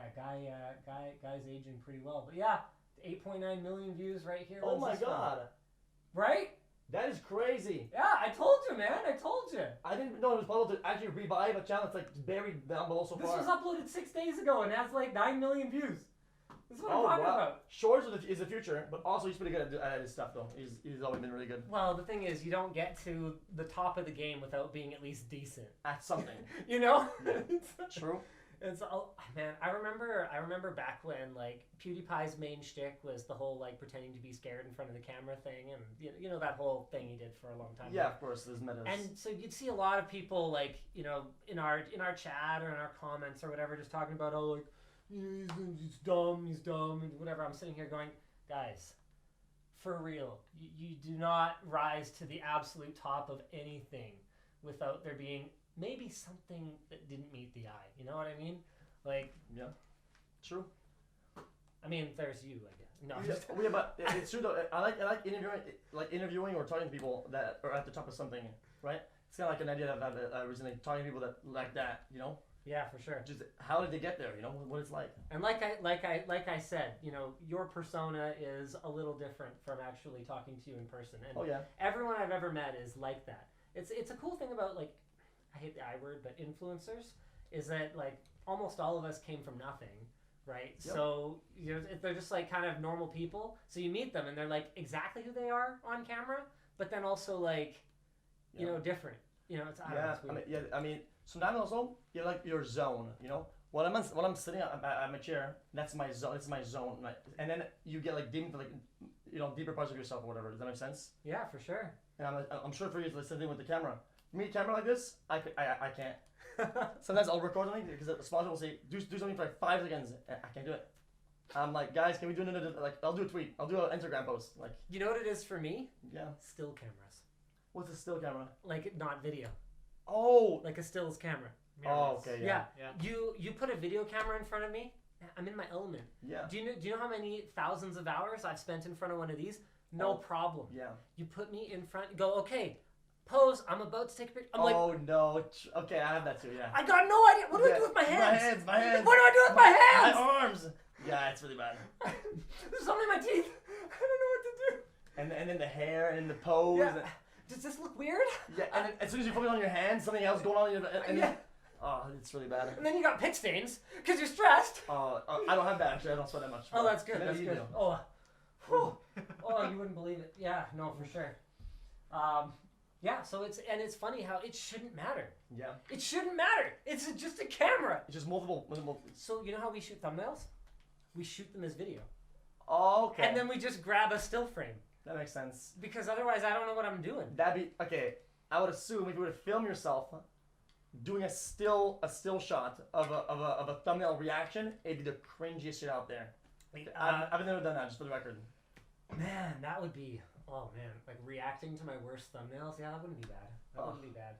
Speaker 3: guy's aging pretty well. But yeah, 8.9 million views right here.
Speaker 1: Oh
Speaker 3: When's
Speaker 1: my
Speaker 3: this from?
Speaker 1: God.
Speaker 3: Right?
Speaker 1: That is crazy.
Speaker 3: Yeah, I told you, man. I told you.
Speaker 1: I didn't know it was possible to actually revive a channel that's like buried down below so
Speaker 3: This
Speaker 1: far.
Speaker 3: was uploaded 6 days ago and has like 9 million views. This is what I'm talking about.
Speaker 1: Shorts is the future, but also he's pretty good at his stuff though. He's always been really good
Speaker 3: Well, the thing is, you don't get to the top of the game without being at least decent.
Speaker 1: at something.
Speaker 3: You know?
Speaker 1: True.
Speaker 3: It's man, I remember back when like PewDiePie's main shtick was the whole like pretending to be scared in front of the camera thing, and you know that whole thing he did for a long time.
Speaker 1: Yeah, of course, there's metas.
Speaker 3: And so you'd see a lot of people like, you know, in our chat or in our comments or whatever, just talking about like, he's dumb, and whatever. I'm sitting here going, guys, for real, you do not rise to the absolute top of anything without there being maybe something that didn't meet the eye. You know what I mean? Like,
Speaker 1: yeah, true.
Speaker 3: I mean, there's you, I guess. No,
Speaker 1: Yeah, but it's true though. I like interviewing or talking to people that are at the top of something, right? It's kind of like an idea that I've recently talking to people that like that, you know.
Speaker 3: yeah, for sure.
Speaker 1: Just how did they get there? You know what it's like.
Speaker 3: And like I said, you know, your persona is a little different from actually talking to you in person. And
Speaker 1: Oh yeah.
Speaker 3: everyone I've ever met is like that. It's a cool thing about, like, I hate the I word, but influencers, is that like almost all of us came from nothing, right?
Speaker 1: Yep.
Speaker 3: So you know, they're just like kind of normal people. So you meet them and they're like exactly who they are on camera, but then also like, you know, different. You know, it's I don't know, it's weird.
Speaker 1: I mean, sometimes also you're like your zone. You know, when I'm sitting at my chair, that's my zone. It's my zone. And then you get like deep into like, you know, deeper parts of yourself or whatever. Does that make sense?
Speaker 3: Yeah, for sure.
Speaker 1: And I'm sure for you it's the same thing with the camera. Me, camera like this, I can't. Sometimes I'll record something because the sponsor will say, do something for like 5 seconds. I can't do it. I'm like, guys, can we do another, like, I'll do a tweet. I'll do an Instagram post. Like,
Speaker 3: You know what it is for me?
Speaker 1: yeah.
Speaker 3: Still cameras.
Speaker 1: What's a still camera?
Speaker 3: Like, not video.
Speaker 1: Oh.
Speaker 3: Like a stills camera.
Speaker 1: Oh, okay, yeah.
Speaker 3: You put a video camera in front of me, I'm in my element.
Speaker 1: Yeah.
Speaker 3: Do you know how many thousands of hours I've spent in front of one of these? No problem.
Speaker 1: Yeah.
Speaker 3: You put me in front, go, okay, pose, I'm about to take a picture. I'm like,
Speaker 1: oh, no. Okay, I have that too, yeah.
Speaker 3: I got no idea. What do I do with my hands?
Speaker 1: My hands.
Speaker 3: What do I do with my hands?
Speaker 1: My arms. Yeah, it's really bad.
Speaker 3: There's something in my teeth. I don't know what to do.
Speaker 1: And then the hair and the pose.
Speaker 3: Yeah. Does this look weird?
Speaker 1: Yeah, and then as soon as you focus on your hands, something else going on in your... And
Speaker 3: Yeah.
Speaker 1: Oh, it's really bad.
Speaker 3: And then you got pit stains because you're stressed.
Speaker 1: I don't have that actually. I don't sweat that much.
Speaker 3: Oh, that's good.
Speaker 1: Maybe
Speaker 3: That's
Speaker 1: you
Speaker 3: good.
Speaker 1: do.
Speaker 3: Oh, whew. Oh, you wouldn't believe it. Yeah, no, for sure. Yeah, so it's funny how it shouldn't matter.
Speaker 1: Yeah.
Speaker 3: It shouldn't matter. It's just a camera.
Speaker 1: It's just multiple.
Speaker 3: So you know how we shoot thumbnails? We shoot them as video.
Speaker 1: Oh, okay.
Speaker 3: And then we just grab a still frame.
Speaker 1: That makes sense.
Speaker 3: Because otherwise I don't know what I'm doing.
Speaker 1: That'd be okay. I would assume if you were to film yourself doing a still shot of a thumbnail reaction, it'd be the cringiest shit out there. I've never done that, just for the record.
Speaker 3: Man, that would be, oh man, like reacting to my worst thumbnails. Yeah, that wouldn't be bad. That wouldn't be bad.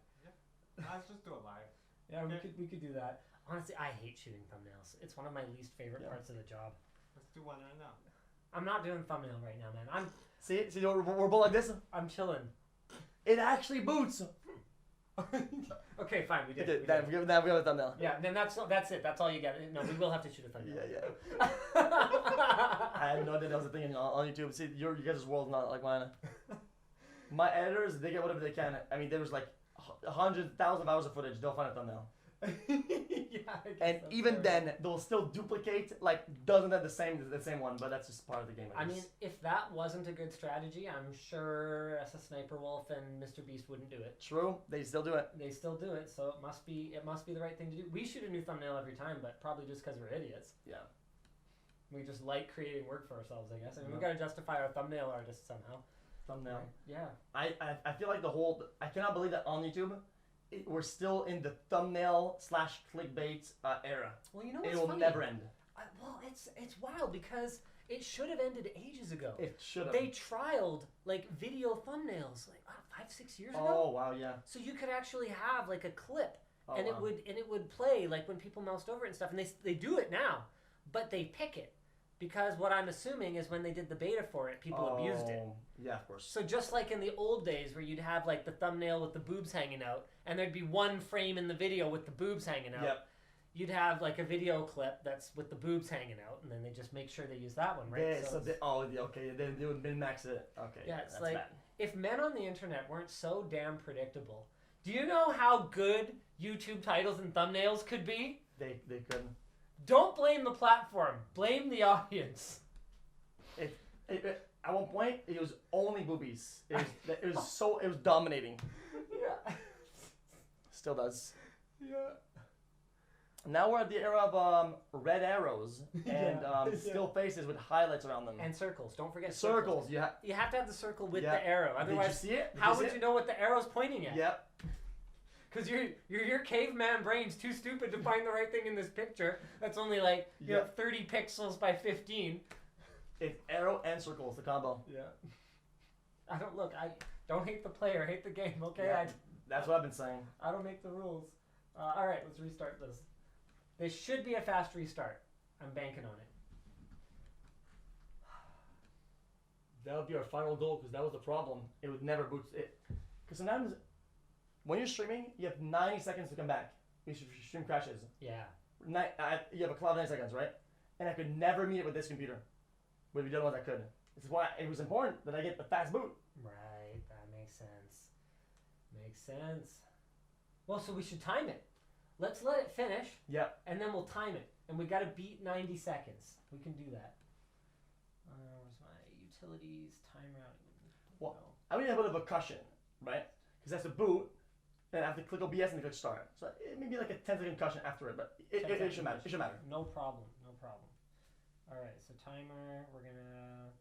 Speaker 4: Let's just do it live.
Speaker 3: Yeah, we could do that. Honestly, I hate shooting thumbnails. It's one of my least favorite parts of the job.
Speaker 4: Let's do one right now.
Speaker 3: I'm not doing thumbnail right now, man.
Speaker 1: See, we're both like this.
Speaker 3: I'm chilling.
Speaker 1: It actually boots.
Speaker 3: Okay, fine, we did.
Speaker 1: Okay,
Speaker 3: We
Speaker 1: now
Speaker 3: did.
Speaker 1: we have a thumbnail.
Speaker 3: Yeah, then that's it. That's all you get. No, we will have to shoot a thumbnail.
Speaker 1: Yeah. I had no idea that was a thing on YouTube. See, your guys' world's not like mine. My editors, they get whatever they can. I mean, there was like 100,000 hours of footage. They'll find a thumbnail.
Speaker 3: Yeah, I guess
Speaker 1: And
Speaker 3: that's
Speaker 1: even
Speaker 3: fair.
Speaker 1: then, they'll still duplicate, like, doesn't have the same one, but that's just part of the game.
Speaker 3: I mean, if that wasn't a good strategy, I'm sure as a Sniper Wolf and Mr. Beast wouldn't do it.
Speaker 1: True, they still do it.
Speaker 3: They still do it, so it must be the right thing to do. We shoot a new thumbnail every time, but probably just because we're idiots.
Speaker 1: Yeah.
Speaker 3: We just like creating work for ourselves, I guess. I mean,
Speaker 1: Yeah.
Speaker 3: we gotta justify our thumbnail artists somehow.
Speaker 1: Thumbnail.
Speaker 3: Yeah.
Speaker 1: I feel like I cannot believe that on YouTube, we're still in the thumbnail / clickbait era.
Speaker 3: Well, you know what's
Speaker 1: It will
Speaker 3: funny?
Speaker 1: never end.
Speaker 3: Well, it's wild because it should have ended ages ago.
Speaker 1: It should have.
Speaker 3: They trialed like video thumbnails like 5-6 years ago.
Speaker 1: Oh wow, yeah.
Speaker 3: So you could actually have like a clip,
Speaker 1: Oh,
Speaker 3: and
Speaker 1: wow.
Speaker 3: it would play like when people moused over it and stuff. And they do it now, but they pick it because what I'm assuming is when they did the beta for it, people abused it.
Speaker 1: Yeah, of course.
Speaker 3: So just like in the old days where you'd have like the thumbnail with the boobs hanging out, and there'd be one frame in the video with the boobs hanging out.
Speaker 1: Yep.
Speaker 3: You'd have like a video clip that's with the boobs hanging out, and then they just make sure they use that one, right?
Speaker 1: Okay, they would min-max it. Okay.
Speaker 3: Yeah, it's
Speaker 1: that's
Speaker 3: like
Speaker 1: bad.
Speaker 3: if men on the internet weren't so damn predictable. Do you know how good YouTube titles and thumbnails could be?
Speaker 1: They couldn't.
Speaker 3: Don't blame the platform. Blame the audience.
Speaker 1: At one point, it was only boobies. It was dominating.
Speaker 3: Yeah.
Speaker 1: Still does.
Speaker 3: Yeah.
Speaker 1: Now we're at the era of red arrows and
Speaker 3: Yeah.
Speaker 1: still faces with highlights around them.
Speaker 3: And circles. Don't forget
Speaker 1: circles. Yeah.
Speaker 3: You have to have the circle with
Speaker 1: Yeah.
Speaker 3: the arrow. Otherwise,
Speaker 1: Did you see it?
Speaker 3: how would you know what the arrow's pointing at?
Speaker 1: Yep.
Speaker 3: Because your caveman brain's too stupid to find the right thing in this picture. That's only like you have 30 pixels by 15.
Speaker 1: It's arrow and circles, the combo.
Speaker 3: Yeah. I don't hate the player, hate the game. Okay.
Speaker 1: Yeah. That's what I've been saying.
Speaker 3: I don't make the rules. All right, let's restart this. This should be a fast restart. I'm banking on it.
Speaker 1: That would be our final goal because that was the problem. It would never boot it. Because sometimes when you're streaming, you have 90 seconds to come back. If your stream crashes.
Speaker 3: Yeah.
Speaker 1: You have a cloud of 90 seconds, right? And I could never meet it with this computer. But if the other ones I could. This is why it was important that I get the fast boot.
Speaker 3: Right, that makes sense. Makes sense. Well, so we should time it. Let's let it finish,
Speaker 1: Yep.
Speaker 3: and then we'll time it. And we gotta beat 90 seconds. We can do that. Where's my utilities, time routing?
Speaker 1: Well, I would need a bit of a cushion, right? Because that's the boot, then I have to click OBS and click start. So it may be like a 10-second cushion after it, but it should matter. It should matter.
Speaker 3: No problem, no problem. All right, so timer, we're gonna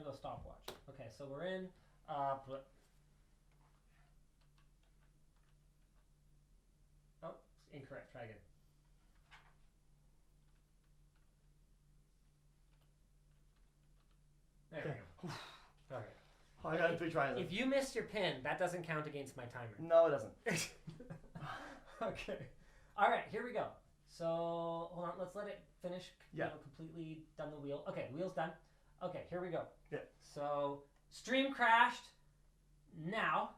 Speaker 3: go stopwatch. Okay, so we're in, oh, incorrect, try again. There we go. All right.
Speaker 1: Oh, I got 3 tries.
Speaker 3: If you missed your pin, that doesn't count against my timer.
Speaker 1: No, it doesn't.
Speaker 3: Okay. All right, here we go. So, hold on, let's let it finish.
Speaker 1: Yeah.
Speaker 3: Completely done the wheel. Okay, wheel's done. Okay, here we go.
Speaker 1: Yeah.
Speaker 3: So, stream crashed. Now,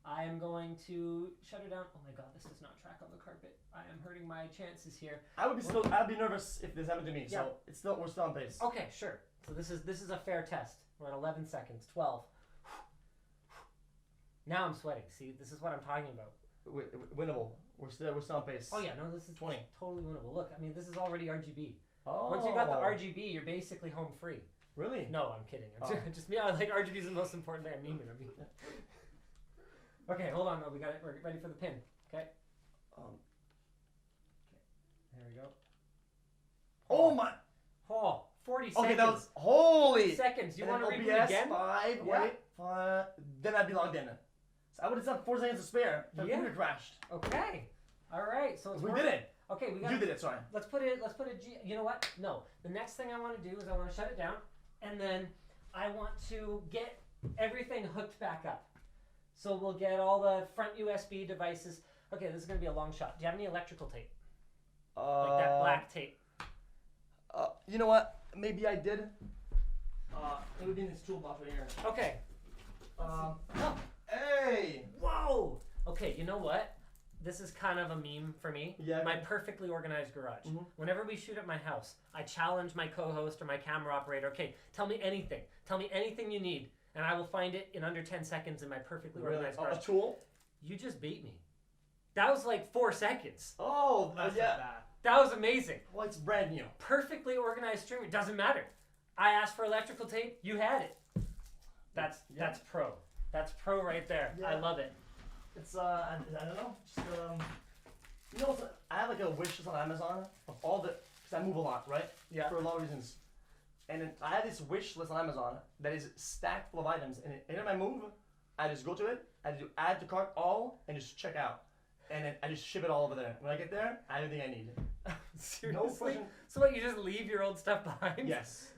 Speaker 3: I am going to shut it down. Oh my god, this does not track on the carpet. I am hurting my chances here.
Speaker 1: I'd be nervous if this happened to me.
Speaker 3: Yeah.
Speaker 1: So we're still on pace.
Speaker 3: Okay, sure. So this is a fair test. We're at 11 seconds. 12. Now I'm sweating. See, this is what I'm talking about.
Speaker 1: Winnable. We're still on pace.
Speaker 3: Oh yeah, no, this is
Speaker 1: 20.
Speaker 3: totally winnable. Look, I mean, this is already RGB.
Speaker 1: Oh.
Speaker 3: Once you got the RGB, you're basically home free.
Speaker 1: Really?
Speaker 3: No, I'm kidding.
Speaker 1: Oh.
Speaker 3: Just me. Like RGB is the most important thing. I mean it. Okay, hold on. No, we got it. We're ready for the pin. Okay.
Speaker 1: Um,
Speaker 3: There we go.
Speaker 1: oh my.
Speaker 3: Oh, 40
Speaker 1: Okay,
Speaker 3: seconds.
Speaker 1: that was holy.
Speaker 3: Seconds. You
Speaker 1: And
Speaker 3: want to
Speaker 1: then
Speaker 3: reboot
Speaker 1: OBS,
Speaker 3: again?
Speaker 1: 5,
Speaker 3: Yeah.
Speaker 1: wait, 5. Then I'd be logged in. So I would have done 4 seconds to spare. The
Speaker 3: Yeah.
Speaker 1: computer crashed.
Speaker 3: Okay. All right. So it's
Speaker 1: We
Speaker 3: working.
Speaker 1: did it.
Speaker 3: Okay, we got.
Speaker 1: You did it, sorry.
Speaker 3: Let's put it. You know what? No. The next thing I want to do is I want to shut it down, and then I want to get everything hooked back up. So we'll get all the front USB devices. Okay, this is gonna be a long shot. Do you have any electrical tape? Like that black tape.
Speaker 1: You know what? Maybe I did. It would be in this toolbox right here.
Speaker 3: Okay.
Speaker 1: Oh.
Speaker 3: Hey! Whoa! Okay, you know what? This is kind of a meme for me.
Speaker 1: Yeah.
Speaker 3: My perfectly organized garage.
Speaker 1: Mhm.
Speaker 3: Whenever we shoot at my house, I challenge my co-host or my camera operator. Okay, tell me anything. Tell me anything you need, and I will find it in under 10 seconds in my perfectly
Speaker 1: Really?
Speaker 3: organized
Speaker 1: Oh,
Speaker 3: garage.
Speaker 1: a tool?
Speaker 3: You just beat me. That was like 4 seconds.
Speaker 1: Oh,
Speaker 4: That's
Speaker 1: yeah.
Speaker 4: not bad.
Speaker 3: That was amazing.
Speaker 1: Well, it's brand new.
Speaker 3: Perfectly organized streamer. Doesn't matter. I asked for electrical tape. You had it. That's pro. That's pro right there.
Speaker 1: Yeah.
Speaker 3: I love it.
Speaker 1: It's I don't know. Just you know, I have like a wish list on Amazon of all the, because I move a lot, right?
Speaker 3: Yeah.
Speaker 1: For a lot of reasons. And then I have this wish list on Amazon that is stacked full of items. And anytime I move, I just go to it, I do add to cart all, and just check out. And then I just ship it all over there. When I get there, I have everything I need.
Speaker 3: Seriously?
Speaker 1: question.
Speaker 3: So what, you just leave your old stuff behind?
Speaker 1: Yes.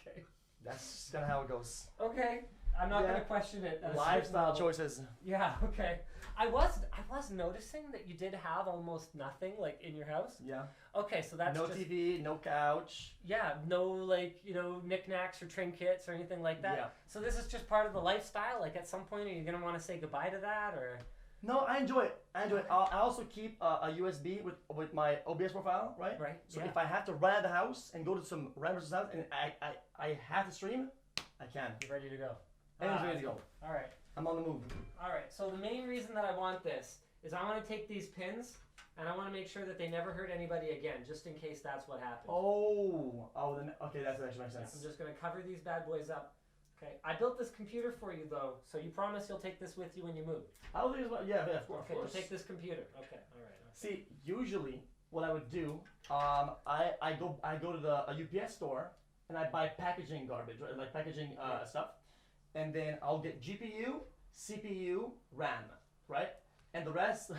Speaker 3: Okay.
Speaker 1: That's just kind of how it goes.
Speaker 3: Okay. I'm not
Speaker 1: Yeah.
Speaker 3: gonna question it. at a certain
Speaker 1: Lifestyle
Speaker 3: level.
Speaker 1: choices.
Speaker 3: Yeah. Okay. I was noticing that you did have almost nothing like in your house.
Speaker 1: Yeah.
Speaker 3: Okay, so that's
Speaker 1: no
Speaker 3: just,
Speaker 1: TV, no couch.
Speaker 3: yeah, no like knickknacks or trinkets or anything like that.
Speaker 1: Yeah.
Speaker 3: So this is just part of the lifestyle. Like at some point, are you gonna want to say goodbye to that or?
Speaker 1: No, I enjoy it. I enjoy it. I also keep a USB with my OBS profile, right?
Speaker 3: Right.
Speaker 1: So
Speaker 3: Yeah.
Speaker 1: if I have to run out of the house and go to some random person's house and I have to stream, I can.
Speaker 3: You're ready to go.
Speaker 1: Everything's ready to go.
Speaker 3: All right.
Speaker 1: I'm on the move.
Speaker 3: All right. So the main reason that I want this is I want to take these pins and I want to make sure that they never hurt anybody again, just in case that's what happens.
Speaker 1: Oh, then okay, that actually makes
Speaker 3: Yeah,
Speaker 1: sense.
Speaker 3: I'm just gonna cover these bad boys up. Okay. I built this computer for you though, so you promise you'll take this with you when you move.
Speaker 1: I will think yeah, of course.
Speaker 3: Okay. You'll take this computer. Okay. All right.
Speaker 1: See, usually what I would do, I go to the UPS store and I buy packaging garbage, right? Like packaging stuff, and then I'll get GPU, CPU, RAM, right? And the rest,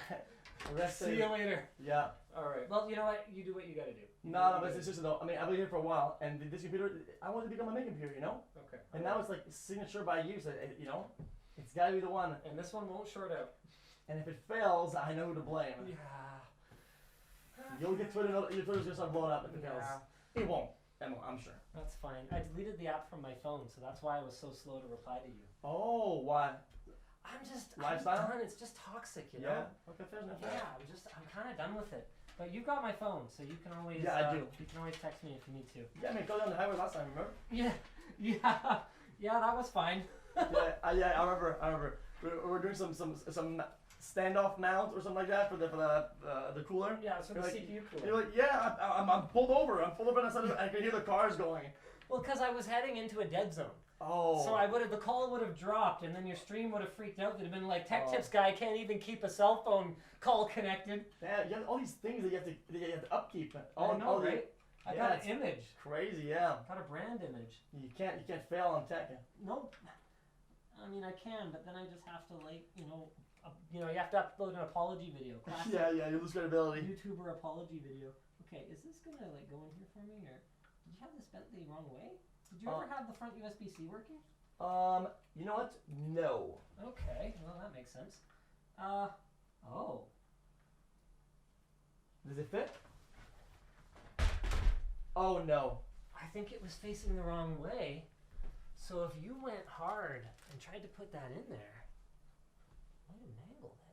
Speaker 3: See you later.
Speaker 1: Yeah.
Speaker 3: All right. Well, you know what? You do what you gotta do.
Speaker 1: No, but it's just though. I mean, I've been here for a while, and this computer, I wanted to become a main computer, you know.
Speaker 3: Okay.
Speaker 1: And now it's like signature by use, you know. It's gotta be the one.
Speaker 3: And this one won't short out.
Speaker 1: And if it fails, I know who to blame.
Speaker 3: Yeah.
Speaker 1: You'll get Twitter. Your Twitter's gonna start blowing up if it fails.
Speaker 3: Yeah.
Speaker 1: It won't. I'm sure.
Speaker 3: That's fine. I deleted the app from my phone, so that's why I was so slow to reply to you.
Speaker 1: Oh, why?
Speaker 3: I'm
Speaker 1: Lifestyle?
Speaker 3: done. It's just toxic, you know.
Speaker 1: Yeah. Okay, fair enough.
Speaker 3: Yeah, I'm kind of done with it. But you've got my phone, so you can always.
Speaker 1: Yeah, I do.
Speaker 3: You can always text me if you need to.
Speaker 1: Yeah, I mean, go down the highway last time. Remember?
Speaker 3: Yeah. That was fine.
Speaker 1: yeah. I remember. We're doing some standoff mount or something like that for the cooler.
Speaker 3: Yeah, it's for the
Speaker 1: You're like-
Speaker 3: CPU cooler.
Speaker 1: You're like, yeah, I'm pulled over. I'm pulled over and I can hear the cars going.
Speaker 3: Well, because I was heading into a dead zone.
Speaker 1: Oh.
Speaker 3: So the call would have dropped, and then your stream would have freaked out. It'd have been like, Tech
Speaker 1: Oh.
Speaker 3: Tips guy can't even keep a cell phone call connected.
Speaker 1: Yeah, you have all these things that you have to upkeep.
Speaker 3: I know, right? I got
Speaker 1: it's
Speaker 3: an image.
Speaker 1: Crazy, yeah.
Speaker 3: Got a brand image.
Speaker 1: You can't fail on tech.
Speaker 3: Nope. I mean, I can, but then I just have to you have to upload an apology video. Classic
Speaker 1: yeah, you lose credibility.
Speaker 3: YouTuber apology video. Okay, is this gonna go in here for me, or did you have this bent the wrong way? Did you ever have the front USB-C working?
Speaker 1: You know what? No.
Speaker 3: Okay, well that makes sense. Oh.
Speaker 1: Does it fit? Oh no.
Speaker 3: I think it was facing the wrong way. So if you went hard and tried to put that in there, might have mangled it.